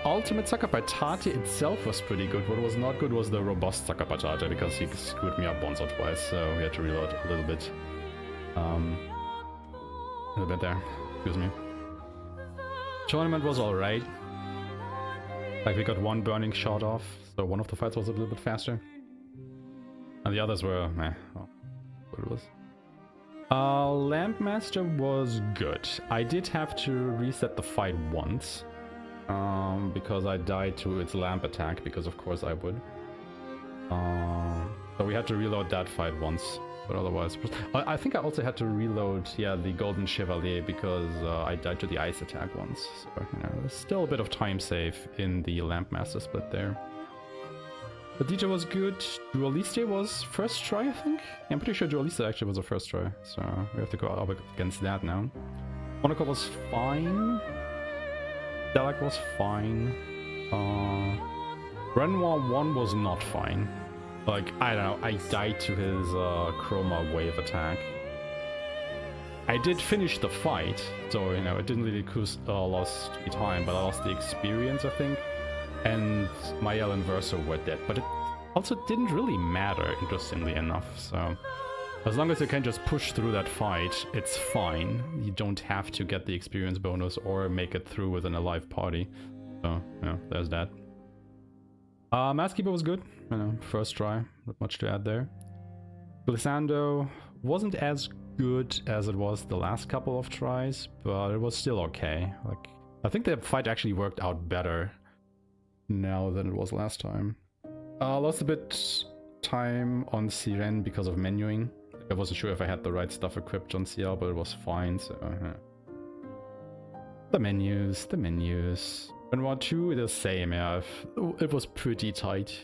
Ultimate Sucker Patate itself was pretty good. What was not good was the robust Sucker Patate, because he screwed me up once or twice, so we had to reload a little bit. A little bit there. Excuse me. Tournament was alright. Like, we got one burning shot off, so one of the fights was a little bit faster. And the others were, meh, well, what it was. Lampmaster was good. I did have to reset the fight once. Because I died to its lamp attack, because of course I would. So we had to reload that fight once. But otherwise... I think I also had to reload, yeah, the Golden Chevalier, because I died to the ice attack once. So, you know, there's still a bit of time save in the Lampmaster split there. The DJ was good. Dualiste was first try, I think? Yeah, I'm pretty sure Dualiste actually was a first try. So we have to go up against that now. Monaco was fine. Delac was fine. Renoir 1 was not fine. Like, I don't know, I died to his Chroma wave attack. I did finish the fight, so, you know, it didn't really lost me time, but I lost the experience, I think. And Mayel and Verso were dead, but it also didn't really matter, interestingly enough, so... As long as you can just push through that fight, it's fine. You don't have to get the experience bonus or make it through with an alive party. So, yeah, there's that. Masskeeper was good, you know, first try, not much to add there. Glissando wasn't as good as it was the last couple of tries, but it was still okay. Like, I think the fight actually worked out better now than it was last time. Lost a bit time on Siren because of menuing. I wasn't sure if I had the right stuff equipped on CL, but it was fine, so... The menus... Renoir 2, the same, yeah. It was pretty tight.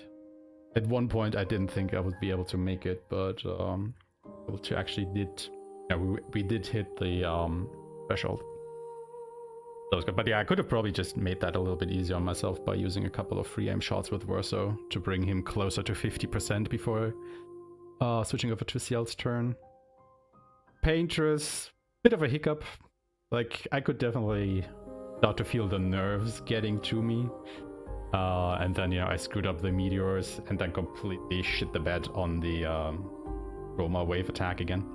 At one point I didn't think I would be able to make it, but we actually did... Yeah, we did hit the threshold. That was good. But yeah, I could have probably just made that a little bit easier on myself by using a couple of free aim shots with Verso to bring him closer to 50% before switching over to Ciel's turn. Paintress, bit of a hiccup. Like, I could definitely start to feel the nerves getting to me. And then, you know, I screwed up the meteors and then completely shit the bed on the Roma wave attack again.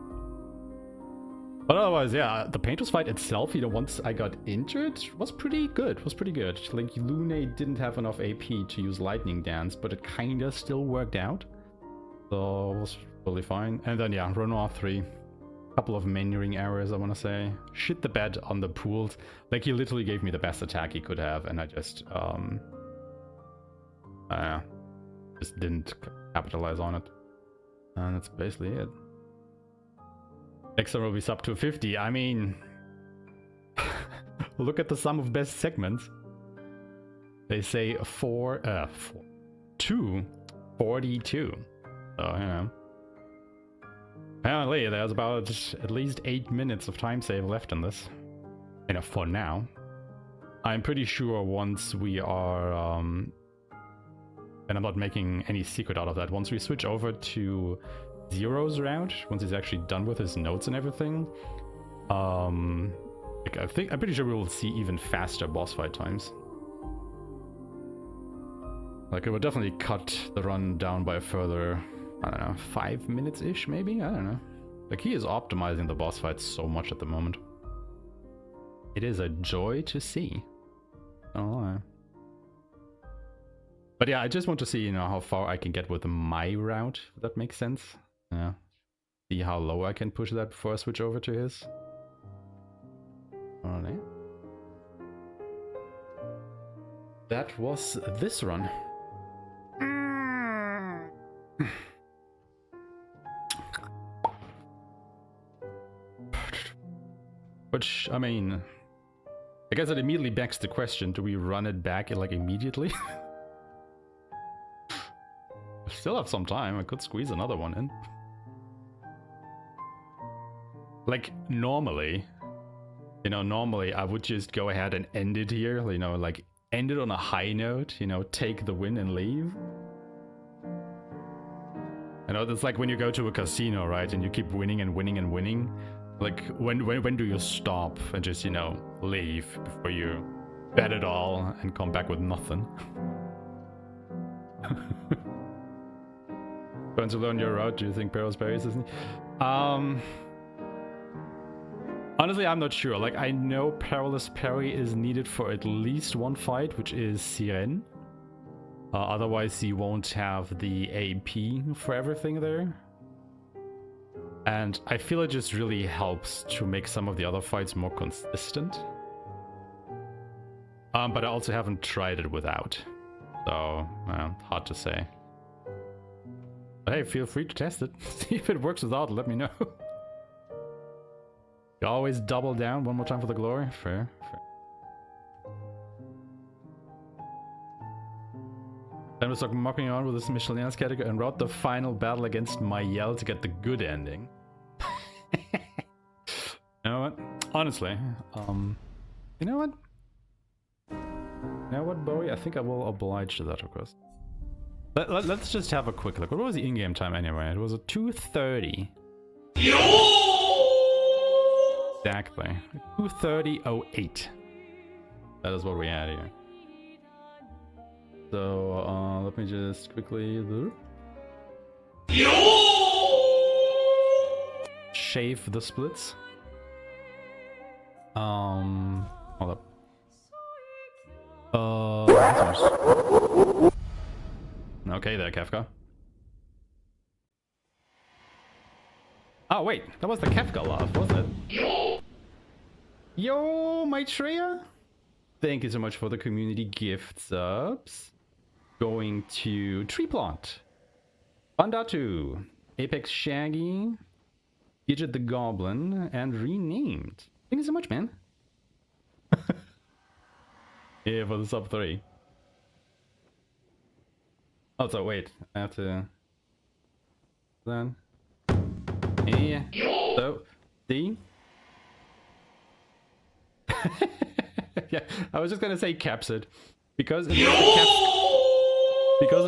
But otherwise, yeah, the Paintress fight itself, you know, once I got injured, was pretty good. Like, Lune didn't have enough AP to use Lightning Dance, but it kinda still worked out. So it was totally fine. And then, yeah, Renoir 3. Couple of menuing errors, I want to say. Shit the bed on the pools. Like, he literally gave me the best attack he could have, and I just didn't capitalize on it. And that's basically it. Next one will be sub 250. I mean, look at the sum of best segments. They say 242. So, you know. Apparently, there's about at least 8 minutes of time save left in this. You know, for now. I'm pretty sure once we are, and I'm not making any secret out of that, once we switch over to Zero's route, once he's actually done with his notes and everything, like I'm pretty sure we will see even faster boss fight times. Like, it would definitely cut the run down by a further, I don't know, 5 minutes-ish, maybe? I don't know. Like, he is optimizing the boss fights so much at the moment. It is a joy to see. Oh, but yeah, I just want to see, you know, how far I can get with my route, if that makes sense. Yeah. See how low I can push that before I switch over to his. Alright. That was this run. Which, I mean, I guess it immediately begs the question, do we run it back like immediately? Still have some time, I could squeeze another one in. Like, normally, you know, I would just go ahead and end it here, you know, like, end it on a high note, you know, take the win and leave. You know, it's like when you go to a casino, right, and you keep winning and winning and winning. Like, when do you stop and just, you know, leave before you bet it all and come back with nothing? Going to learn your route, do you think Perilous Berries isn't? Honestly, I'm not sure. Like, I know Perilous Parry is needed for at least one fight, which is Siren. Otherwise, you won't have the AP for everything there. And I feel it just really helps to make some of the other fights more consistent. But I also haven't tried it without. So, hard to say. But hey, feel free to test it. See if it works without, let me know. You always double down one more time for the glory. Fair. Then we start mocking on with this Michelin's category and route the final battle against Mayel to get the good ending. You know what? Honestly, you know what? You know what, Bowie? I think I will oblige to that request. Let's just have a quick look. What was the in-game time anyway? It was a 2:30. Exactly. 2:30:08. That is what we had here. So, let me just quickly shave the splits. Hold up. Okay there, Kefka. Oh wait, that was the Kefka laugh, was it? Yo, Maitreya! Thank you so much for the community gift subs. Going to Tree Plant, Bandatu, Apex Shaggy, Gidget the Goblin, and Renamed. Thank you so much, man. Yeah, for the sub 3. Also, wait, I have to... Then... Yeah. So, see? Yeah, I was just gonna say Capsid. Because it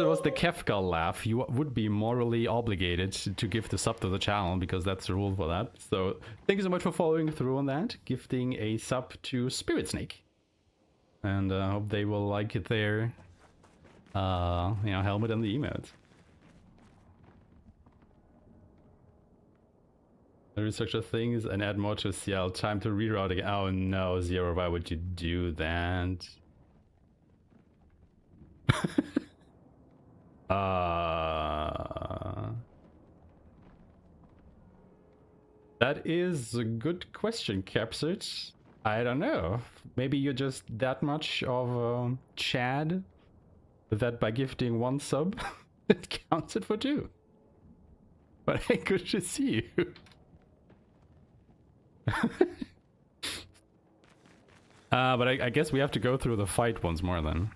was the Kefka laugh, you would be morally obligated to give the sub to the channel, because that's the rule for that. So thank you so much for following through on that, gifting a sub to Spirit Snake. And I hope they will like it their helmet and the emotes. There is such a thing as an add more to CL. Time to reroute again. Oh no, Zero, why would you do that? That is a good question, Capsit. I don't know. Maybe you're just that much of a Chad that by gifting one sub, it counts it for two. But hey, good to see you. But I guess we have to go through the fight once more then.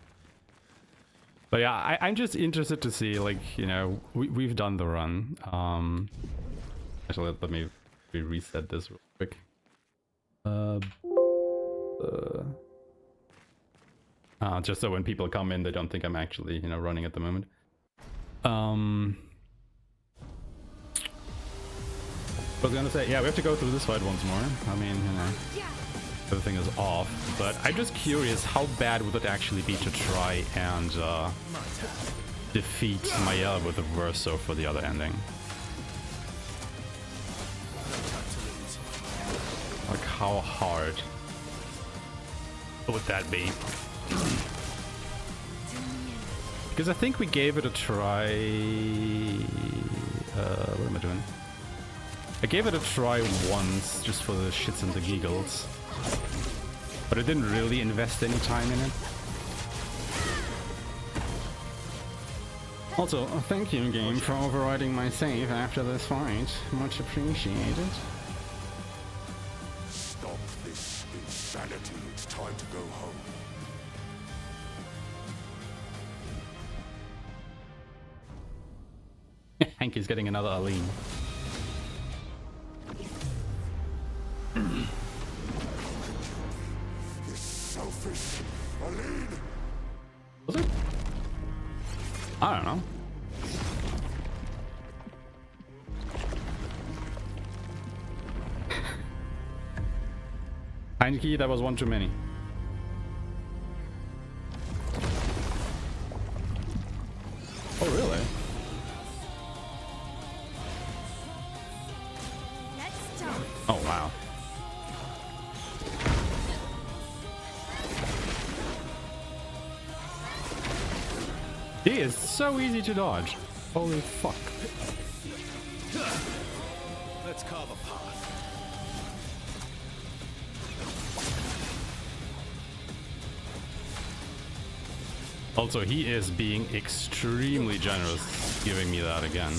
But yeah, I'm just interested to see, like, you know, we've done the run. Actually, let me reset this real quick. Just so when people come in, they don't think I'm actually, you know, running at the moment. I was gonna say, yeah, we have to go through this fight once more. I mean, you know, everything is off. But I'm just curious, how bad would it actually be to try and defeat Mael with a Verso for the other ending? Like, how hard would that be? Because I think we gave it a try. What am I doing? I gave it a try once, just for the shits and the giggles. But I didn't really invest any time in it. Also, thank you, game, for overriding my save after this fight. Much appreciated. Stop this insanity. It's time to go home. Hanky's getting another Aline. This selfish Aline. Was it? I don't know. Hanky, that was one too many. Oh, really? Oh, wow. He is so easy to dodge. Holy fuck. Let's carve a path. Also, he is being extremely generous giving me that again.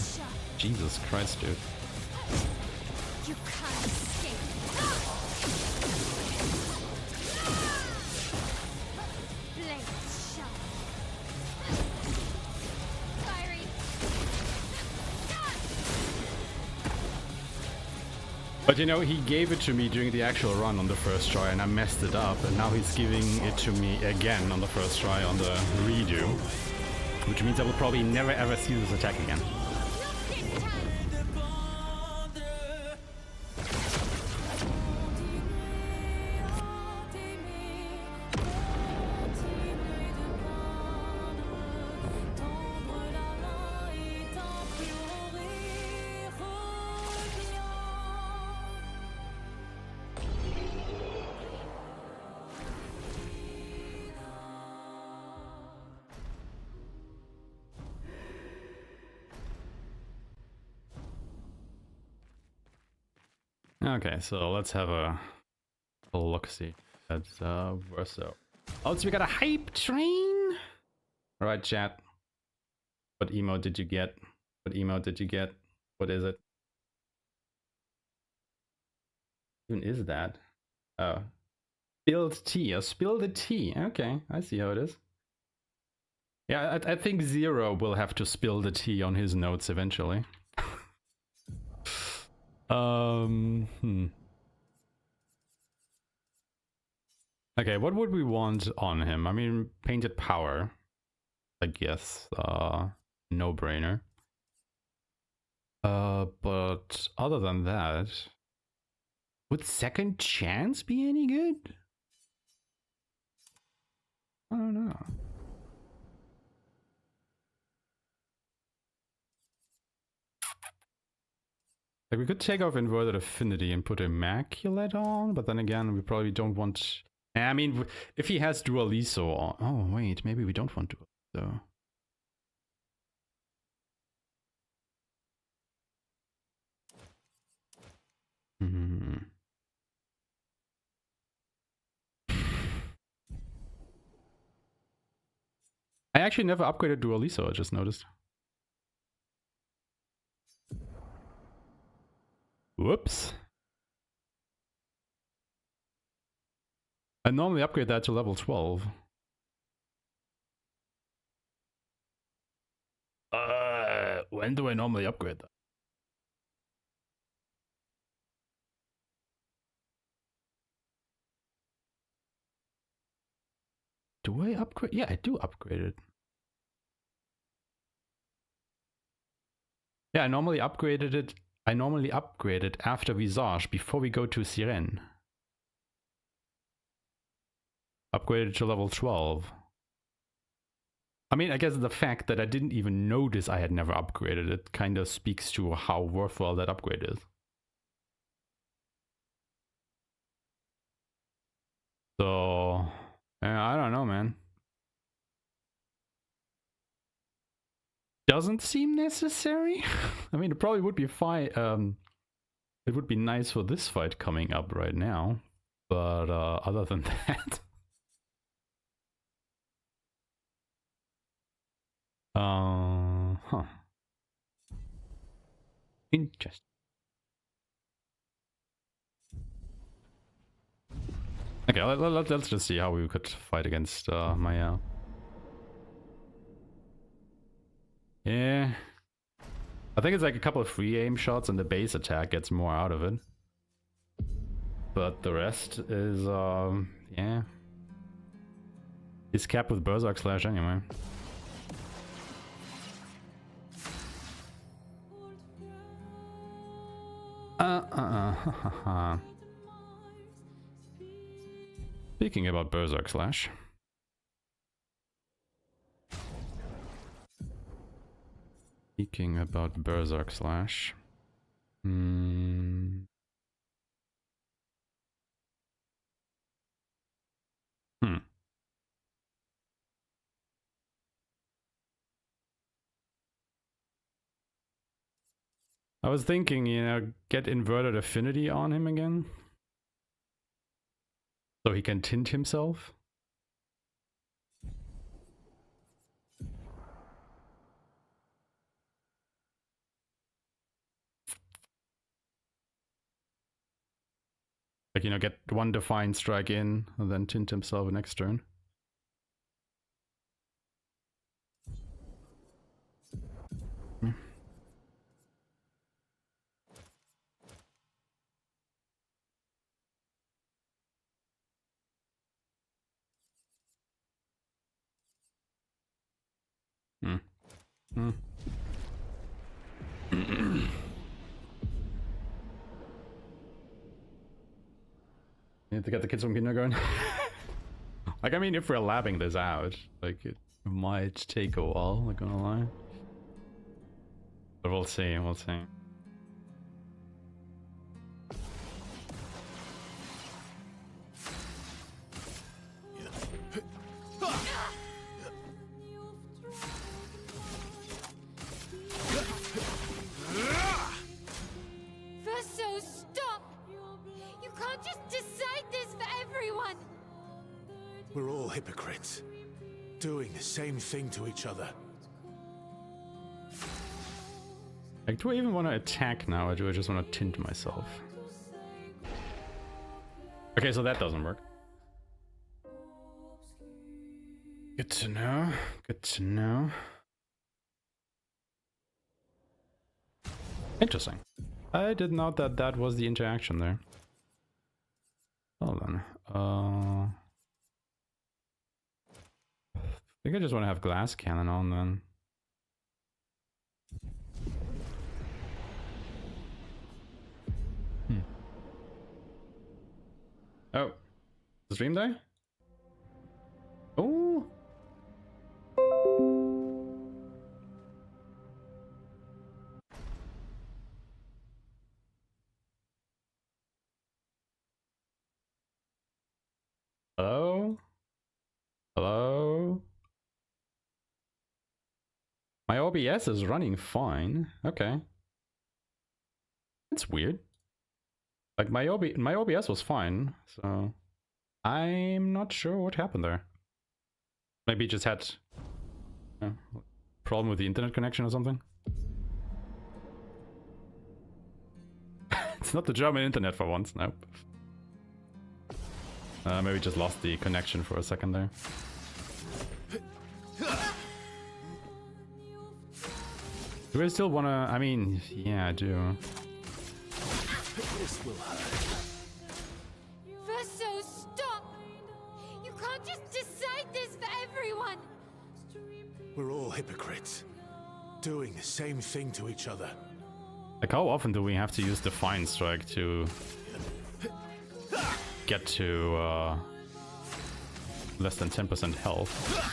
Jesus Christ, dude. You can't escape. Blade sharp. Fiery. But you know, he gave it to me during the actual run on the first try and I messed it up, and now he's giving it to me again on the first try on the redo. Which means I will probably never ever see this attack again. Okay, so let's have a look-see at Verso. Oh, so we got a hype train? Alright, chat. What emote did you get? What emote did you get? What is it? Even is that? Oh. Spilled tea. Oh, spill the tea. Okay, I see how it is. Yeah, I think Zero will have to spill the tea on his notes eventually. Okay, what would we want on him? I mean, painted power. I guess. No-brainer. But other than that, would second chance be any good? I don't know. Like, we could take off inverted affinity and put immaculate on, but then again, we probably don't want. I mean, if he has dualiso on. Oh wait, maybe we don't want dualiso. Hmm. I actually never upgraded dualiso. I just noticed. Whoops. I normally upgrade that to level 12. When do I normally upgrade that? Do I upgrade? Yeah, I do upgrade it. Yeah, I normally upgraded it. I normally upgrade it after Visage before we go to Sirene. Upgraded to level 12. I mean, I guess the fact that I didn't even notice I had never upgraded it kind of speaks to how worthwhile that upgrade is. So, I don't know, man. Doesn't seem necessary. I mean, it probably would be fine. It would be nice for this fight coming up right now, but other than that, huh? Interesting. Okay, let's just see how we could fight against Maya. Yeah. I think it's like a couple of free aim shots and the base attack gets more out of it. But the rest is, yeah. He's capped with Berserk Slash anyway. Speaking about Berserk Slash. Speaking about Berserk Slash. I was thinking, you know, get inverted affinity on him again. So he can tint himself. Like, you know, get one Defiant Strike in, and then tint himself next turn. Need to get the kids from kindergarten. Like, I mean, if we're labbing this out, like, it might take a while, not gonna lie. But we'll see, we'll see. Verso, stop! You can't just decide this for everyone! We're all hypocrites, doing the same thing to each other. Like, do I even want to attack now, or do I just want to tint myself? Okay, so that doesn't work. Good to know, good to know. Interesting. I did note that that was the interaction there. Hold on. think I just want to have glass cannon on then. Oh, the stream die? Oh. Hello? Hello? My OBS is running fine. Okay. That's weird. Like my OBS was fine, so I'm not sure what happened there. Maybe it just had a problem with the internet connection or something. It's not the German internet for once, nope. Maybe just lost the connection for a second there. Do I still wanna... I mean, yeah, I do. This will hurt. Verso, stop! You can't just decide this for everyone! We're all hypocrites, doing the same thing to each other. Like, how often do we have to use Defiant Strike to get to less than 10% health?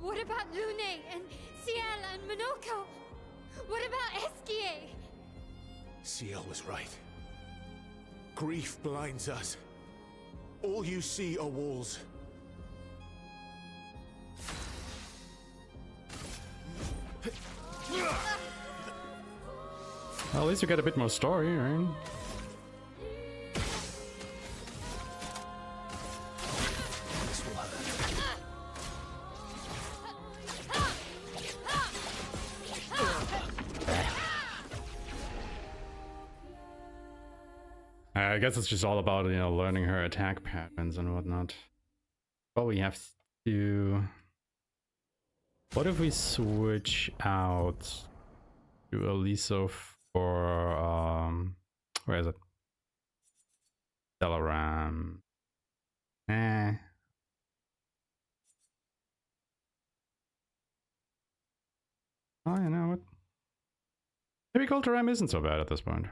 What about Lune and Ciel and Monoko? What about Esquier? Ciel was right. Grief blinds us. All you see are walls. Well, at least you get a bit more story, right? This will hurt. I guess it's just all about, you know, learning her attack patterns and whatnot. Probably have to... What if we switch out to Aliso for, where is it? Delaram. Eh. Oh, you know what? Maybe Culturam isn't so bad at this point.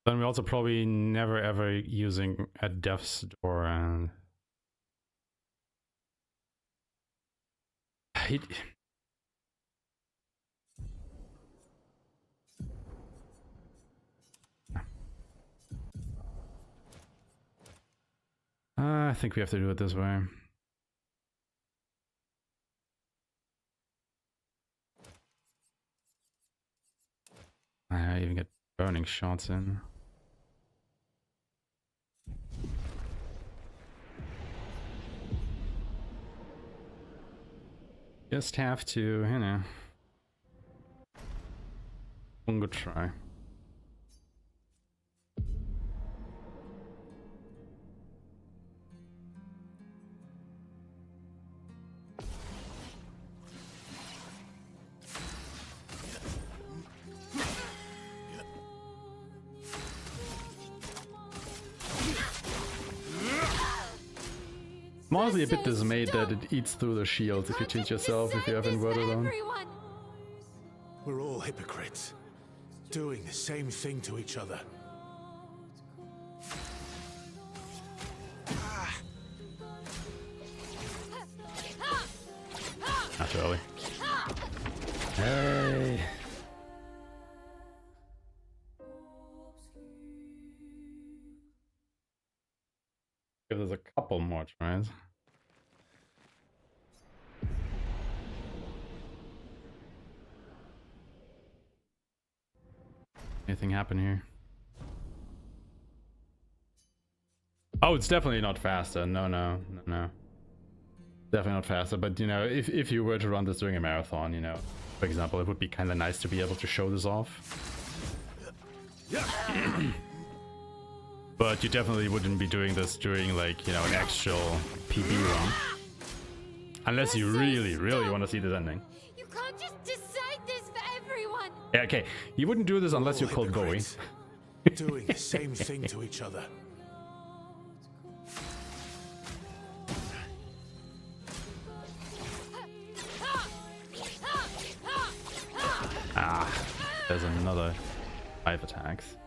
Then we're also probably never ever using a Death's Door, and I think we have to do it this way. I even get burning shots in. Just have to, you know, one good try. I'm honestly a bit dismayed that it eats through the shields if you change yourself, if you have inverted on. We're all hypocrites, doing the same thing to each other. Not early. Hey. There's a couple more tries. Anything happen here? Oh, it's definitely not faster. No. Definitely not faster. But you know, if you were to run this during a marathon, you know, for example, it would be kind of nice to be able to show this off. But you definitely wouldn't be doing this during, like, you know, an actual PB run. Unless you really, really want to see this ending. You can't just decide this for everyone. Yeah, okay. You wouldn't do this unless you're called Bowie. Doing the same thing to each other. Ah, there's another 5 attacks.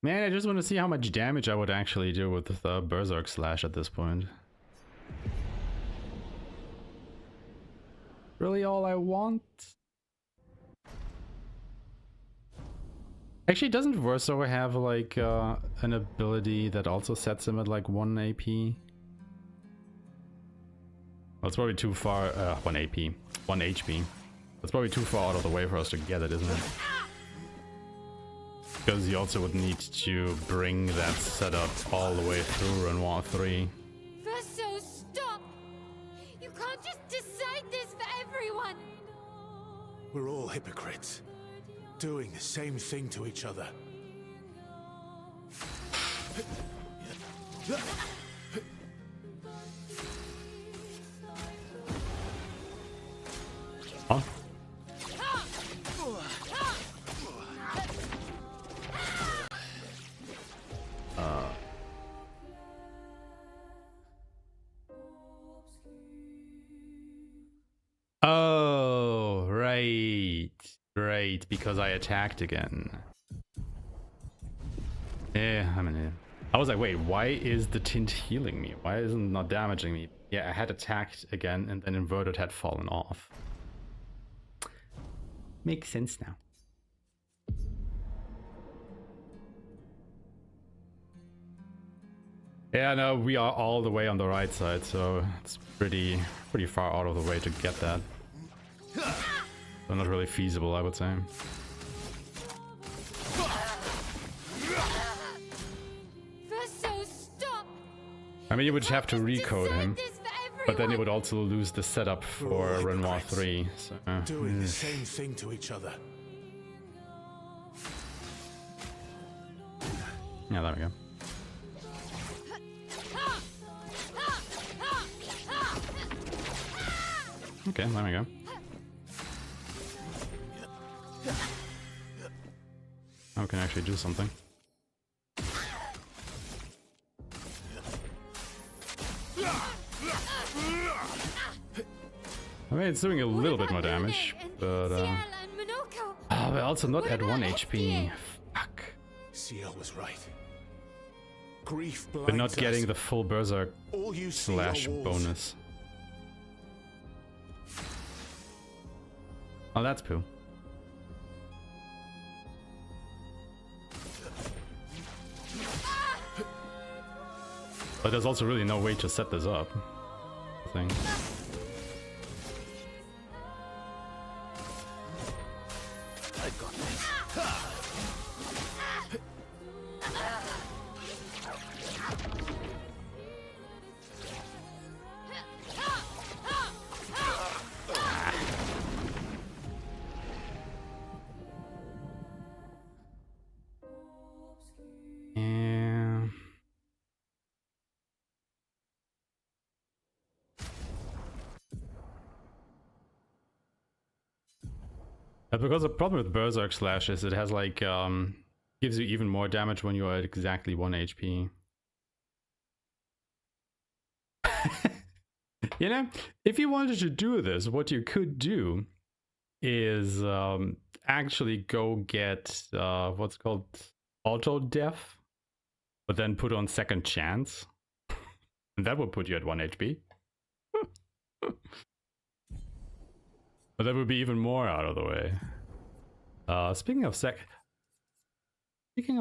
Man, I just want to see how much damage I would actually do with the Berserk Slash at this point. Really all I want? Actually, doesn't Verso have like an ability that also sets him at like 1 AP? Well, it's probably too far, 1 AP, 1 HP. That's probably too far out of the way for us to get it, isn't it? Because you also would need to bring that setup all the way through Renoir 3. Verso, stop! You can't just decide this for everyone! We're all hypocrites. Doing the same thing to each other. Huh? Oh, right. Right, because I attacked again. Yeah, I'm in here. I was like, wait, why is the tint healing me? Why isn't it not damaging me? Yeah, I had attacked again and then inverted had fallen off. Makes sense now. Yeah, no, we are all the way on the right side, so it's pretty far out of the way to get that. So not really feasible, I would say. Verso, stop! I mean, you would have to recode him, but then you would also lose the setup for Renoir 3. So, Doing the same thing to each other. yeah, there we go. Okay, there we go. Now we can actually do something. I mean, it's doing a little bit more damage, but we're also not at 1 HP. Fuck. Ciel was right. Grief blinds We're not getting the full Berserk All you see Slash are walls. bonus. Oh, that's poo. But there's also really no way to set this up, I think. I've got this. Yeah. Because the problem with Berserk Slash is it has like gives you even more damage when you are at exactly 1 HP. You know, if you wanted to do this, what you could do is actually go get what's called auto death, but then put on second chance, and that would put you at 1 HP. But that would be even more out of the way. Speaking of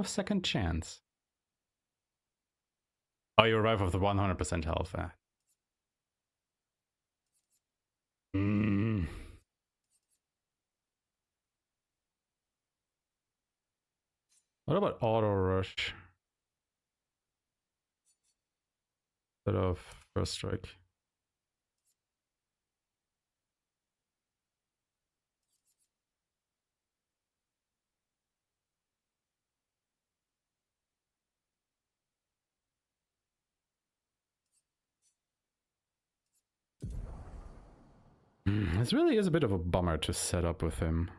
second chance. Oh, you arrive with the 100% health. What about auto rush? Instead of first strike. This really is a bit of a bummer to set up with him.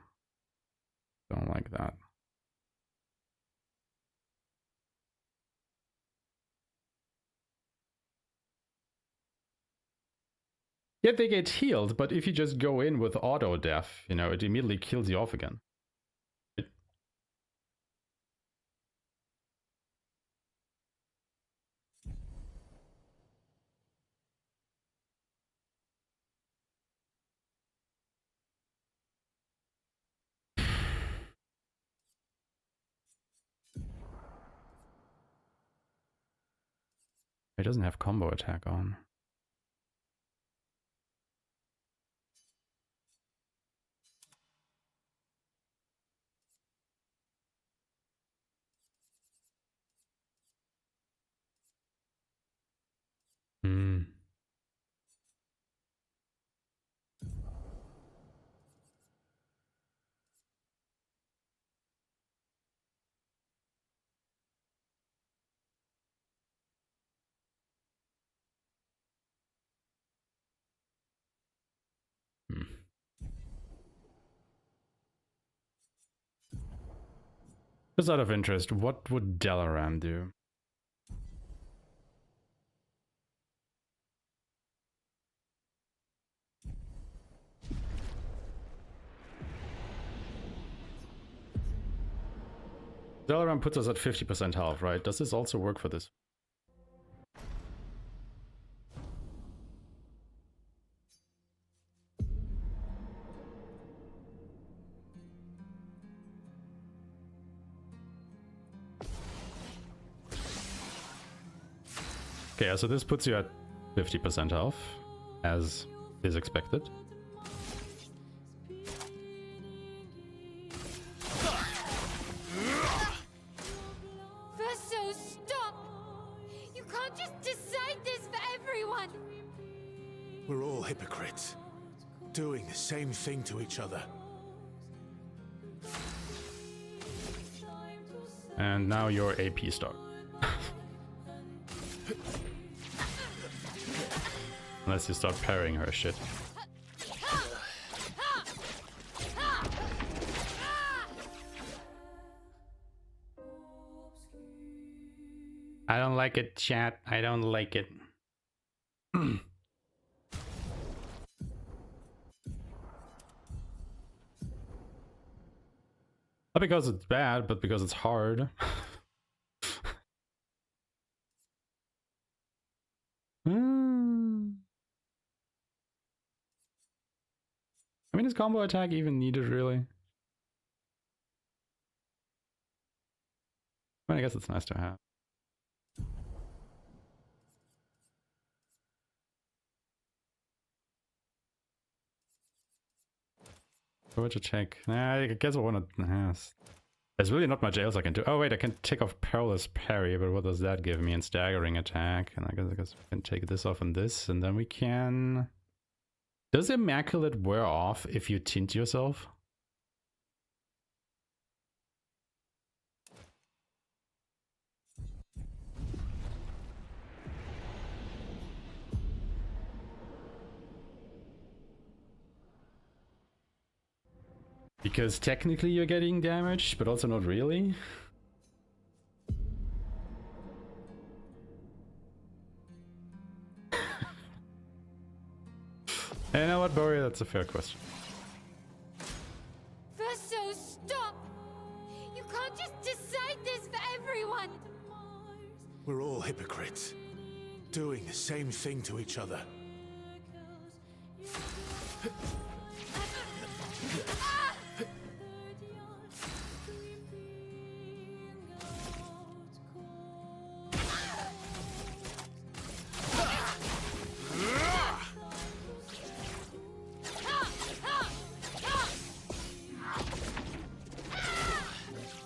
Don't like that. Yet they get healed, but if you just go in with auto death, you know, it immediately kills you off again. It doesn't have combo attack on. Hmm. Just out of interest, what would Dalaran do? Dalaran puts us at 50% health, right? Does this also work for this? Okay, so this puts you at 50% health, as is expected. Verso, stop! You can't just decide this for everyone! We're all hypocrites, doing the same thing to each other. And now you're AP star. Unless you start parrying her shit. I don't like it, chat. I don't like it. Not because it's bad, but because it's hard. I mean, is combo attack even needed, really? I mean, I guess it's nice to have. Which attack? Nah, I guess I want to... There's really not much else I can do. Oh wait, I can take off Perilous Parry, but what does that give me? And Staggering Attack. And I guess we can take this off and this, and then we can... Does Immaculate wear off if you tint yourself? Because technically you're getting damaged, but also not really. You know what, Boria? That's a fair question. Verso, stop! You can't just decide this for everyone! We're all hypocrites, doing the same thing to each other.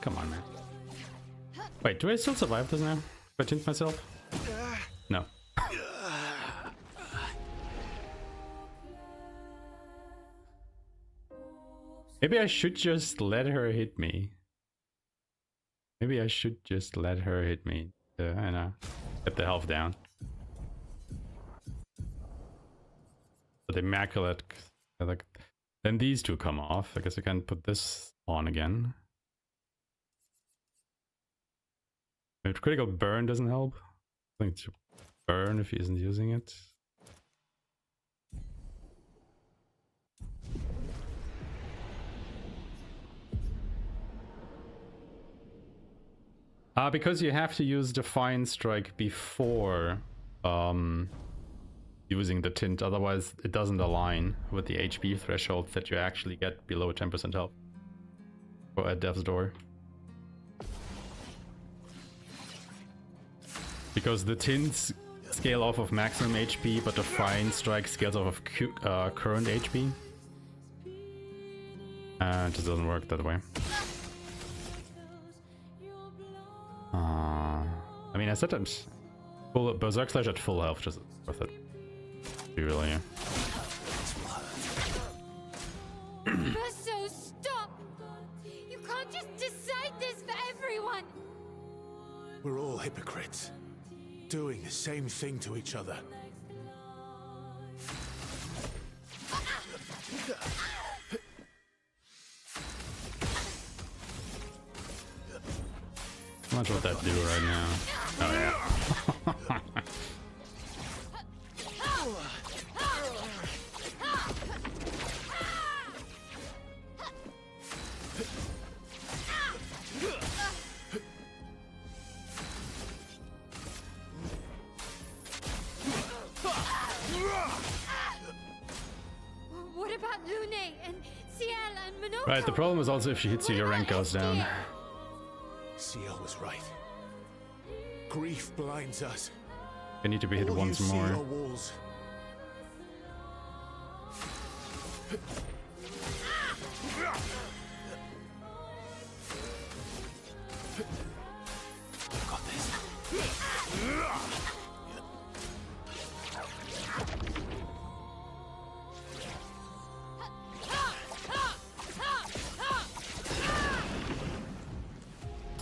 Come on, man. Wait, do I still survive this now? If I tint myself? No. Maybe I should just let her hit me. Maybe I should just let her hit me. I know. Get the health down. But Immaculate Like, then these two come off. I guess I can put this on again. If critical burn doesn't help, I think to burn if he isn't using it. Because you have to use Define Strike before using the tint, otherwise it doesn't align with the HP threshold that you actually get below 10% health. Or at Death's Door. Because the tints scale off of maximum HP, but Define Strike scales off of current HP. It just doesn't work that way. I mean, I said I'm full Berserk Slash at full health, just worth it. Be really. Verso, stop! You can't just decide this for everyone! We're all hypocrites, doing the same thing to each other. How much would that do right now? Oh yeah. What about Lune and Ciel and Minoko? Right, the problem is also if she hits you, your rank goes down. Ciel was right. Grief blinds us. I need to be hit All once you see more. are walls. Got this.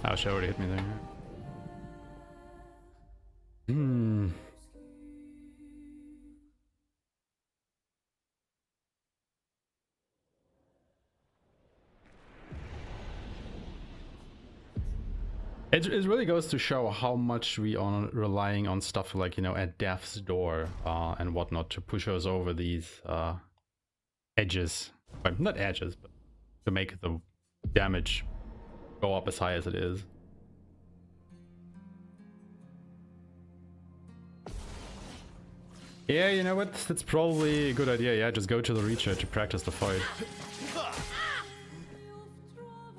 Oh, she already hit me there. It really goes to show how much we are relying on stuff like, you know, at Death's Door and whatnot to push us over these edges. Well, not edges, but to make the damage go up as high as it is. Yeah, you know what? That's probably a good idea. Yeah, just go to the Reacher to practice the fight.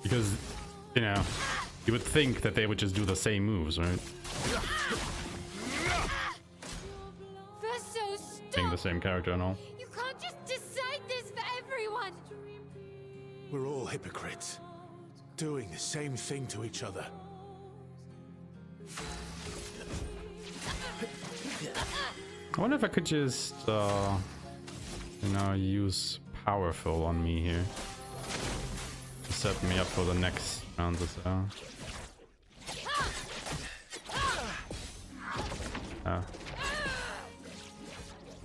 Because, you know, you would think that they would just do the same moves, right? Verso, stop! Being the same character and all. You can't just decide this for everyone! We're all hypocrites, doing the same thing to each other. I wonder if I could just, you know, use Powerful on me here. To set me up for the next round or so.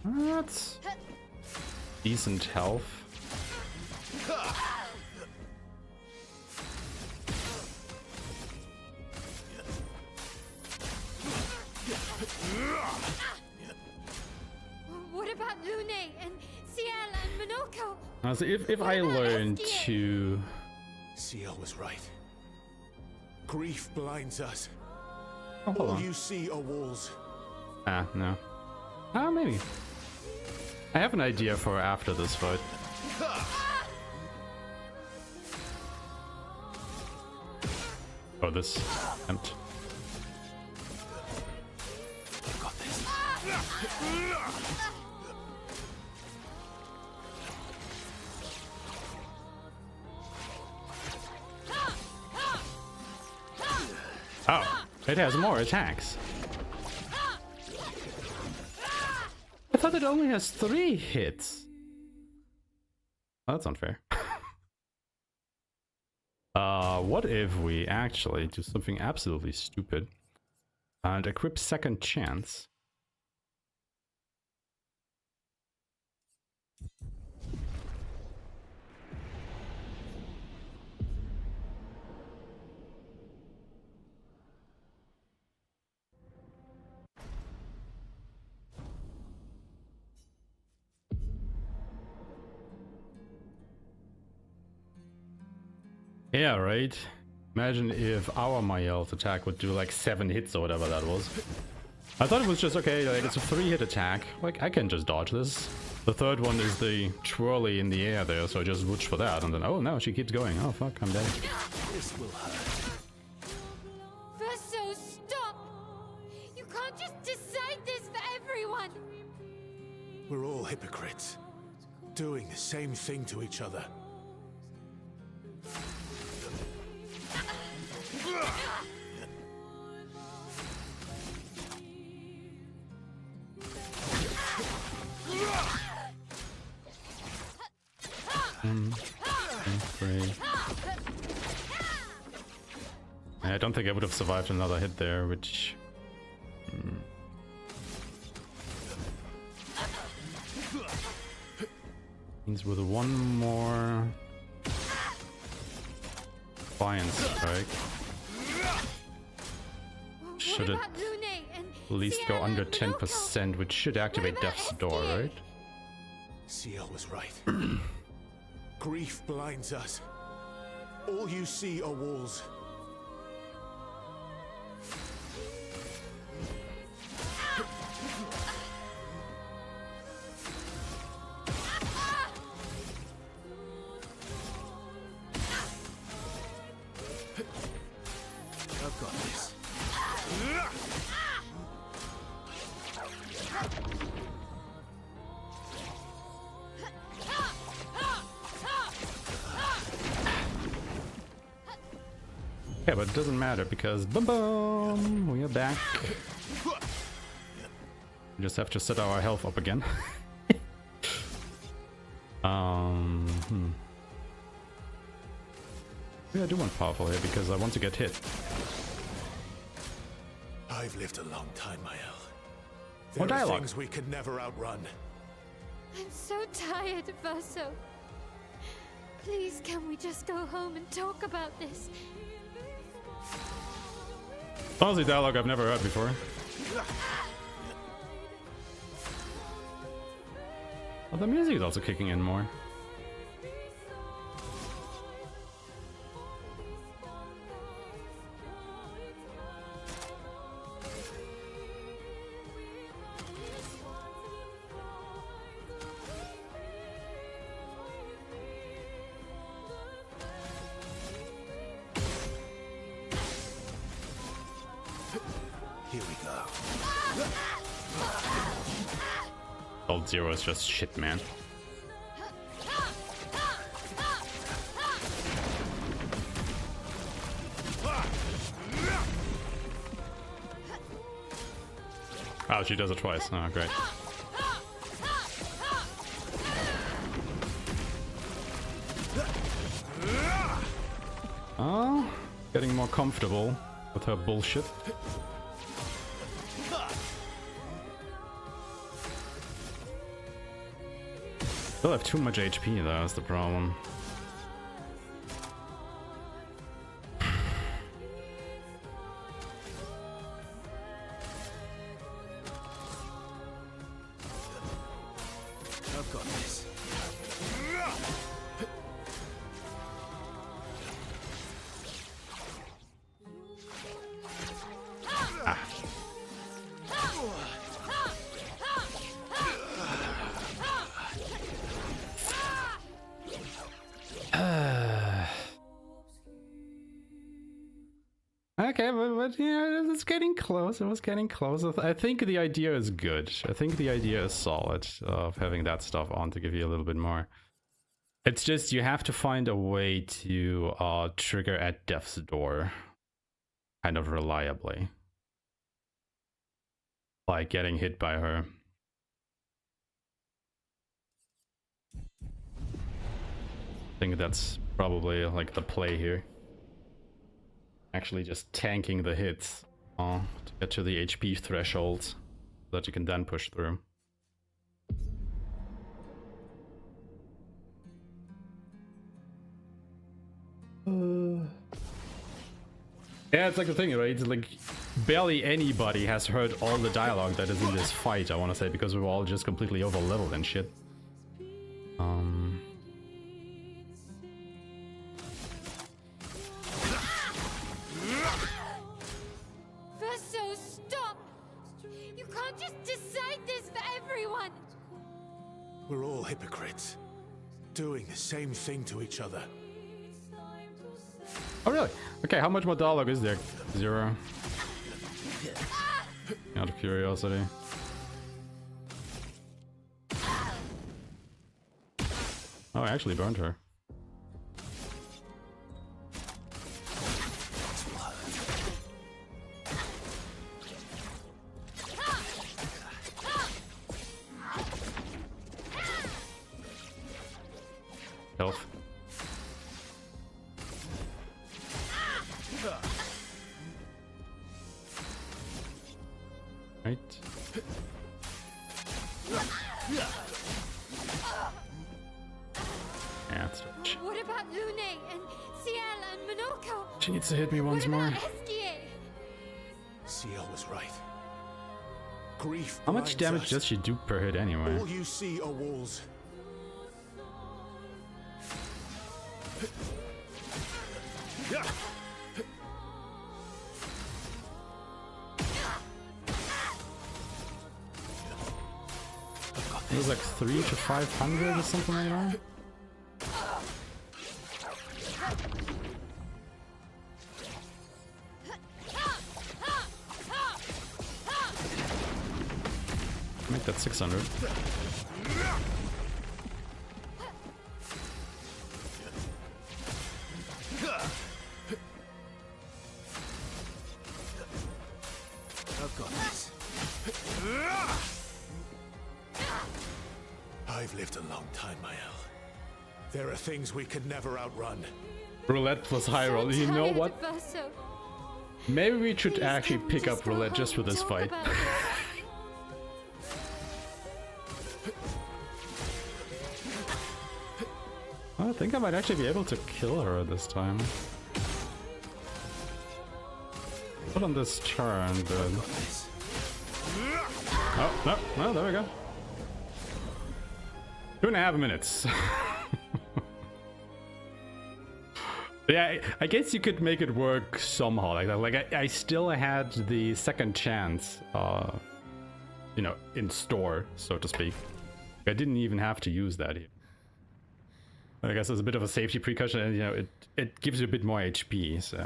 That's decent health. What about Lune and Ciel and Minoko? So if I learn to... Ciel was right. Grief blinds us. Oh, hold All on. you see are walls. No. Maybe. I have an idea for after this fight. Oh, this attempt. Got this. Oh, it has more attacks. I thought it only has 3 hits. Oh, that's unfair. What if we actually do something absolutely stupid and equip Second Chance? Yeah, right? Imagine if our Mayel's attack would do like 7 hits or whatever that was. I thought it was just okay, like it's a 3-hit attack. Like, I can just dodge this. The third one is the twirly in the air there, so I just whoosh for that, and then, oh no, she keeps going. Oh fuck, I'm dead. This will hurt. Verso, stop! You can't just decide this for everyone! We're all hypocrites, doing the same thing to each other. I don't think I would have survived another hit there, which... means with one more... Defiance strike, should it at least go under 10%, which should activate Death's Door, right? Ciel was right. Grief blinds us. All you see are walls. I've got this. Yeah, but it doesn't matter because boom boom, we are back. We just have to set our health up again. Yeah, I do want powerful here because I want to get hit. I've lived a long time, Mael. More There are dialogue. things we could never outrun. I'm so tired, Verso. Please, can we just go home and talk about this? Honestly, dialogue I've never heard before. Well, the music is also kicking in more. Here we go. Old Zero is just shit, man. Oh, she does it twice. Oh, great. Oh, getting more comfortable with her bullshit. Still have too much HP, though, is the problem. I've got this. Okay, but yeah, it's getting close. It was getting close. I think the idea is good. I think the idea is solid of having that stuff on to give you a little bit more. It's just you have to find a way to trigger at Death's Door kind of reliably. Like getting hit by her. I think that's probably like the play here. Actually just tanking the hits to get to the HP threshold so that you can then push through. Yeah, it's like the thing, right? It's like barely anybody has heard all the dialogue that is in this fight, I want to say, because we were all just completely over leveled and shit. We're all hypocrites, doing the same thing to each other. Oh really? Okay, how much more dialogue is there? 0. Out of curiosity. Oh, I actually burned her. Health. Right. Yeah, that's right. What about Lune and Ciel and Monoko? She needs to hit me once more. Ciel was right. Grief. How much damage us. does she do per hit anyway? All you see are walls. It was like 300 to 500 or something like that. Make that 600. I've got this. I've lived a long time, Mael. There are things we could never outrun. Roulette plus high roll. You know what? Maybe we should actually pick up roulette just for this fight. I think I might actually be able to kill her this time. Not on this turn, but... Oh, no, well, there we go. 2.5 minutes. Yeah, I guess you could make it work somehow like that. Like, I still had the second chance, you know, in store, so to speak. I didn't even have to use that here. I guess it's a bit of a safety precaution, and you know, it gives you a bit more HP, so...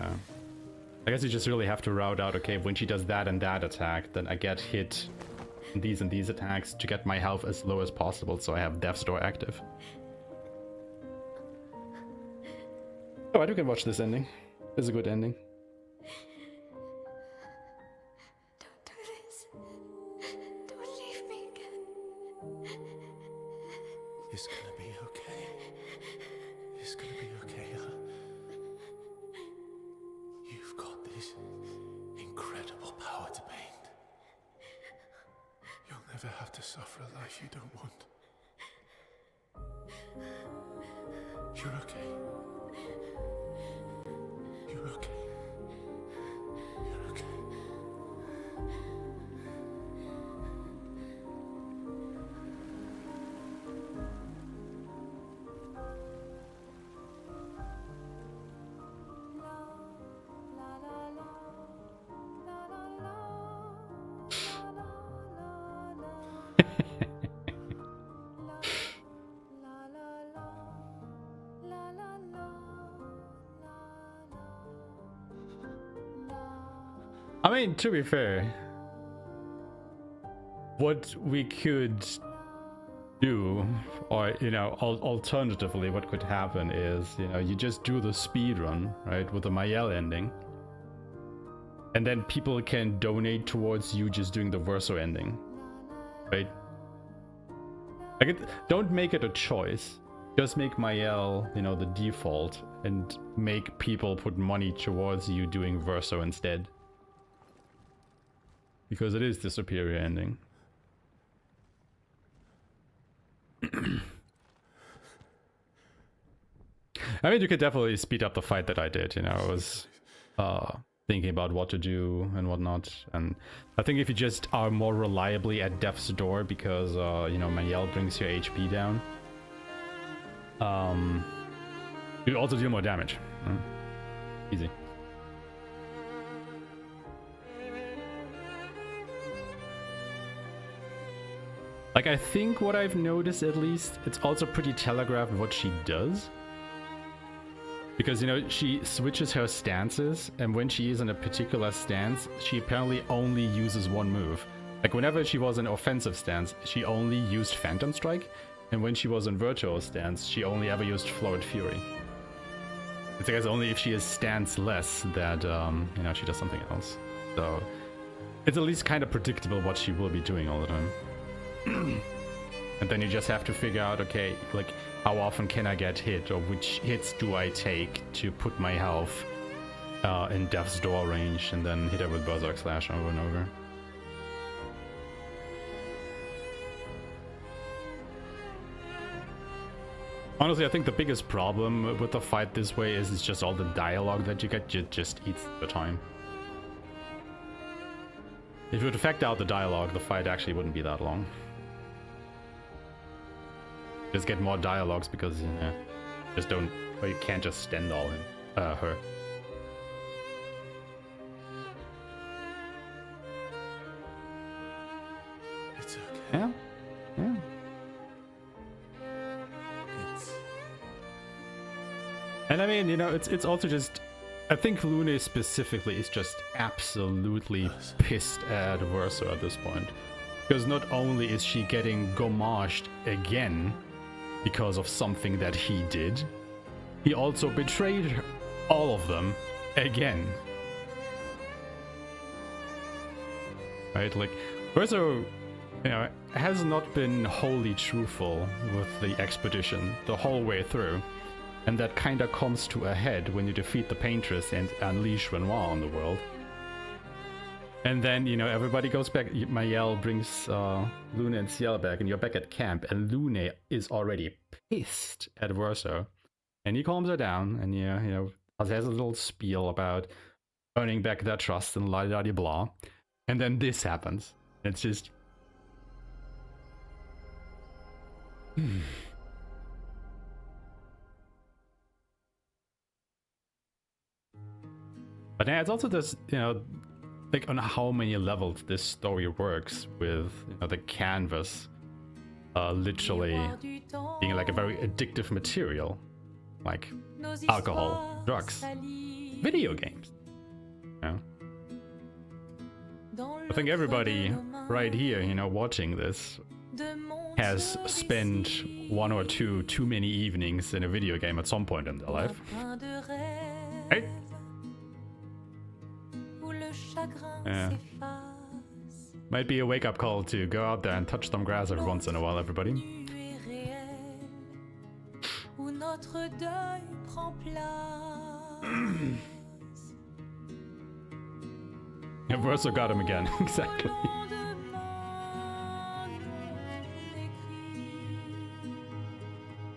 I guess you just really have to route out, okay, when she does that and that attack, then I get hit in these and these attacks to get my health as low as possible, so I have Death's Door active. Alright, we can watch this ending. It's a good ending. Don't do this. Don't leave me again. It's gonna be okay. It's gonna be okay, huh? You've got this incredible power to paint. You'll never have to suffer a life you don't want. You're okay. You're okay. You're okay. I mean, to be fair, what we could do, or, you know, alternatively, what could happen is, you know, you just do the speedrun, right, with the Mael ending, and then people can donate towards you just doing the Verso ending, right? Like, don't make it a choice. Just make Mael, you know, the default, and make people put money towards you doing Verso instead. Because it is the superior ending. I mean, you could definitely speed up the fight that I did, you know. I was thinking about what to do and whatnot. And I think if you just are more reliably at Death's Door, because, you know, Mael brings your HP down, you also deal more damage. Easy. Like, I think what I've noticed, at least, it's also pretty telegraphed what she does. Because, you know, she switches her stances, and when she is in a particular stance, she apparently only uses one move. Like, whenever she was in offensive stance, she only used Phantom Strike, and when she was in virtual stance, she only ever used Florid Fury. It's, I guess, only if she is stance-less that, you know, she does something else. So, it's at least kind of predictable what she will be doing all the time. And then you just have to figure out, okay, like, how often can I get hit, or which hits do I take to put my health in Death's Door range, and then hit her with Berserk Slash over and over. Honestly, I think the biggest problem with the fight this way is it's just all the dialogue that you get just eats the time. If you would effect out the dialogue, the fight actually wouldn't be that long. Just get more dialogues because, you know, just don't, or you can't just stand all in her. It's okay. Yeah, yeah. And I mean, you know, it's also just, I think Lune specifically is just absolutely pissed at Verso at this point. Because not only is she getting gommaged again because of something that he did, he also betrayed all of them again. Right? Like, Verso, you know, has not been wholly truthful with the expedition the whole way through. And that kinda comes to a head when you defeat the Paintress and unleash Renoir on the world. And then, you know, everybody goes back. Mayel brings Lune and Ciel back, and you're back at camp, and Lune is already pissed at Verso. And he calms her down, and you know, has a little spiel about earning back their trust and la-di-da-di-blah. And then this happens. It's just... But yeah, it's also this, you know, like on how many levels this story works with, you know, the canvas literally being like a very addictive material, like alcohol, drugs, video games. You know? I think everybody right here, you know, watching this has spent one or two too many evenings in a video game at some point in their life. Right? Yeah. Might be a wake-up call to go out there and touch some grass every once in a while, everybody. Yeah, Verso got him again, exactly.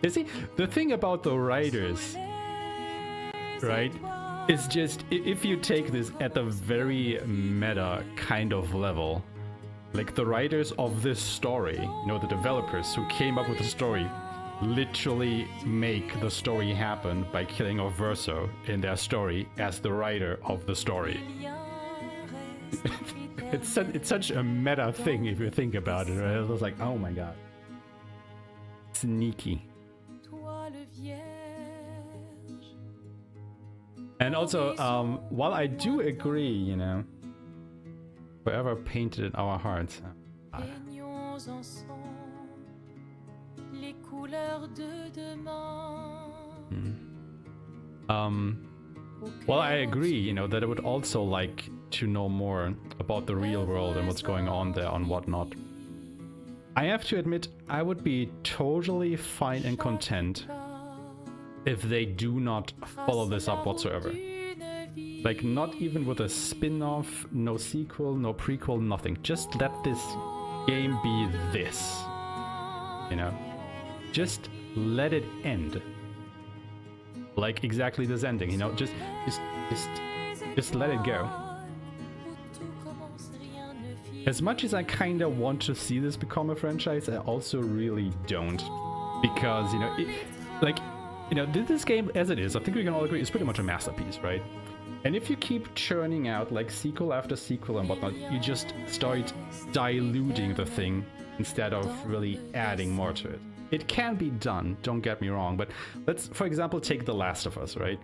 You see, the thing about the writers, right? It's just, if you take this at the very meta kind of level, like the writers of this story, you know, the developers who came up with the story, literally make the story happen by killing off Verso in their story as the writer of the story. It's such a meta thing if you think about it, right? It was like, oh my god. Sneaky. And also, while I do agree, you know, forever painted in our hearts. Well, I agree, you know, that I would also like to know more about the real world and what's going on there and whatnot. I have to admit, I would be totally fine and content if they do not follow this up whatsoever. Like, not even with a spin-off, no sequel, no prequel, nothing. Just let this game be this. You know? Just let it end. Like exactly this ending, you know? Just let it go. As much as I kinda want to see this become a franchise, I also really don't. Because, you know, you know, this game, as it is, I think we can all agree, is pretty much a masterpiece, right? And if you keep churning out, like, sequel after sequel and whatnot, you just start diluting the thing instead of really adding more to it. It can be done, don't get me wrong, but let's, for example, take The Last of Us, right?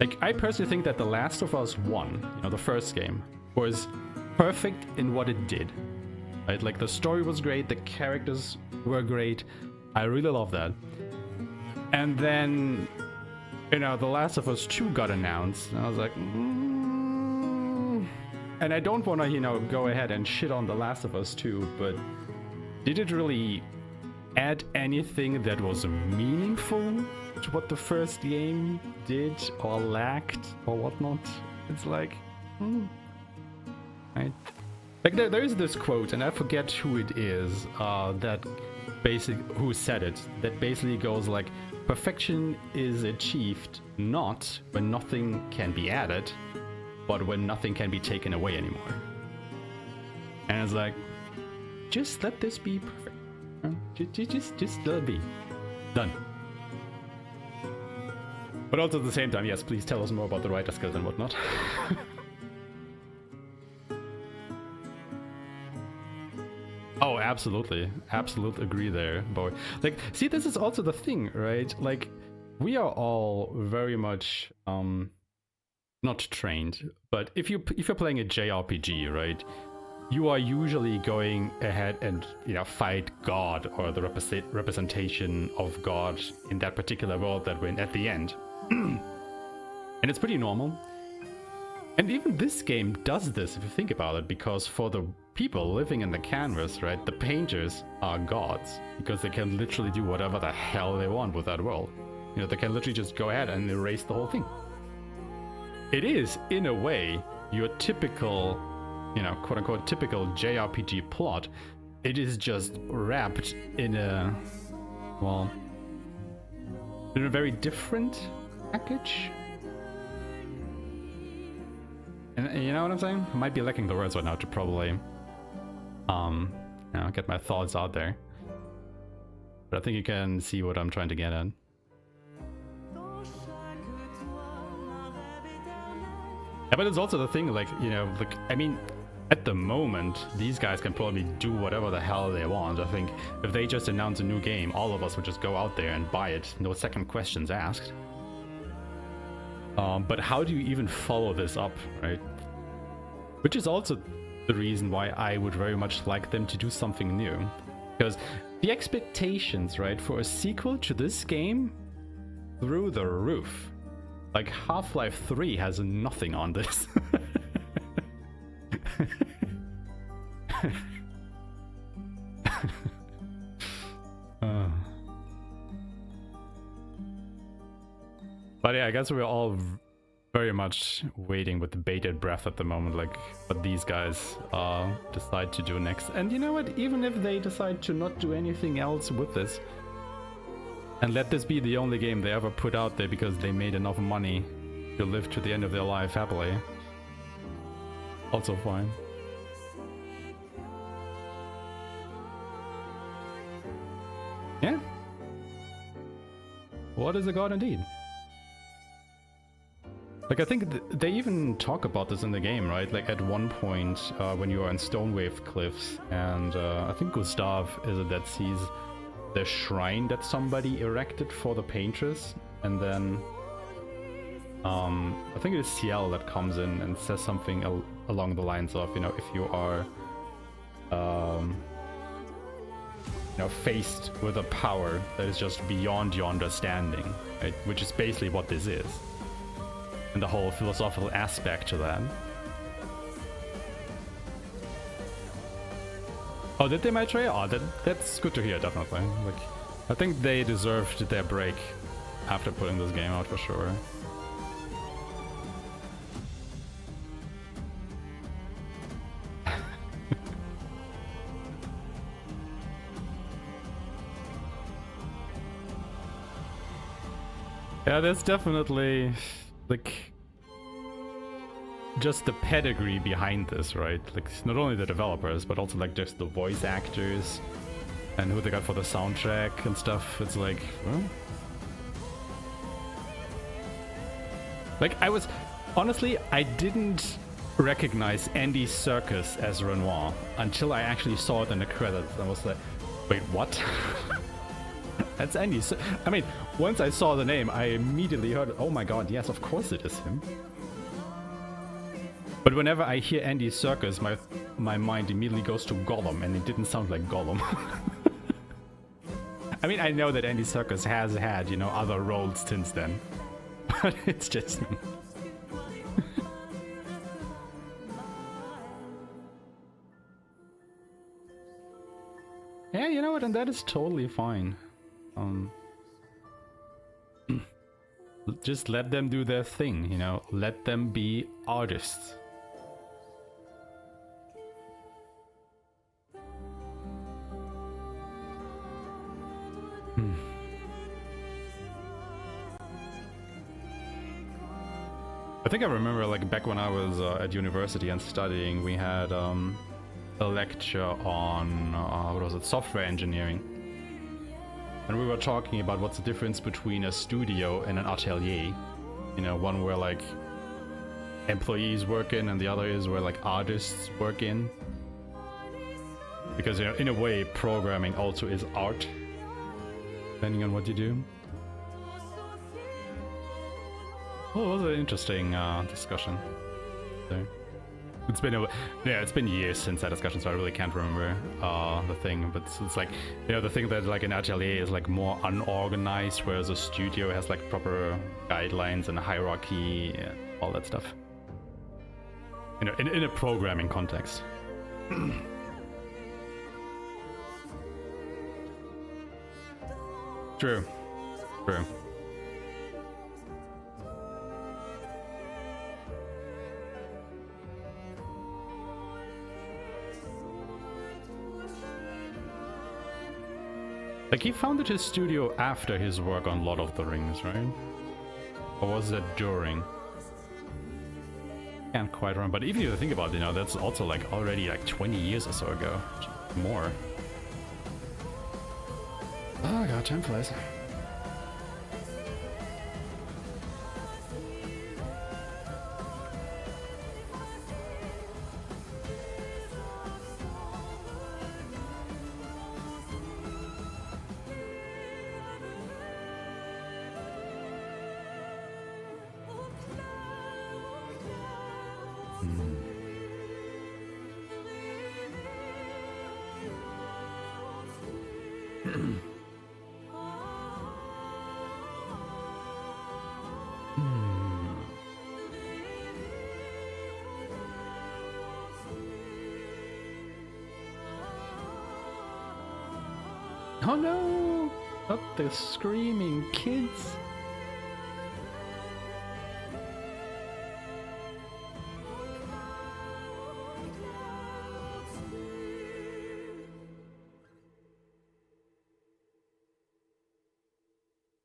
Like, I personally think that The Last of Us 1, you know, the first game, was perfect in what it did, right? Like, the story was great, the characters were great, I really love that. And then, you know, The Last of Us 2 got announced, and I was like, And I don't want to, you know, go ahead and shit on The Last of Us 2, but did it really add anything that was meaningful to what the first game did or lacked or whatnot? It's like, right? Like there is this quote, and I forget who it is, who said it, that basically goes like, perfection is achieved not when nothing can be added, but when nothing can be taken away anymore. And it's like, just let this be perfect. Just let it be. Done. But also at the same time, yes, please tell us more about the writer skills and whatnot. Oh, absolutely. Absolute agree there, boy. Like, see, this is also the thing, right? Like, we are all very much, not trained, but if you're playing a JRPG, right? You are usually going ahead and, you know, fight God or the representation of God in that particular world that we're in at the end. And it's pretty normal. And even this game does this, if you think about it, because for the people living in the canvas, right, the painters are gods, because they can literally do whatever the hell they want with that world. You know, they can literally just go ahead and erase the whole thing. It is, in a way, your typical, you know, quote-unquote typical JRPG plot. It is just wrapped in a, well, in a very different package. And you know what I'm saying? I might be lacking the words right now to probably, you know, get my thoughts out there. But I think you can see what I'm trying to get at. Yeah, but it's also the thing, like, you know, like, I mean, at the moment, these guys can probably do whatever the hell they want. I think if they just announce a new game, all of us would just go out there and buy it, no second questions asked. But how do you even follow this up, right? Which is also the reason why I would very much like them to do something new. Because the expectations, right, for a sequel to this game, through the roof. Like, Half-Life 3 has nothing on this. But yeah, I guess we're all very much waiting with bated breath at the moment, like what these guys decide to do next. And you know what? Even if they decide to not do anything else with this, and let this be the only game they ever put out there because they made enough money to live to the end of their life happily, also fine. Yeah. What is a god indeed? Like, I think they even talk about this in the game, right? Like, at one point, when you are in Stonewave Cliffs, and I think Gustav is it that sees the shrine that somebody erected for the Paintress, and then I think it is Ciel that comes in and says something along the lines of, you know, if you are you know, faced with a power that is just beyond your understanding, right? Which is basically what this is, and the whole philosophical aspect to that. Oh, did they betray? Oh, that's good to hear, definitely. Like, I think they deserved their break after putting this game out for sure. Yeah, there's definitely, like, just the pedigree behind this, right? Like, not only the developers, but also like just the voice actors and who they got for the soundtrack and stuff. It's like, well, like, honestly, I didn't recognize Andy Serkis as Renoir until I actually saw it in the credits. I was like, wait, what? That's Andy. I mean, once I saw the name, I immediately heard, oh my god, yes, of course it is him. But whenever I hear Andy Serkis, my mind immediately goes to Gollum, and it didn't sound like Gollum. I mean, I know that Andy Serkis has had, you know, other roles since then. But it's just... Yeah, you know what, and that is totally fine. Just let them do their thing, you know? Let them be artists. I think I remember, like, back when I was at university and studying, we had a lecture on, what was it, software engineering. And we were talking about what's the difference between a studio and an atelier. You know, one where, like, employees work in, and the other is where, like, artists work in. Because, you know, in a way, programming also is art, depending on what you do. Well, it was an interesting discussion there. It's been it's been years since that discussion, so I really can't remember the thing. But it's like, you know, the thing that like an atelier is like more unorganized, whereas a studio has like proper guidelines and a hierarchy and all that stuff. You know, in a programming context. True. True. Like, he founded his studio after his work on Lord of the Rings, right? Or was that during? Can't quite remember. But even if you think about it, you know, that's also like already like 20 years or so ago. More. Oh god, time flies. Oh no! Not the screaming kids!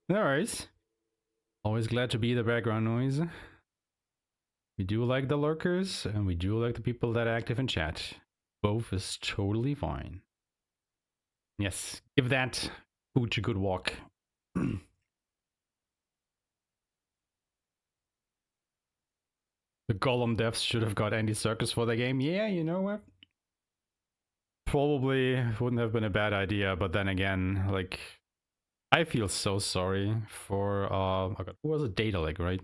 No worries. Always glad to be the background noise. We do like the lurkers, and we do like the people that are active in chat. Both is totally fine. Yes, give that pooch a good walk. The Gollum devs should have got Andy Serkis for the game. Yeah, you know what? Probably wouldn't have been a bad idea, but then again, like, I feel so sorry for oh God, who was it? Daedalic, right?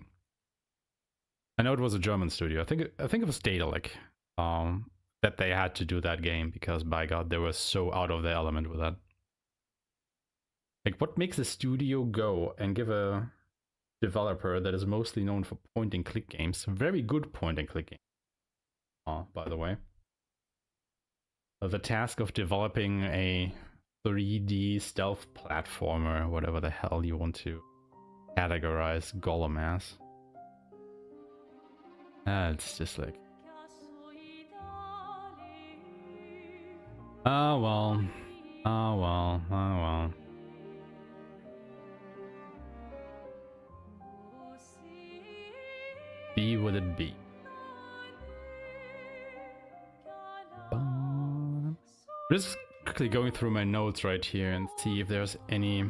I know it was a German studio. I think it was Daedalic. That they had to do that game because, by God, they were so out of their element with that. Like, what makes a studio go and give a developer that is mostly known for point-and-click games, very good point-and-click games, by the way, the task of developing a 3D stealth platformer, whatever the hell you want to categorize Gollum as. It's just like... Oh well. Oh well. Oh well. Be what it be. Just quickly going through my notes right here and see if there's any...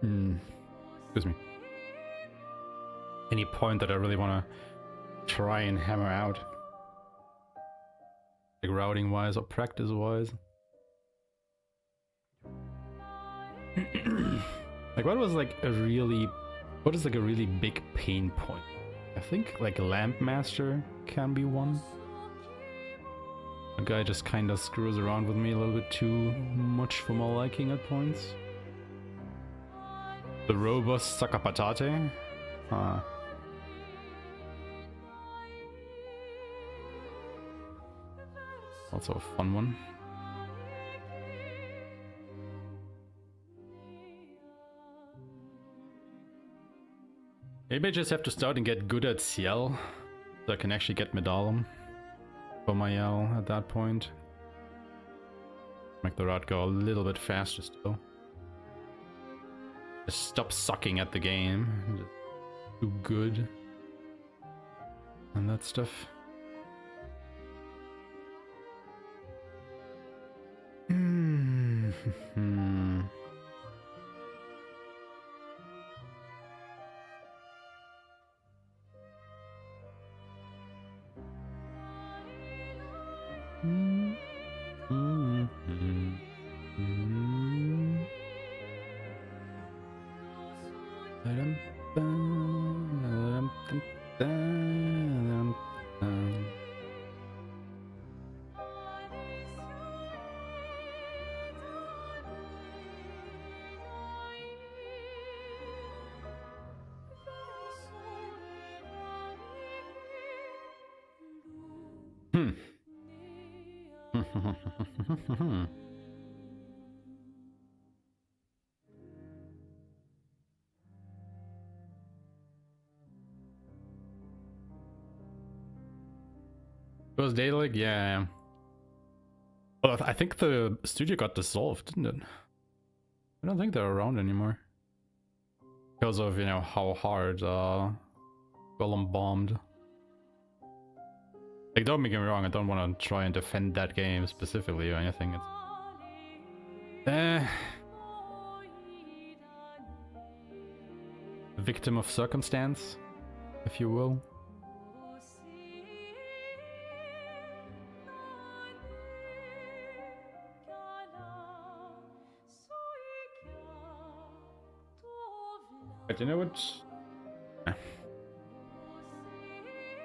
excuse me. Any point that I really want to try and hammer out. Like routing wise or practice wise. Like what is like a really big pain point? I think like Lamp Master can be one. The guy just kind of screws around with me a little bit too much for my liking at points. The robust Sakapatate. Also a fun one. Maybe I just have to start and get good at Ciel, so I can actually get Medallum for my L at that point. Make the route go a little bit faster still. Just stop sucking at the game. Just do good. And that stuff. It was Daedalic? Yeah. Well, I think the studio got dissolved, didn't it? I don't think they're around anymore. Because of, you know, how hard Golem bombed. Like, don't make me wrong, I don't want to try and defend that game specifically or anything. It's... victim of circumstance, if you will. But you know what?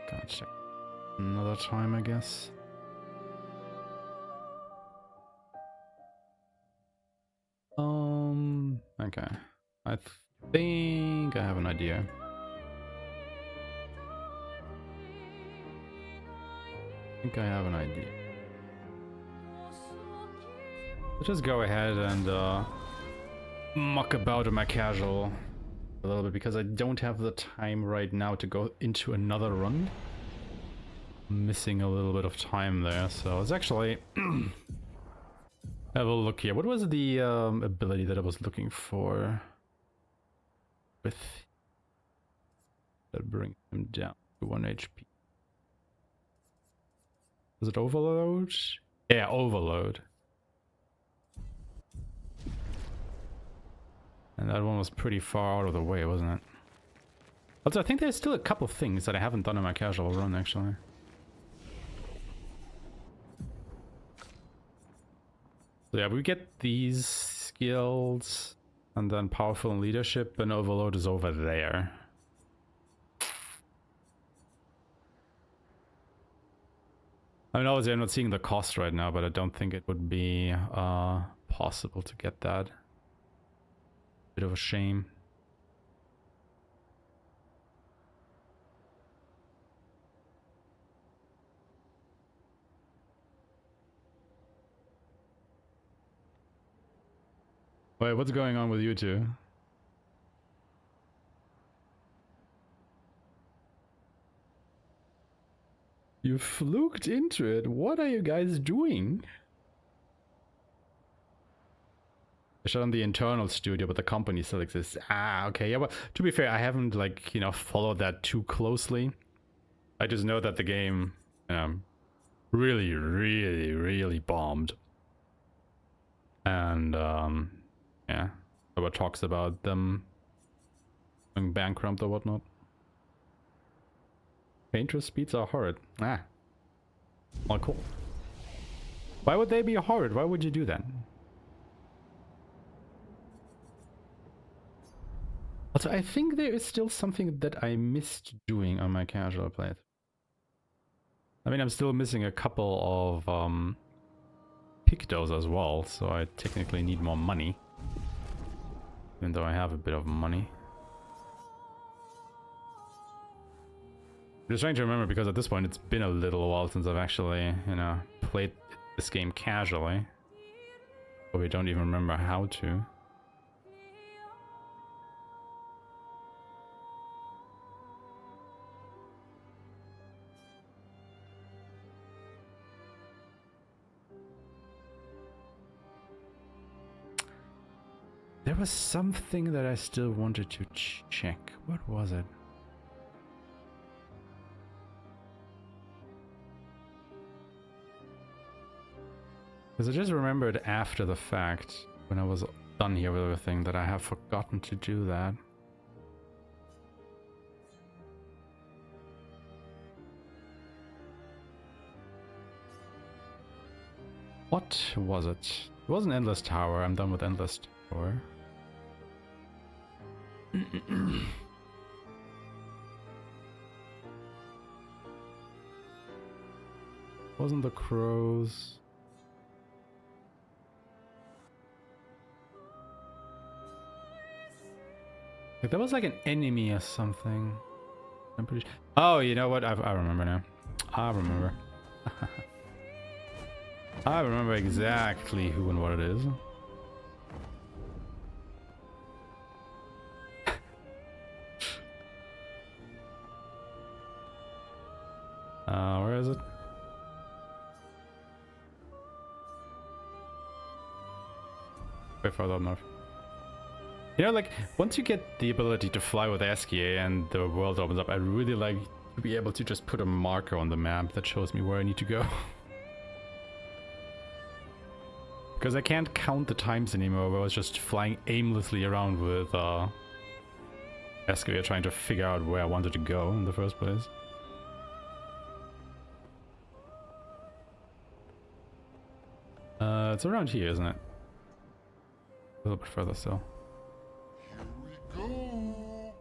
Gotta check another time, I guess. Okay. I think I have an idea. Let's just go ahead and muck about in my casual a little bit, because I don't have the time right now to go into another run. I'm missing a little bit of time there, so let's actually have a look here. What was the ability that I was looking for with that brings him down to 1 HP? Was it Overload? Yeah, Overload. And that one was pretty far out of the way, wasn't it? Also, I think there's still a couple things that I haven't done in my casual run, actually. So yeah, we get these skills, and then Powerful in Leadership, and Overload is over there. I mean, obviously I'm not seeing the cost right now, but I don't think it would be possible to get that. Bit of a shame. Wait, what's going on with you two? You fluked into it. What are you guys doing? I shut on the internal studio, but the company still exists. Ah, okay. Yeah, well, to be fair, I haven't, like, you know, followed that too closely. I just know that the game really bombed. And, yeah. There were talks about them going bankrupt or whatnot. Paintress speeds are horrid. Ah. Well, cool. Why would they be horrid? Why would you do that? Also, I think there is still something that I missed doing on my casual playthrough. I mean, I'm still missing a couple of pictos as well, so I technically need more money. Even though I have a bit of money. I'm just trying to remember, because at this point it's been a little while since I've actually, you know, played this game casually. But we don't even remember how to. There was something that I still wanted to check. What was it? Because I just remembered after the fact, when I was done here with everything, that I have forgotten to do that. What was it? It wasn't Endless Tower. I'm done with Endless Tower. Wasn't the crows? Like, there was like an enemy or something. I'm pretty sure. Oh, you know what? I remember now. I remember. I remember exactly who and what it is. Where is it? Way further up north. You know, like, once you get the ability to fly with Aeshmah and the world opens up, I'd really like to be able to just put a marker on the map that shows me where I need to go. Because I can't count the times anymore where I was just flying aimlessly around with Aeshmah trying to figure out where I wanted to go in the first place. It's around here, isn't it? A little bit further still. Here we go.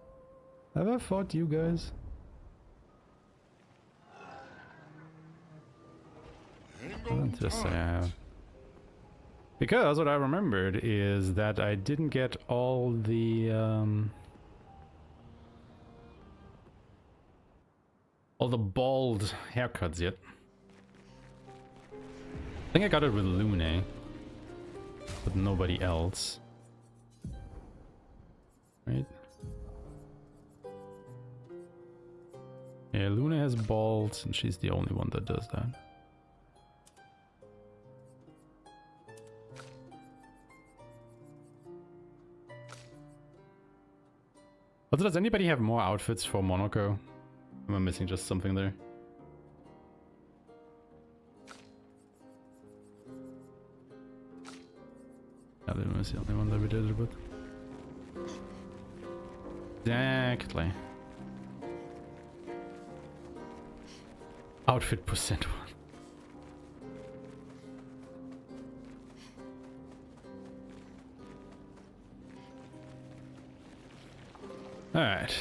Have I fought you guys? Let's just say I have. Because what I remembered is that I didn't get all the bald haircuts yet. I think I got it with Lune, but nobody else. Right? Yeah, Lune has bald, and she's the only one that does that. Also, does anybody have more outfits for Monaco? Am I missing just something there? I didn't miss the only one that we did it with. Exactly. Outfit percent one. Alright.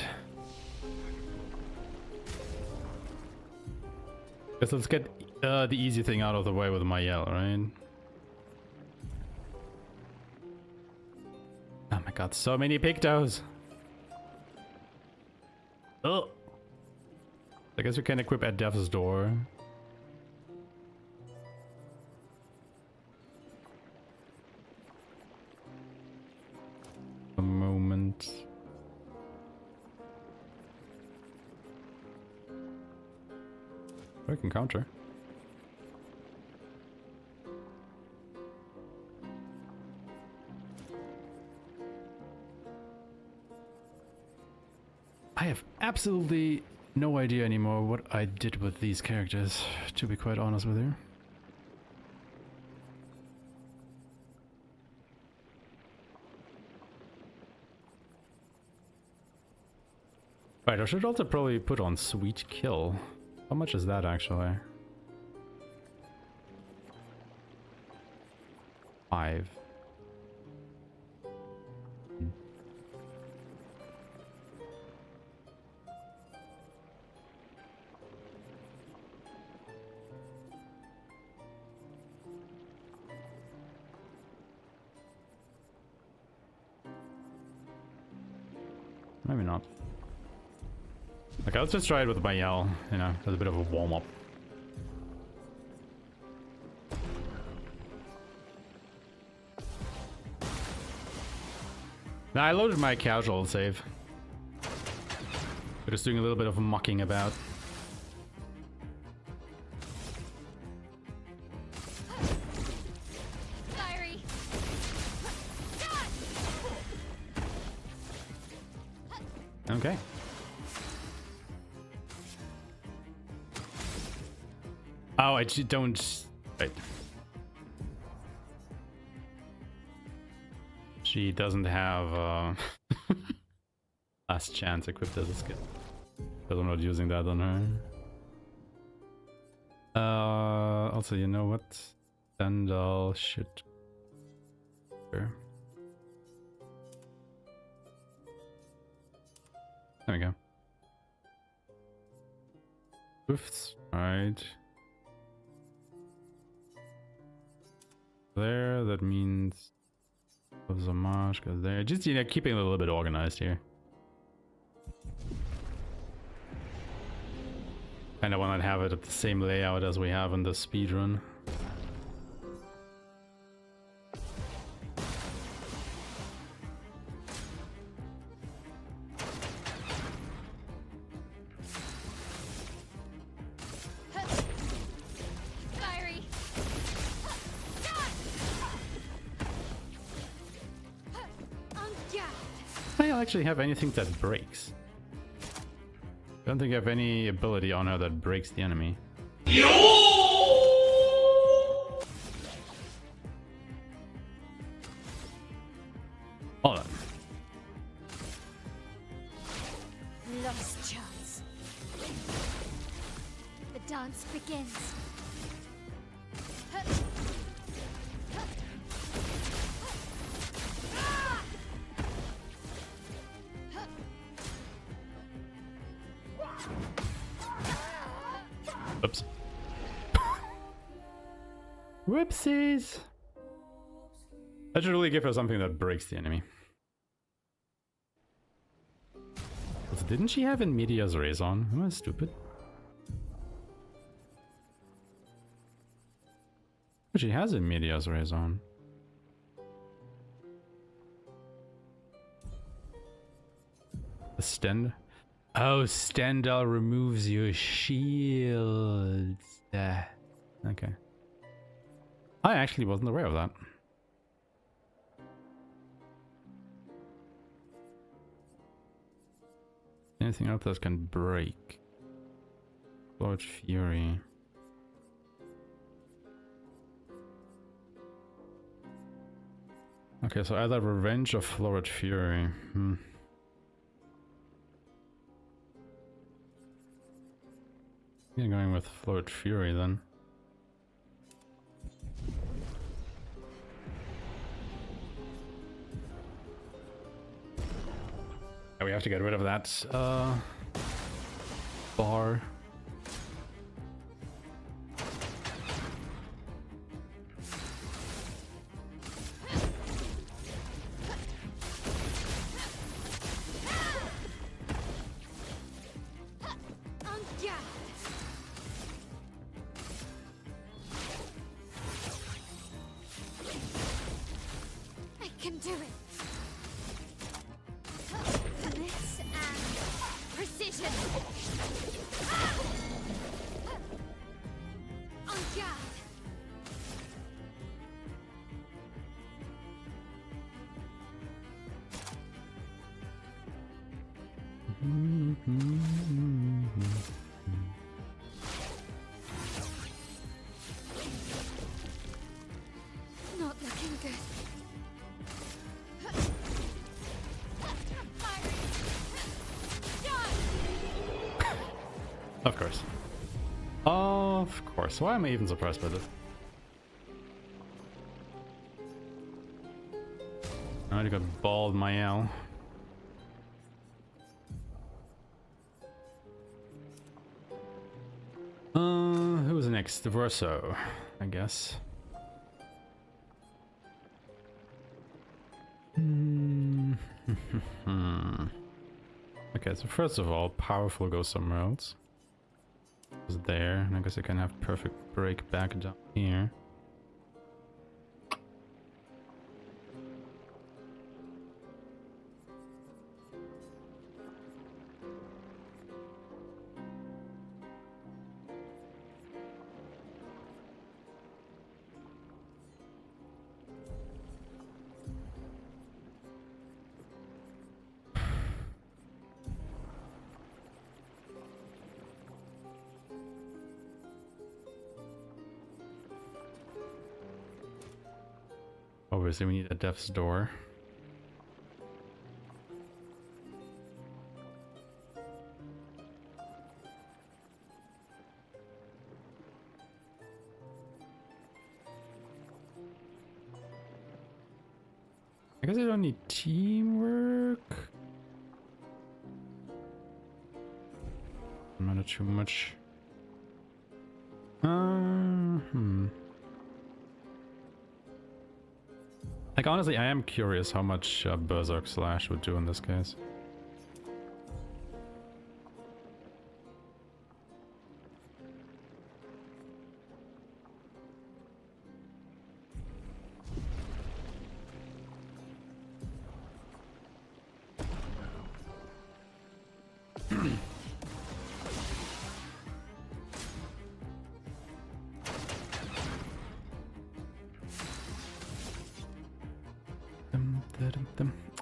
Guess let's get the easy thing out of the way with my yell, right? Oh my god, so many pictos! Oh! I guess we can equip at Death's Door. A moment. I can counter. I have absolutely no idea anymore what I did with these characters, to be quite honest with you. Right, I should also probably put on Sweet Kill. How much is that actually? 5. Maybe not. Okay, let's just try it with my yell, you know, as a bit of a warm-up. Now I loaded my casual save. We're just doing a little bit of mucking about. Okay. Oh, I just don't... Right. She doesn't have last chance equipped as a skill. Because I'm not using that on her. Also, you know what? Sandal should... Sure. There we go. Hoofs, right. There, that means Zamage goes there. Just, you know, keeping it a little bit organized here. Kinda wanna have it at the same layout as we have in the speedrun. Actually have anything that breaks. I don't think I have any ability on her that breaks the enemy. Hold on. Lost chance. The dance begins. Oops. Whoopsies! I should really give her something that breaks the enemy. Also, didn't she have in Media's Rays on? Am I stupid? She has in Media's Rays on. The stand. Oh, Stendhal removes your shields. Okay. I actually wasn't aware of that. Anything else that can break? Lord Fury. Okay, so either Revenge or Florid Fury. Yeah, going with Florid Fury then. We have to get rid of that bar. Not looking good. Of course. Of course. Why am I even surprised by this? I already got bald Mael. Who's next? Verso, I guess. Okay, so first of all, powerful goes somewhere else. It's there, and I guess I can have perfect break back down here. Obviously, we need a death's door. I guess I don't need teamwork. Not too much. Like, honestly, I am curious how much Berserk Slash would do in this case.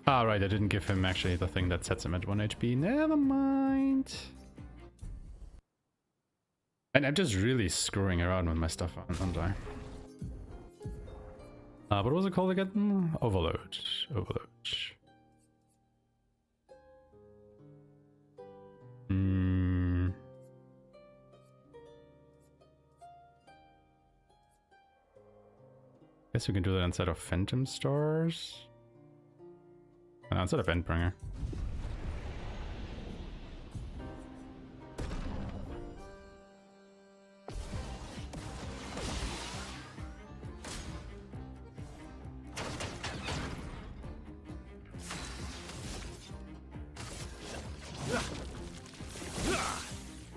Ah, right, I didn't give him actually the thing that sets him at 1 HP. Never mind. And I'm just really screwing around with my stuff, aren't I? What was it called again? Overload. Overload. Guess we can do that inside of Phantom Stars. No, instead of Endbringer.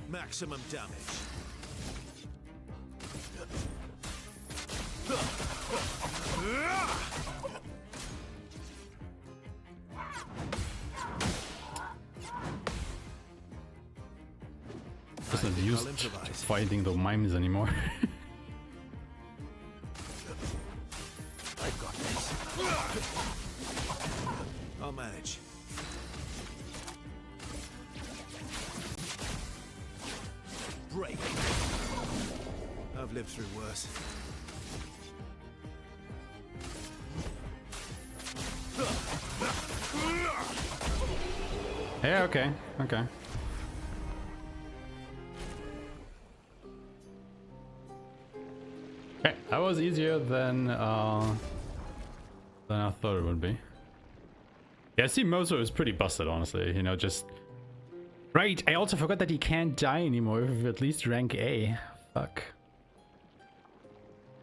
Maximum damage. Just not used to fighting the mimes anymore. I've got this. I'll manage. Break. I've lived through worse. Yeah, okay, okay. Okay, that was easier than I thought it would be. Yeah, see, Mozo is pretty busted, honestly. You know, just right. I also forgot that he can't die anymore with at least rank A. Fuck.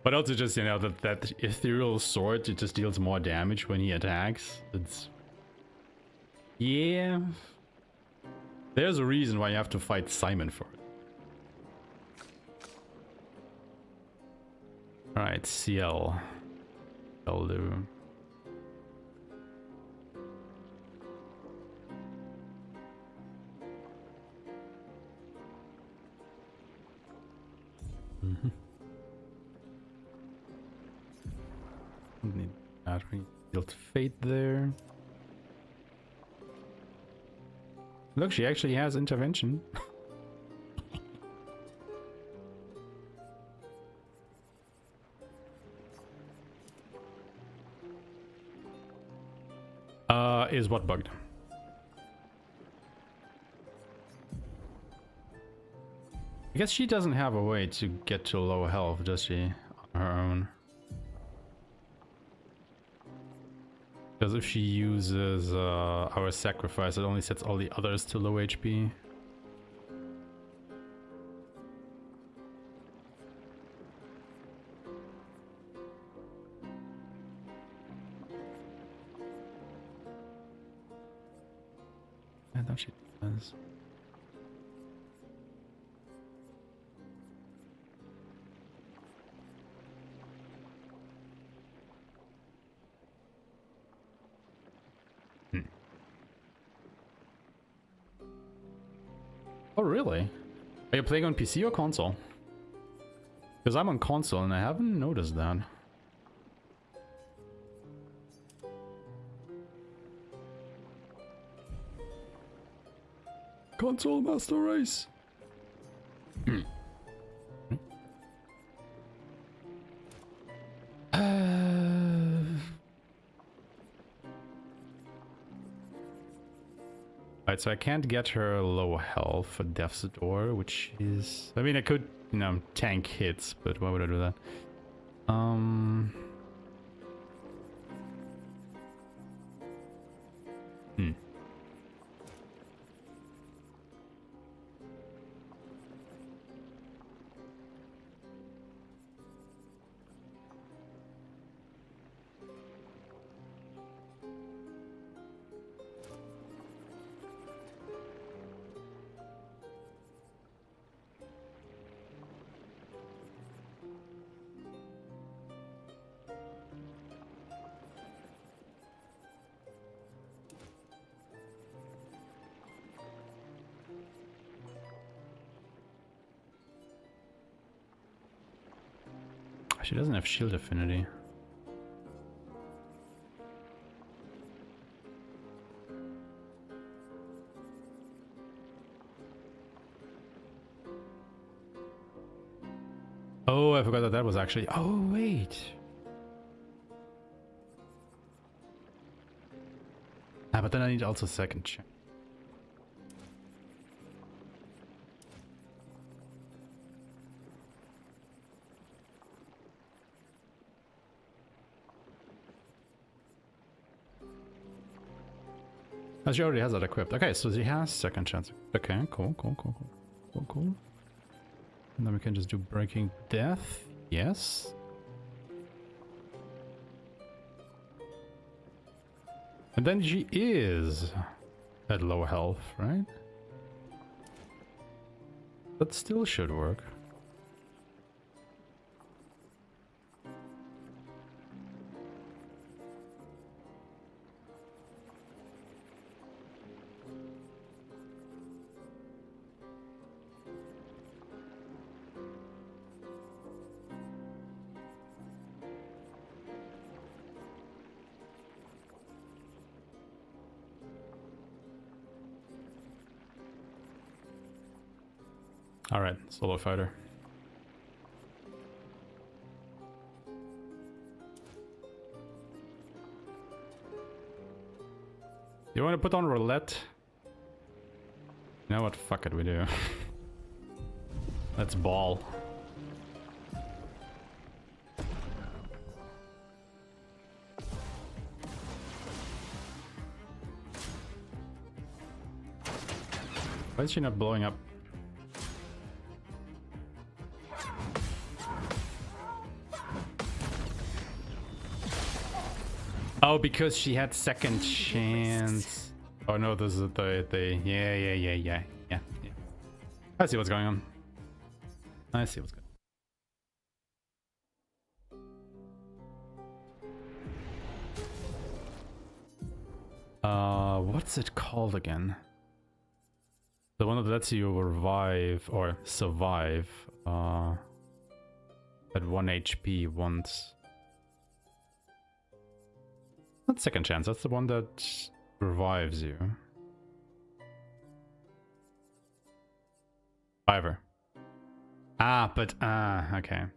But also just, you know, that ethereal sword, it just deals more damage when he attacks. It's... yeah. There's a reason why you have to fight Simon for it. Alright, CL. I'll do. Need battery. Built fate there. Look, she actually has intervention. Is what bugged? I guess she doesn't have a way to get to low health, does she? On her own. Because if she uses our sacrifice, it only sets all the others to low HP. I thought she does. Oh, really? Are you playing on PC or console? Because I'm on console and I haven't noticed that. Console Master Race. Right, so I can't get her low health for Death's Door, which is... I mean, I could, you know, tank hits, but why would I do that? She doesn't have shield affinity. Oh, I forgot that that was actually... Oh, wait. Ah, but then I need also second check. Oh, she already has that equipped. Okay, so she has second chance. Okay, cool. And then we can just do Breaking Death. Yes. And then she is at low health, right? That still should work. Alright, solo fighter. You want to put on roulette? You know what? Fuck it, we do. Let's ball. Why is she not blowing up? Oh, because she had second chance. Oh no, this is the yeah. I see what's going on. I see what's going on. What's it called again? The one that lets you revive or survive at 1 HP once. Not second chance, that's the one that revives you. Survivor. Okay. Yeah,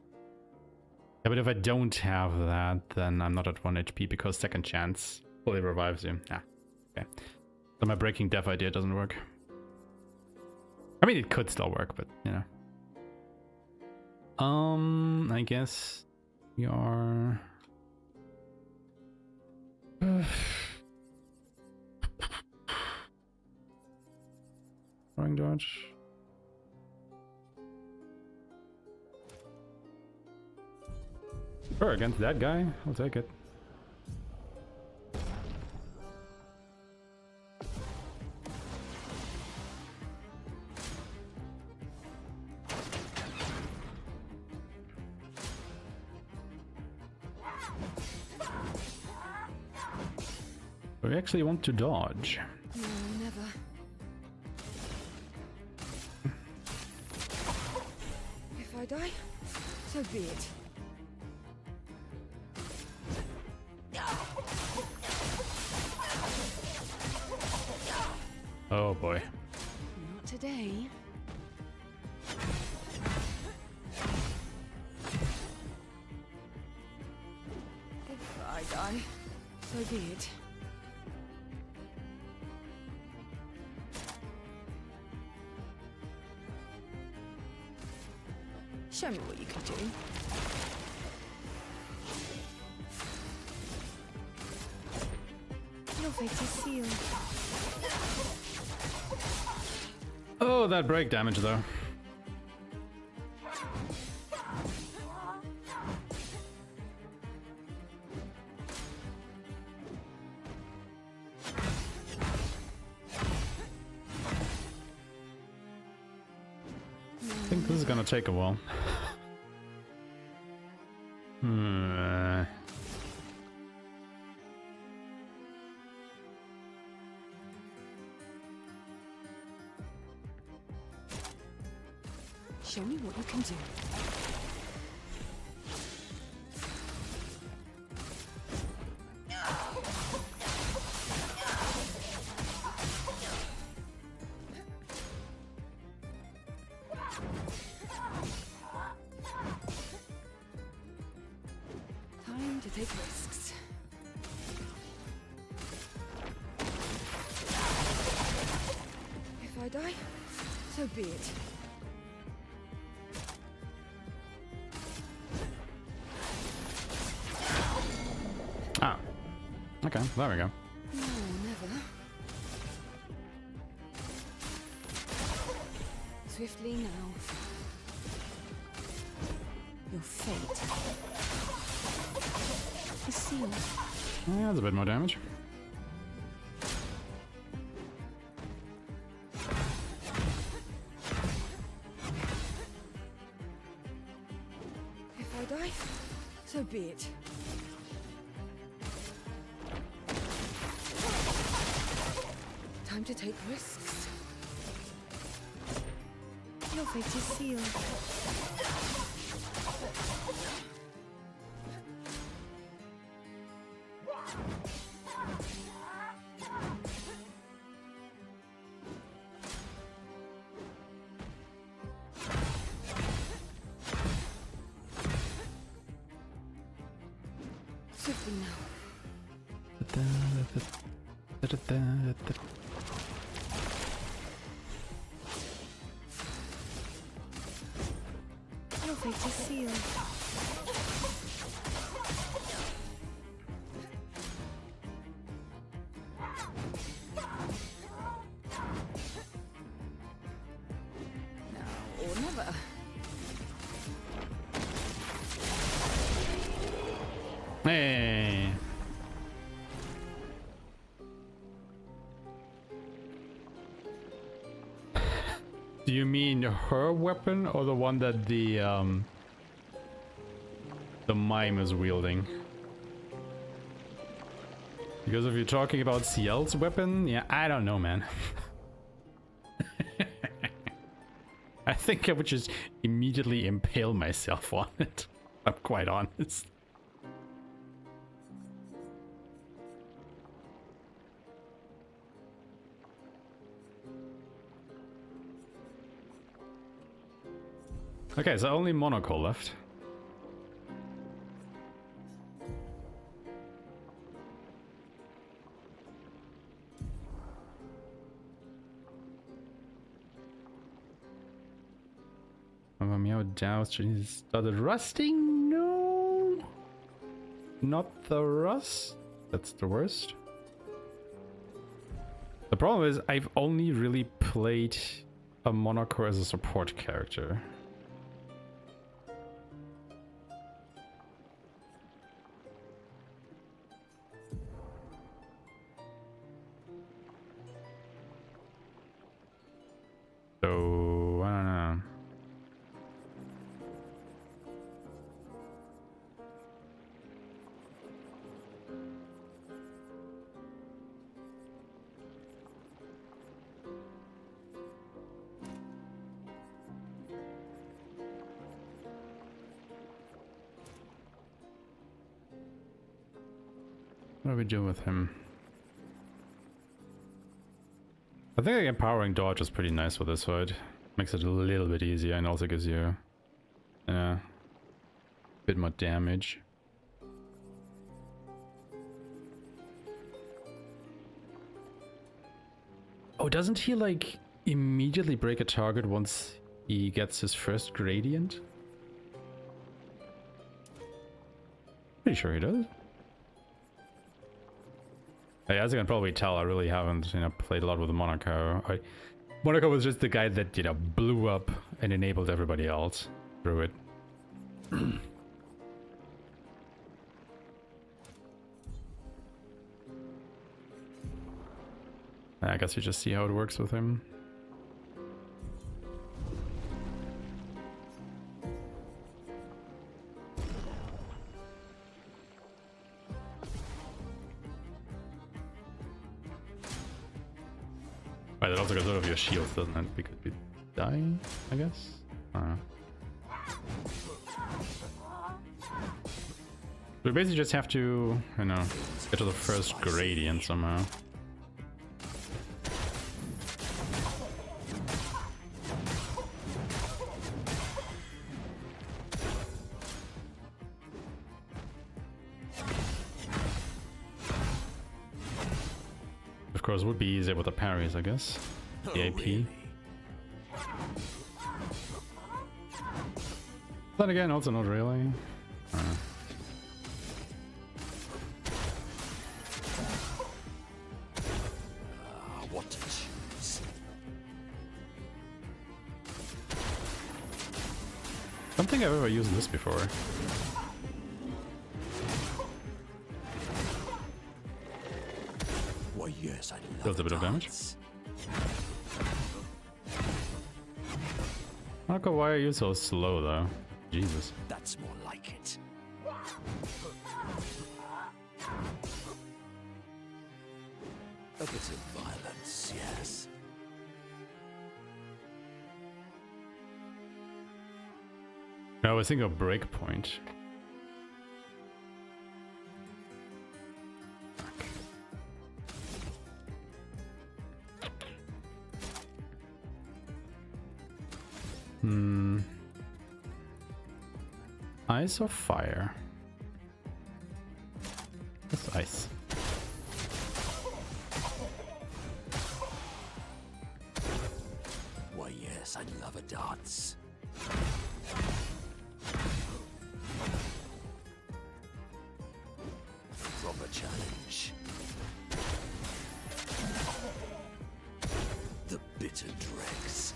but if I don't have that, then I'm not at 1 HP because second chance fully revives you. Okay. So my Breaking Death idea doesn't work. I mean, it could still work, but, you know. I guess we are. Throwing dodge. Sure, against that guy, I'll take it. We actually want to dodge. No, never. If I die, so be it. Oh boy. Not today. If I die, so be it. Show me what you can do. Your fate is sealed. Oh, that break damage though. I think this is gonna take a while. Show me what you can do. Time to take risks. If I die, so be it. Okay, there we go. No, never. Swiftly now. Your fate is sealed. Yeah, that's a bit more damage. If I die, so be it. Time to take risks. Your fate is sealed. Swiftly now. Your fate is sealed. Now or never. Hey. Do you mean her weapon or the one that the mime is wielding? Because if you're talking about CL's weapon, yeah, I don't know, man. I think I would just immediately impale myself on it. I'm quite honest. Okay, so only Monocle left. my meow doused. She started rusting. No, not the rust. That's the worst. The problem is I've only really played a Monaco as a support character. So, I don't know. What do we do with him? I think like empowering dodge is pretty nice for this fight. Makes it a little bit easier and also gives you a bit more damage. Oh, doesn't he like immediately break a target once he gets his first gradient? Pretty sure he does. Hey, as you can probably tell, I really haven't, played a lot with Monaco. Monaco was just the guy that, blew up and enabled everybody else through it. I guess you just see how it works with him. Right, that also gets rid of your shields, doesn't it? Because we die, I guess? I don't know. We basically just have to, get to the first gradient somehow. Of course, it would be easier with the parries, I guess. The AP. Really? Then again, also not really. What to choose? I don't think I've ever used this before. Why, yes, I love Deals a bit of damage. Marco, why are you so slow though? Jesus. That's more like it. A bit of violence, yes. No, I was thinking of breakpoint. Ice or fire? That's ice. Why, yes, I'd love a dance. Proper challenge. The bitter dregs.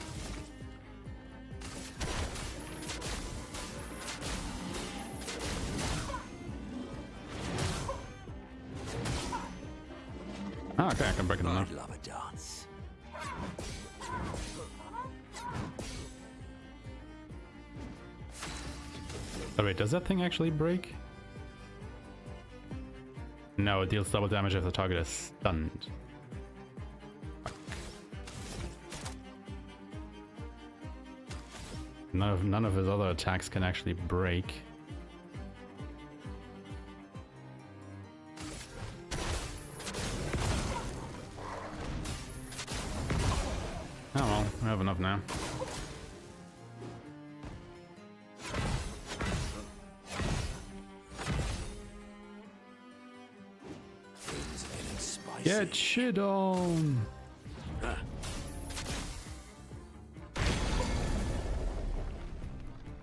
Oh, okay, I can break it enough. I'd love a dance. Oh wait, does that thing actually break? No, it deals double damage if the target is stunned. None of his other attacks can actually break. Oh well, we have enough now. Get shit on!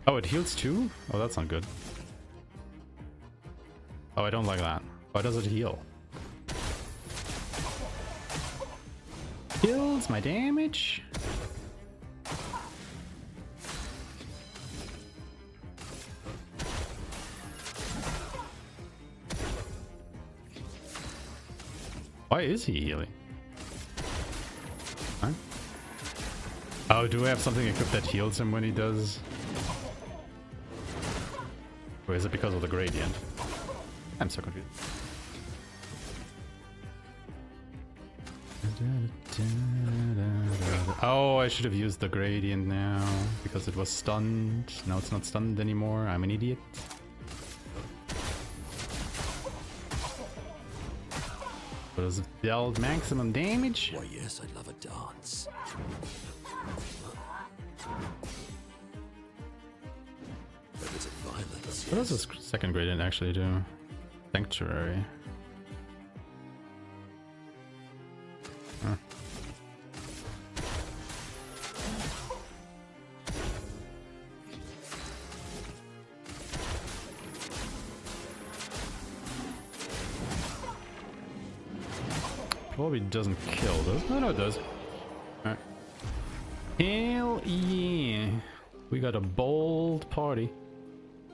Oh, it heals too? Oh, that's not good. Oh, I don't like that. Why does it heal? Heals my damage? Why is he healing? Huh? Oh, do I have something equipped that heals him when he does? Or is it because of the gradient? I'm so confused. Oh, I should have used the gradient now because it was stunned. Now it's not stunned anymore. I'm an idiot. Does it dealt maximum damage? Why, yes, I'd love a dance. Violence, what does this second gradient actually do? Sanctuary. Huh. Probably doesn't kill, does it? No, it does. Alright. Hell yeah. We got a bold party.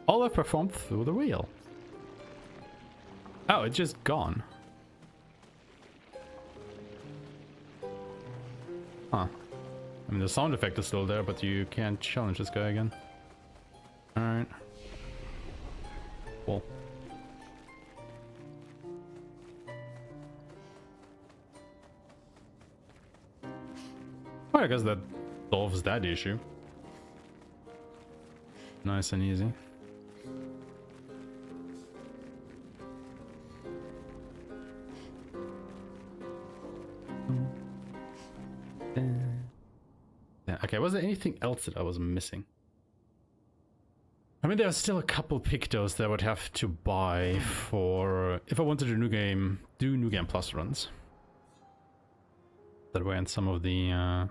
All I've performed through the wheel. Oh, it's just gone. Huh. I mean, the sound effect is still there, but you can't challenge this guy again. Alright. Cool. Well, I guess that solves that issue. Nice and easy. Yeah, okay, was there anything else that I was missing? I mean, there's still a couple pictos that I would have to buy for if I wanted to do New Game Plus runs. That way in some of the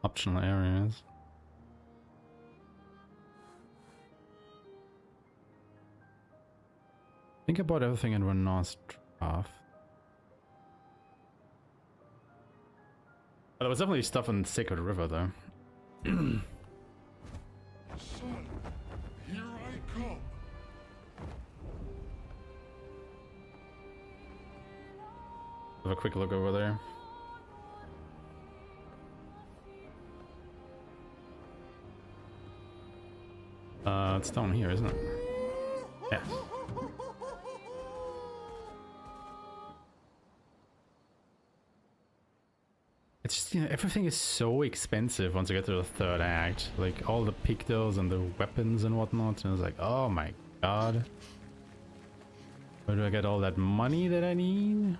optional areas. Think about everything in one last draft. There was definitely stuff in Sacred River though. Son, here I come. Have a quick look over there. It's down here, isn't it? Yeah. It's just, you know, everything is so expensive once you get to the third act. Like, all the pictos and the weapons and whatnot. And it's like, oh my god. Where do I get all that money that I need?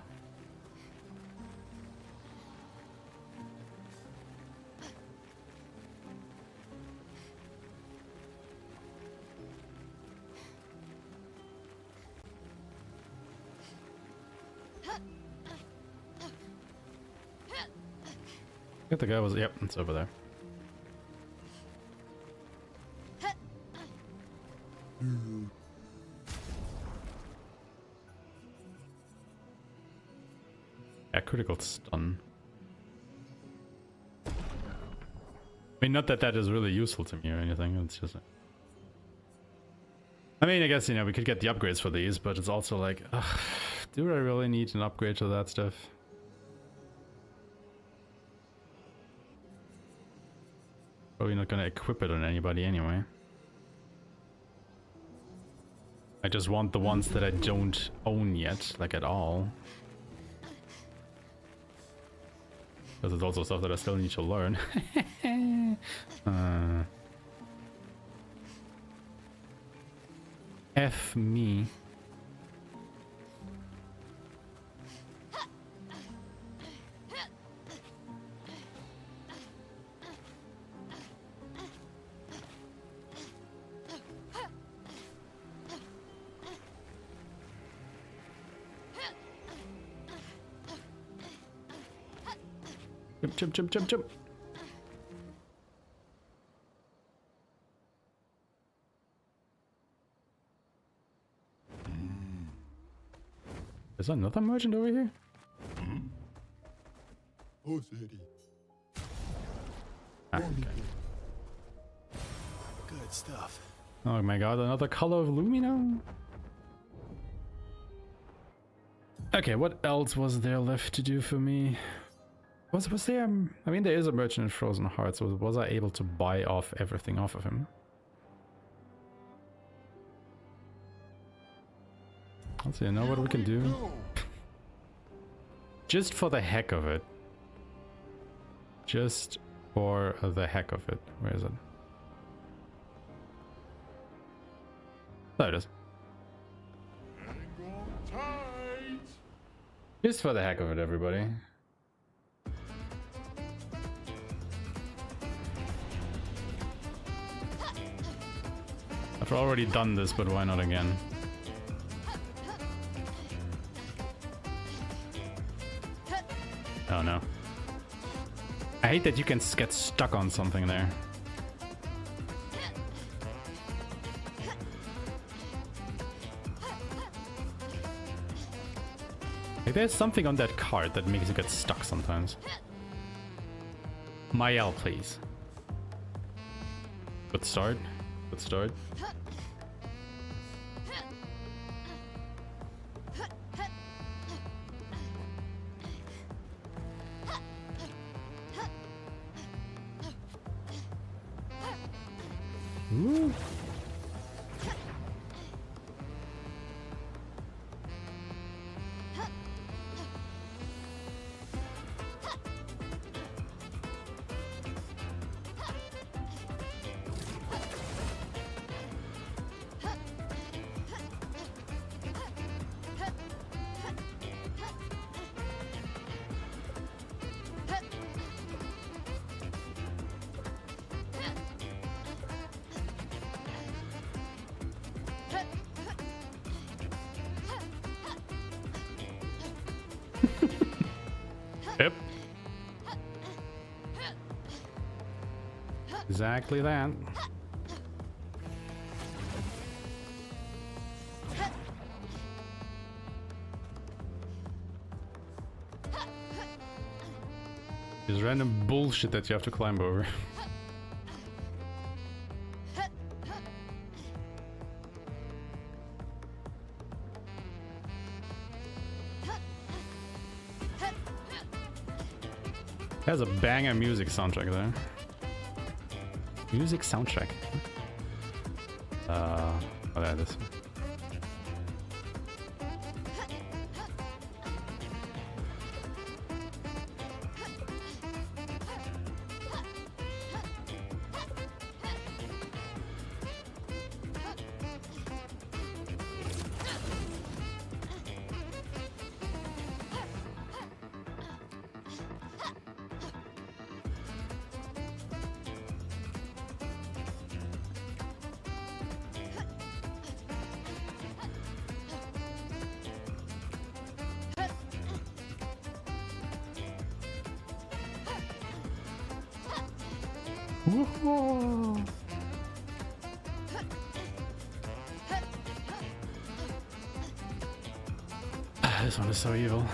I think the guy was, yep, it's over there. Yeah, critical stun. I mean, not that that is really useful to me or anything, it's just... I mean, I guess, you know, we could get the upgrades for these, but it's also like, ugh, do I really need an upgrade to that stuff? Probably not gonna equip it on anybody anyway. I just want the ones that I don't own yet, like at all. Because it's also stuff that I still need to learn. F me. Jump, jump, jump, jump, jump. There's another merchant over here? Ah, okay. Good stuff. Oh my god, another color of Lumina? Okay, what else was there left to do for me? Was there... I mean, there is a merchant in Frozen Hearts, so was I able to buy off everything off of him? Let's see, you know what we can do? Just for the heck of it. Just for the heck of it. Where is it? There it is. Just for the heck of it, everybody. I've already done this, but why not again? Oh no. I hate that you can get stuck on something there. Like, there's something on that card that makes you get stuck sometimes. Mael, please. Good start. Good start. Ooh. Yep. Exactly that. There's random bullshit that you have to climb over. Has a banger music soundtrack there. Music soundtrack. Oh, there it is. Woohoo! This one is so evil.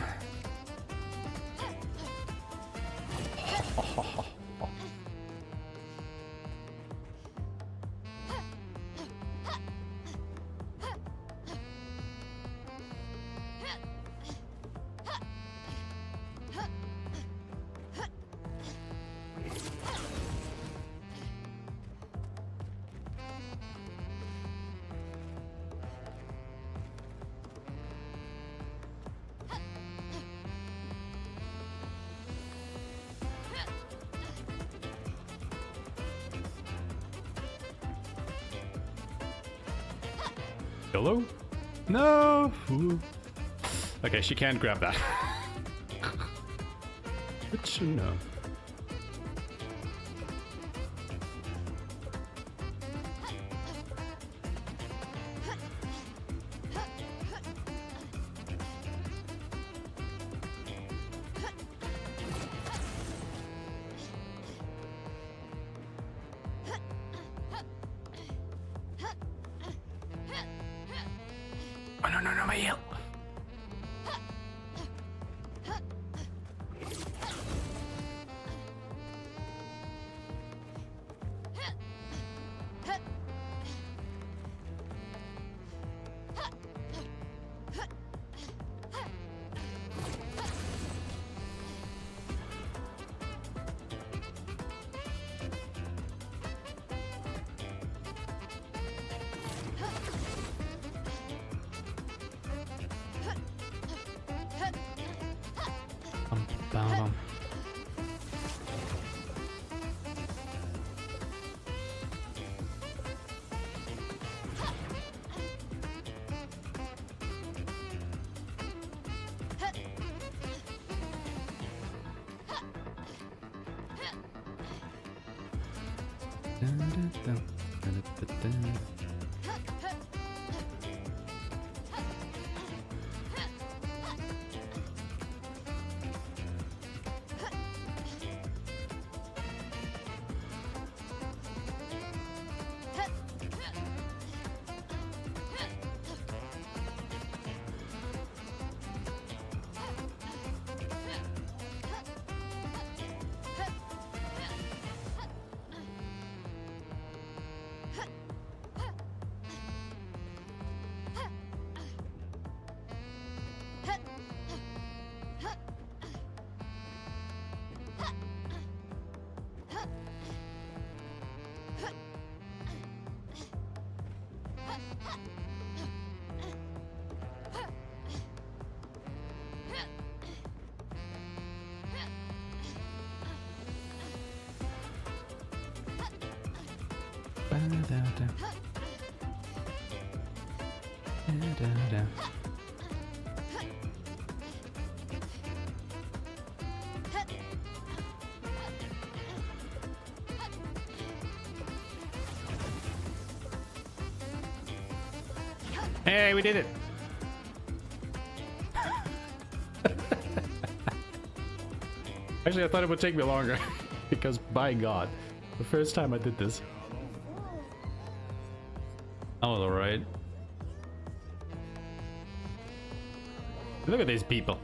Hello? No! Ooh. Okay, she can't grab that. Good to know. Oh, no, my heel. Bum. Hey, we did it! Actually, I thought it would take me longer because, by God, the first time I did this, I was alright. Look at these people.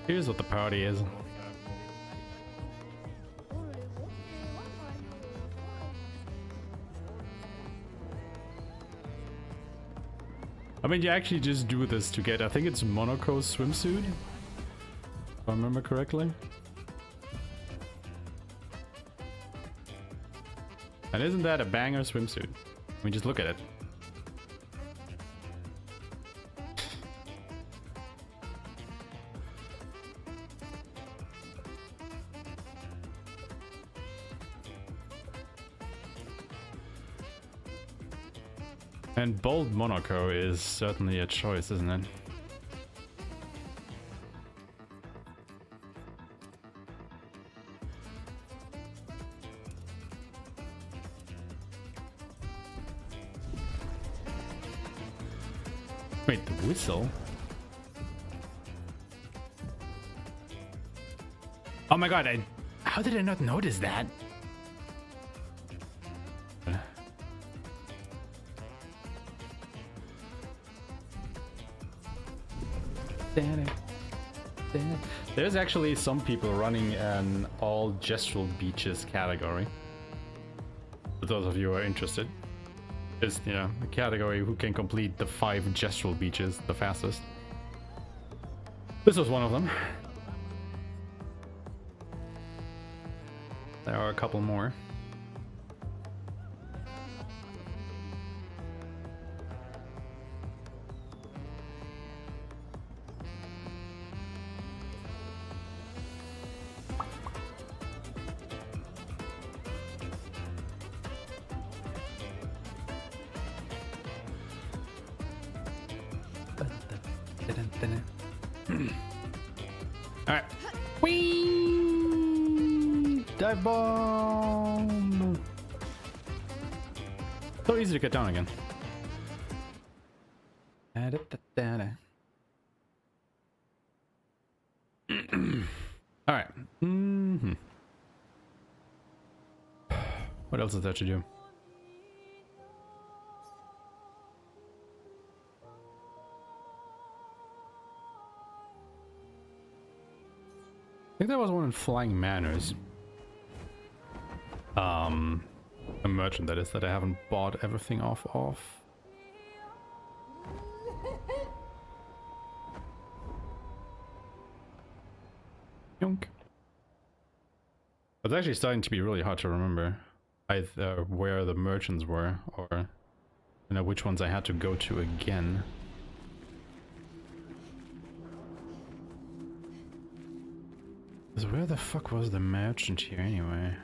Here's what the party is. I mean, you actually just do this to get, I think it's Monaco's swimsuit, if I remember correctly. And isn't that a banger swimsuit? I mean, just look at it. And bold Monaco is certainly a choice, isn't it? Wait, the whistle? Oh my god, how did I not notice that? There's actually some people running an all gestural beaches category. For those of you who are interested. It's, you know, a category who can complete the 5 gestural beaches the fastest. This was one of them. There are a couple more. Alright. Whee! Dive bomb! So easy to get down again. Alright. What else is there to do? I think there was one in Flying Manors. A merchant that is, that I haven't bought everything off of. Yonk. It's actually starting to be really hard to remember either where the merchants were or, you know, which ones I had to go to again. 'Cause where the fuck was the merchant here anyway?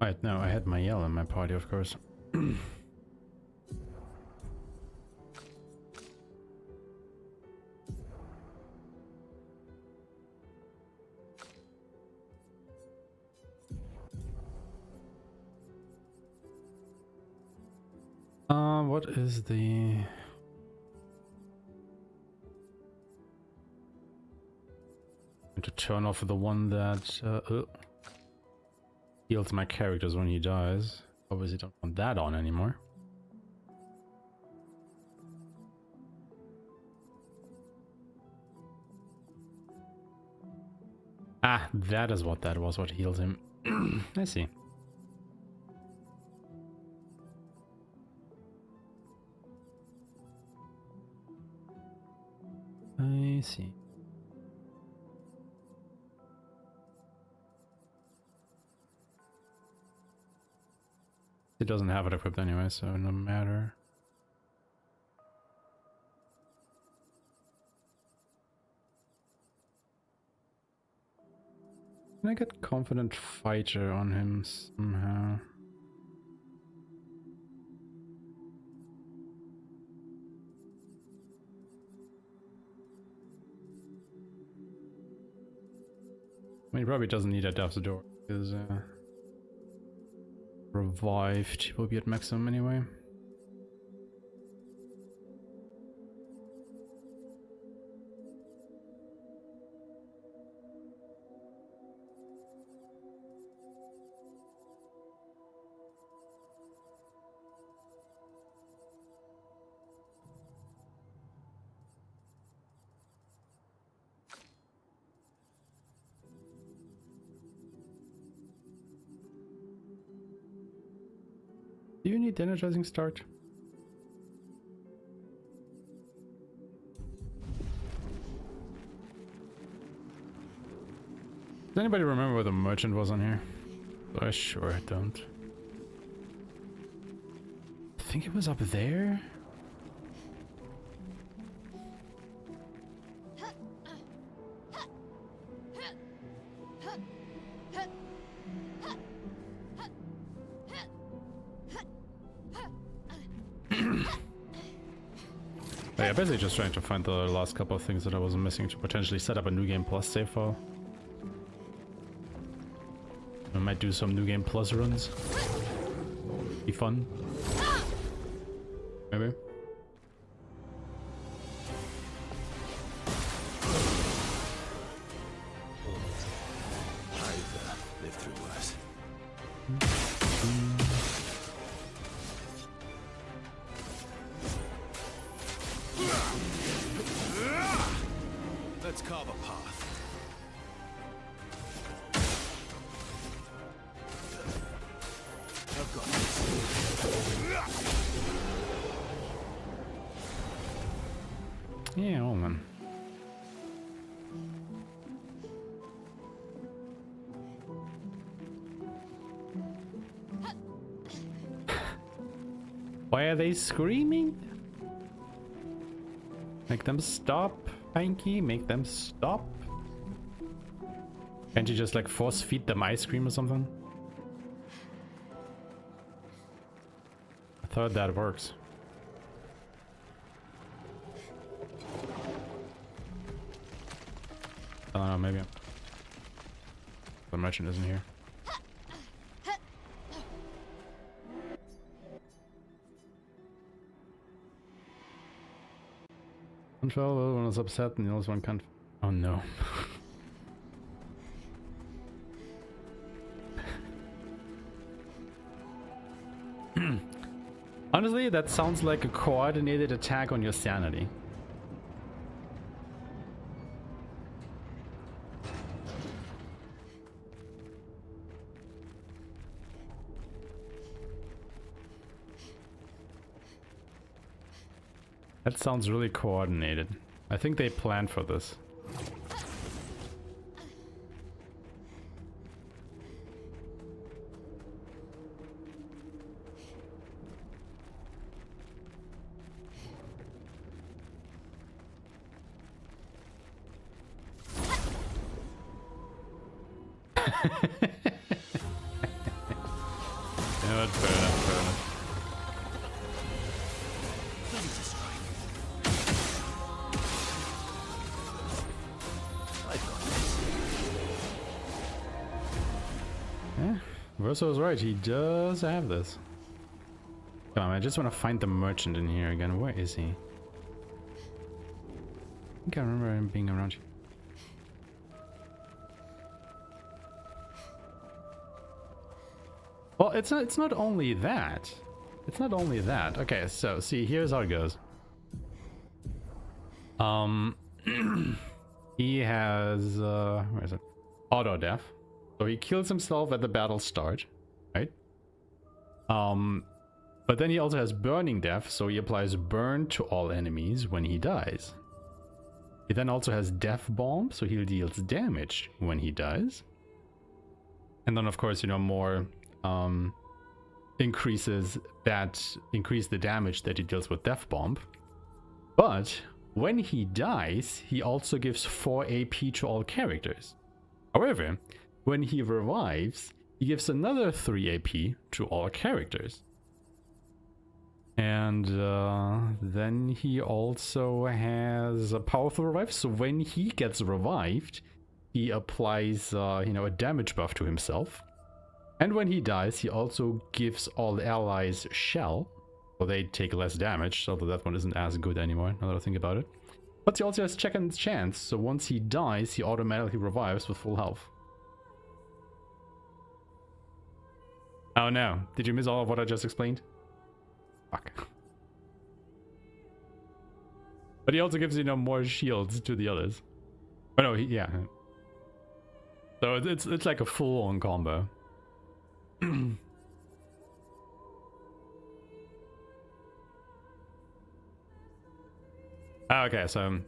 Right, no, I had my yell in my party, of course. What is the... to turn off the one that heals my characters when he dies. Obviously don't want that on anymore. Ah, that is what that was, what healed him. I see. I see. It doesn't have it equipped anyway, so no matter. Can I get Confident Fighter on him somehow? I mean, he probably doesn't need that Death's Door because Revived will be at maximum anyway. Do you need energizing start? Does anybody remember where the merchant was on here? I sure don't. I think it was up there. Yeah, basically just trying to find the last couple of things that I was missing to potentially set up a New Game Plus save file. I might do some New Game Plus runs. Be fun. Maybe. I've lived through worse. Let's carve a path. I've got this. Yeah, oh man. Why are they screaming? Make them stop. Pinky, make them stop. Can't you just like force feed them ice cream or something? I thought that works. I don't know, maybe the merchant isn't here. Control one is upset and the other one can't. Oh no. Honestly, that sounds like a coordinated attack on your sanity. That sounds really coordinated. I think they planned for this. Verso was right, he does have this. Come on, I just want to find the merchant in here again. Where is he? I think I remember him being around here. Well, it's not only that. It's not only that. Okay, so see, here's how it goes. He has where is it? Auto death. So he kills himself at the battle start, right? But then he also has burning death, so he applies burn to all enemies when he dies. He then also has death bomb, so he deals damage when he dies. And then of course, you know, more increase the damage that he deals with death bomb. But when he dies, he also gives 4 AP to all characters. However, when he revives, he gives another 3 AP to all characters. And then he also has a powerful revive, so when he gets revived, he applies you know, a damage buff to himself. And when he dies, he also gives all allies shell, so they take less damage, although that one isn't as good anymore, now that I think about it. But he also has second chance, so once he dies, he automatically revives with full health. Oh no, did you miss all of what I just explained? Fuck. But he also gives, you know, more shields to the others. Oh no, yeah. So it's like a full-on combo. Okay, so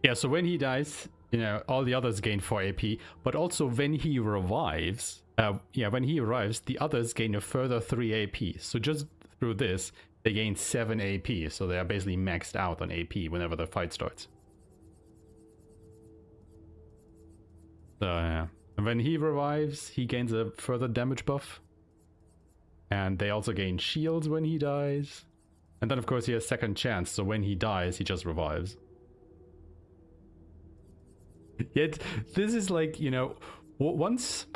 yeah, so when he dies, you know, all the others gain 4 AP, but also when he revives, when he arrives, the others gain a further 3 AP. So just through this, they gain 7 AP, so they are basically maxed out on AP whenever the fight starts. So yeah, and when he revives, he gains a further damage buff. And they also gain shields when he dies. And then of course he has second chance, so when he dies, he just revives. Yet, this is like, you know, once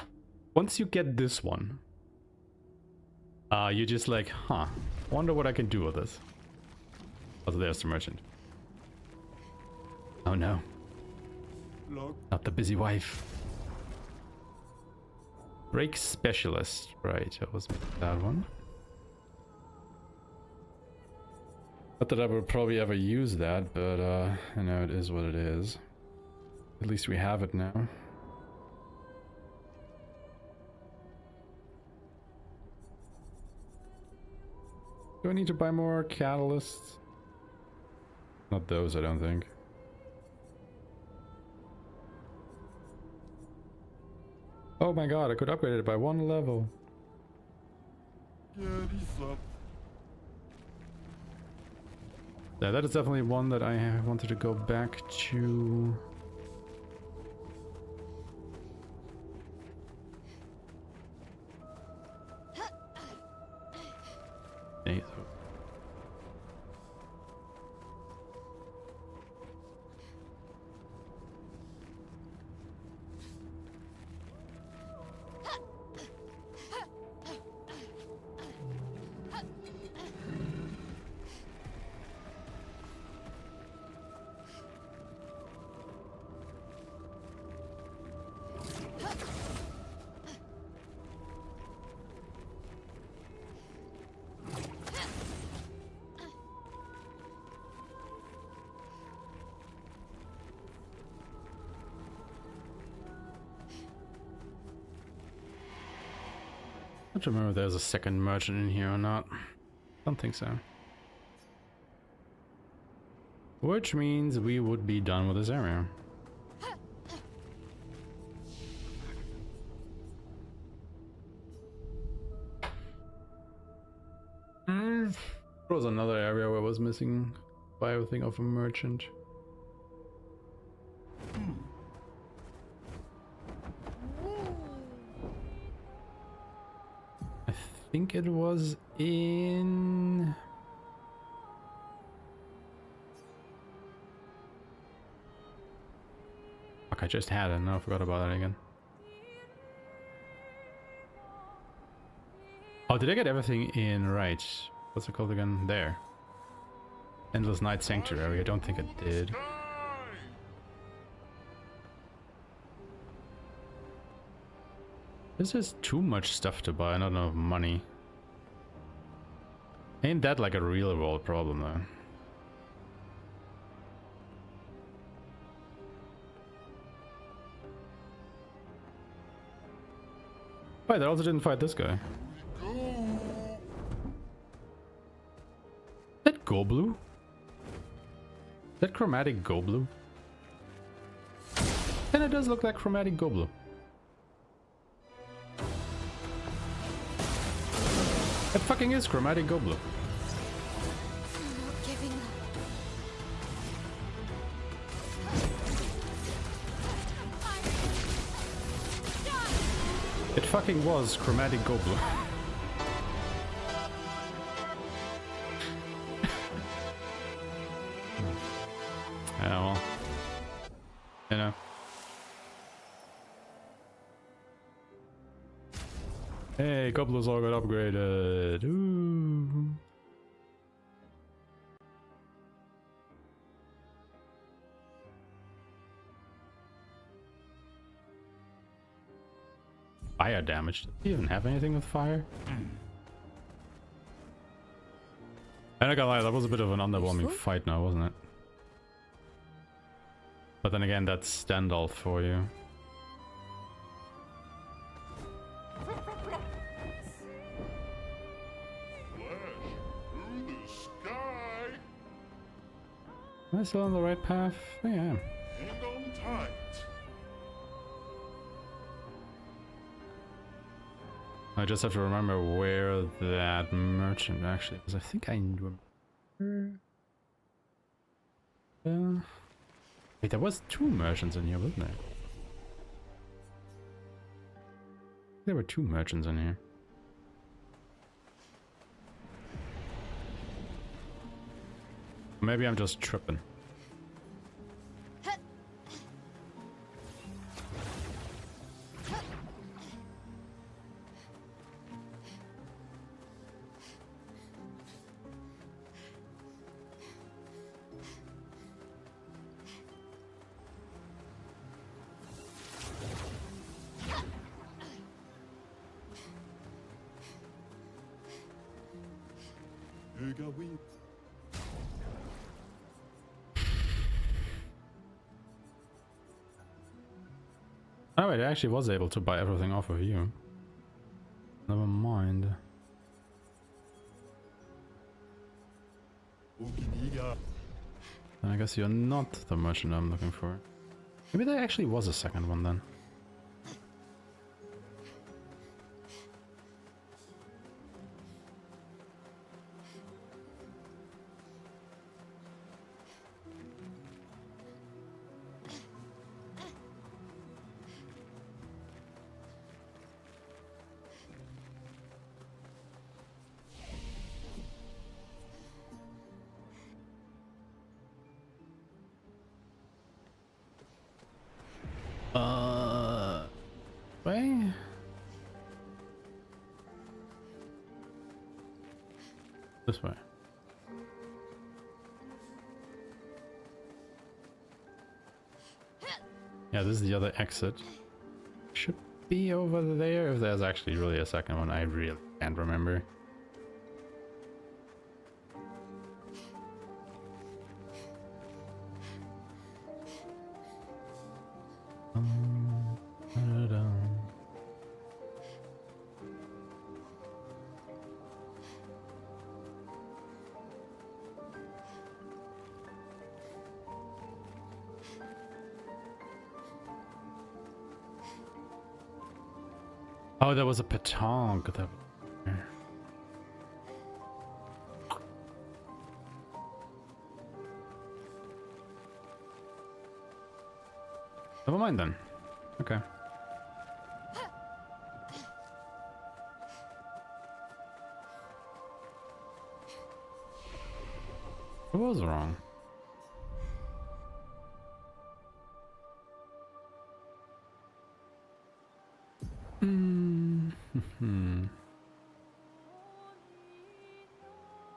you get this one, you're just like, huh, wonder what I can do with this. Oh, there's the merchant. Oh no. Not the busy wife. Break specialist. Right, that was that one. Not that I would probably ever use that, but you know, it is what it is. At least we have it now. Do I need to buy more catalysts? Not those, I don't think. Oh my god, I could upgrade it by 1 level. Yeah, that is definitely one that I wanted to go back to. Hey, so I don't remember if there's a second merchant in here or not. Don't think so. Which means we would be done with this area. There was another area where I was missing by everything of a merchant. I think it was in... Fuck, I just had it, now I forgot about it again. Oh, did I get everything in right? What's it called again? There. Endless Night Sanctuary, I don't think it did. This is too much stuff to buy, not enough money. Ain't that like a real world problem though? Wait, I also didn't fight this guy. Is that go blue? Is that chromatic go blue? And it does look like chromatic go blue. It fucking is chromatic go blue. I'm not giving up. It fucking was chromatic go blue. Yeah, well, you know. Hey, Gobblers all got upgraded. Ooh. Fire damage. Does he even have anything with fire? I'm not gonna lie, that was a bit of an underwhelming fight now, wasn't it? But then again, that's Standoff for you. Am I still on the right path? I think I am. Hang on tight. I just have to remember where that merchant actually is. I think I remember. Wait, there was two merchants in here, wasn't there? There were two merchants in here. Maybe I'm just tripping. Oh wait, I actually was able to buy everything off of you. Never mind. I guess you're not the merchant I'm looking for. Maybe there actually was a second one then. Way? This way. Yeah, this is the other exit. Should be over there if there's actually really a second one. I really can't remember. Oh, there was a petanque. That... Never mind then. Okay. I was wrong.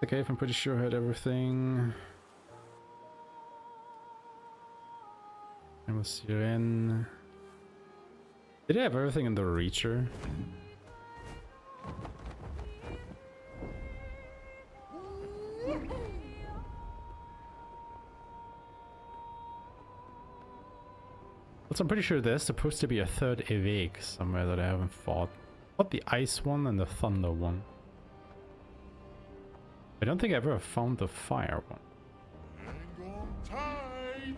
The cave, I'm pretty sure, had everything. I was here in. Did I have everything in the Reacher? But I'm pretty sure there's supposed to be a third Evake somewhere that I haven't fought. Fought the ice one and the thunder one. I don't think I ever found the fire one. Hang on tight.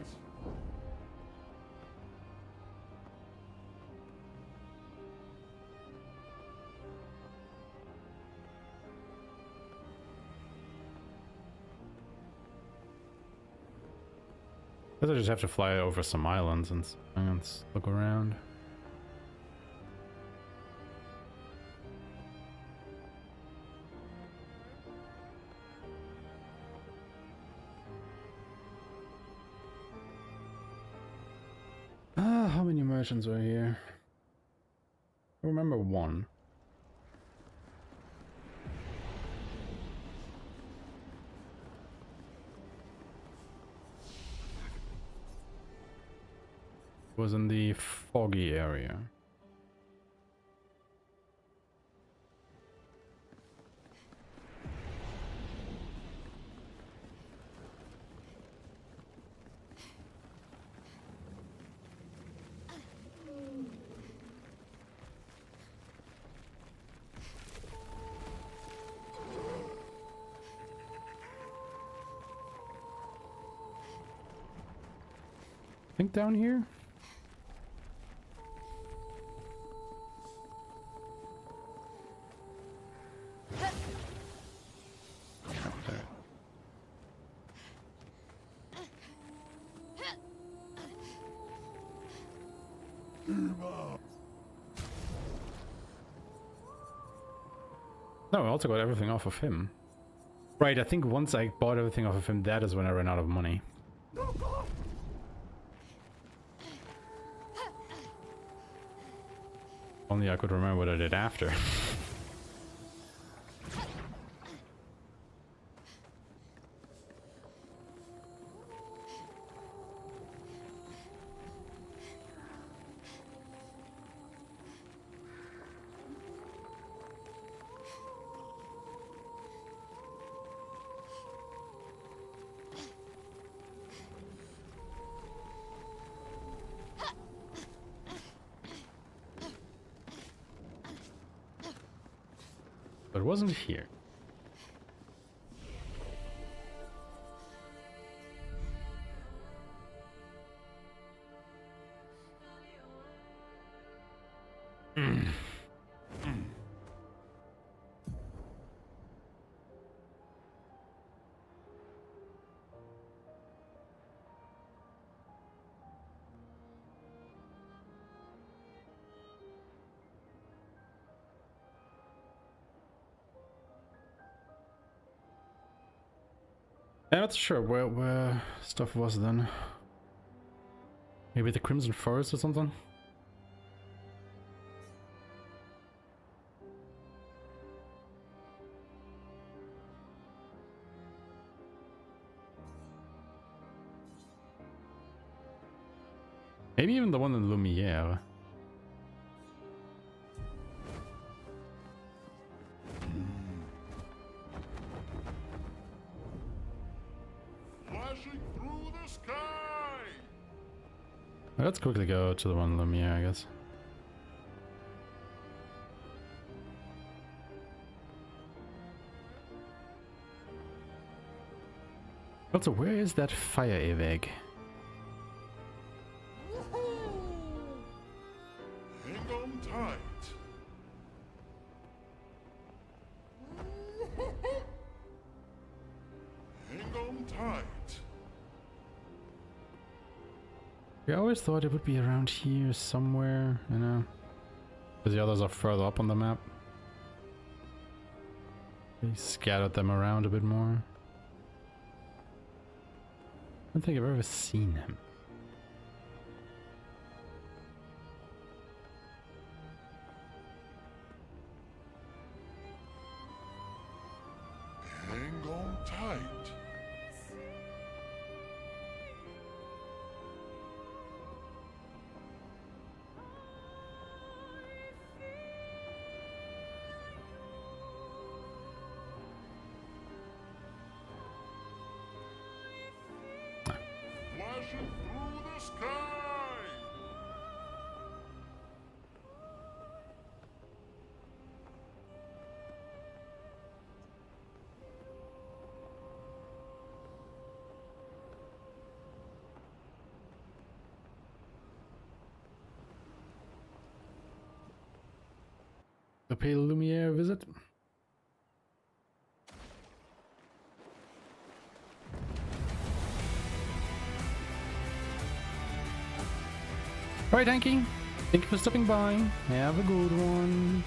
I guess I just have to fly over some islands and look around. How many merchants were here? I remember one. It was in the foggy area. I think down here? No, I also got everything off of him. Right, I think once I bought everything off of him, that is when I ran out of money. Only I could remember what I did after. But it wasn't here. I'm not sure where stuff was then. Maybe the Crimson Forest or something? Maybe even the one in Lumiere. Flashing through the sky! Let's quickly go to the one in Lumiere, I guess. Also, where is that fire evig? Hang on tight. Hang on tight. I always thought it would be around here somewhere, you know? Because the others are further up on the map. They scattered them around a bit more. I don't think I've ever seen him. Hang on tight. Flashing through the sky! The Pale Lumiere visit? Alright, Hanky. Thank you for stopping by. Have a good one.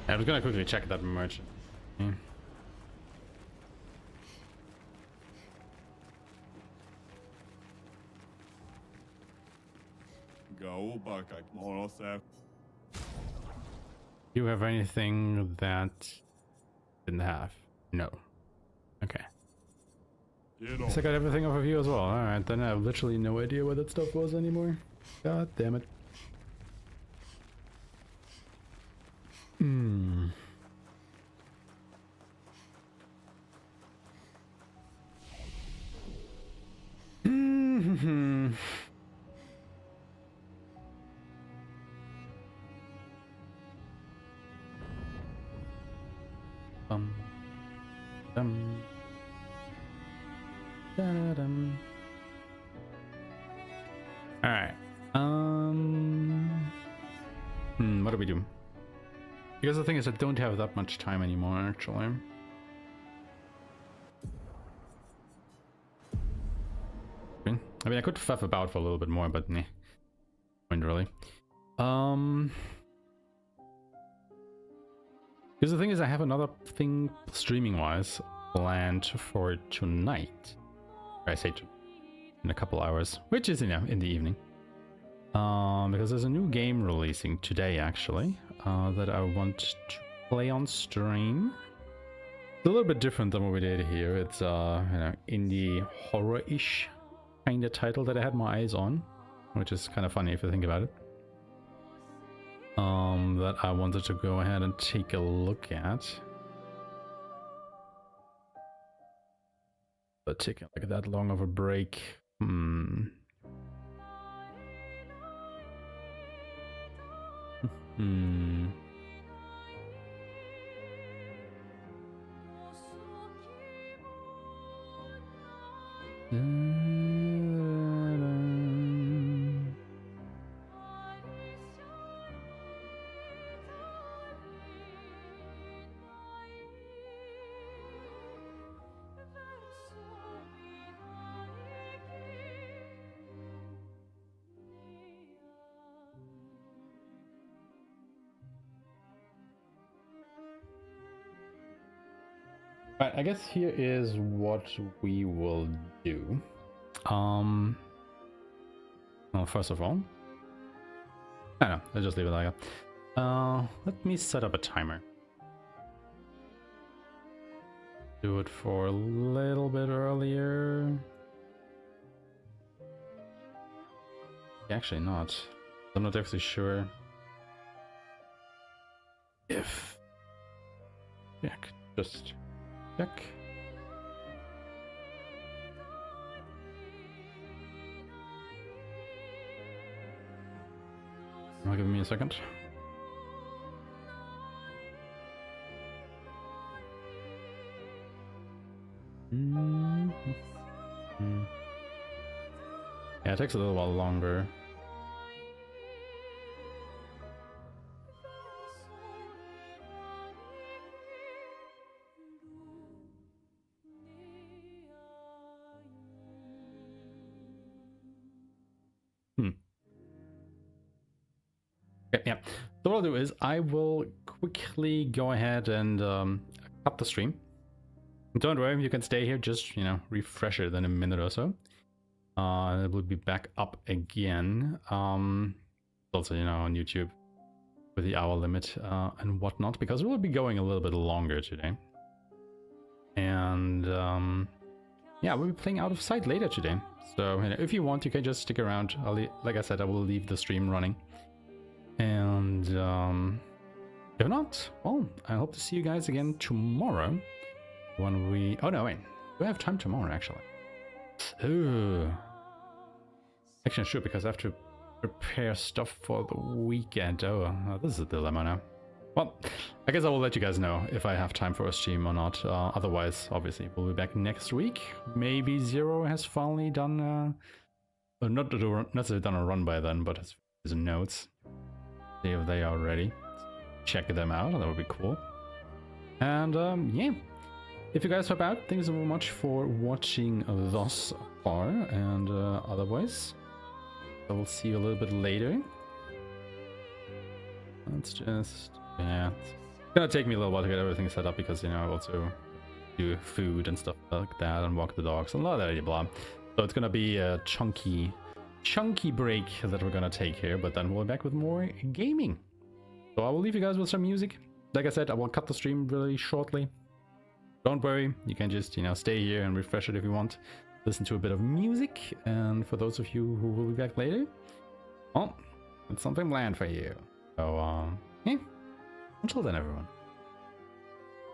I was gonna quickly check that merchant. Yeah. Go back, I Do you have anything that didn't have? No. Okay. So I got everything off of you as well. Alright, then I have literally no idea where that stuff was anymore. God damn it. Hmm. Hmm. Dum. Da-dum. Alright. What do we do? Because the thing is, I don't have that much time anymore, actually. Okay. I mean, I could faff about for a little bit more, but nah. Point really. Because the thing is, I have another thing streaming-wise planned for tonight. I say in a couple hours, which is, you know, in the evening. Because there's a new game releasing today, actually, that I want to play on stream. It's a little bit different than what we did here. It's you know, indie horror-ish kind of title that I had my eyes on, which is kind of funny if you think about it. That I wanted to go ahead and take a look at. But taking like that long of a break, Right, I guess here is what we will do. Well, first of all, I don't know, let's just leave it like that. Let me set up a timer. Do it for a little bit earlier. Actually not. I'm not actually sure if... Check. Just check. Give me a second. Yeah, it takes a little while longer. Okay, yeah. So what I'll do is I will quickly go ahead and cut the stream. Don't worry, you can stay here, just, you know, refresh it in a minute or so. It will be back up again. Also, you know, on YouTube with the hour limit and whatnot, because we'll be going a little bit longer today. And yeah, we'll be playing Out of Sight later today. So, you know, if you want, you can just stick around. Like I said, I will leave the stream running. And if not, well, I hope to see you guys again tomorrow. When we... Oh no, wait. Do I have time tomorrow, actually? Ooh. Actually, I should, because I have to prepare stuff for the weekend. Oh, this is a dilemma now. Well, I guess I will let you guys know if I have time for a stream or not. Otherwise, obviously, we'll be back next week. Maybe Zero has finally done... not done a run by then, but his notes. See if they are ready. Check them out. That would be cool. And, yeah. If you guys help out, thanks so much for watching thus far, and otherwise, I will see you a little bit later. Let's just, yeah, it's gonna take me a little while to get everything set up, because, you know, I also do food and stuff like that, and walk the dogs, and blah, blah, blah. So it's gonna be a chunky break that we're gonna take here, but then we'll be back with more gaming. So I will leave you guys with some music. Like I said, I will cut the stream really shortly. Don't worry, you can just, you know, stay here and refresh it if you want. Listen to a bit of music, and for those of you who will be back later, well, it's something planned for you. So, yeah, until then, everyone.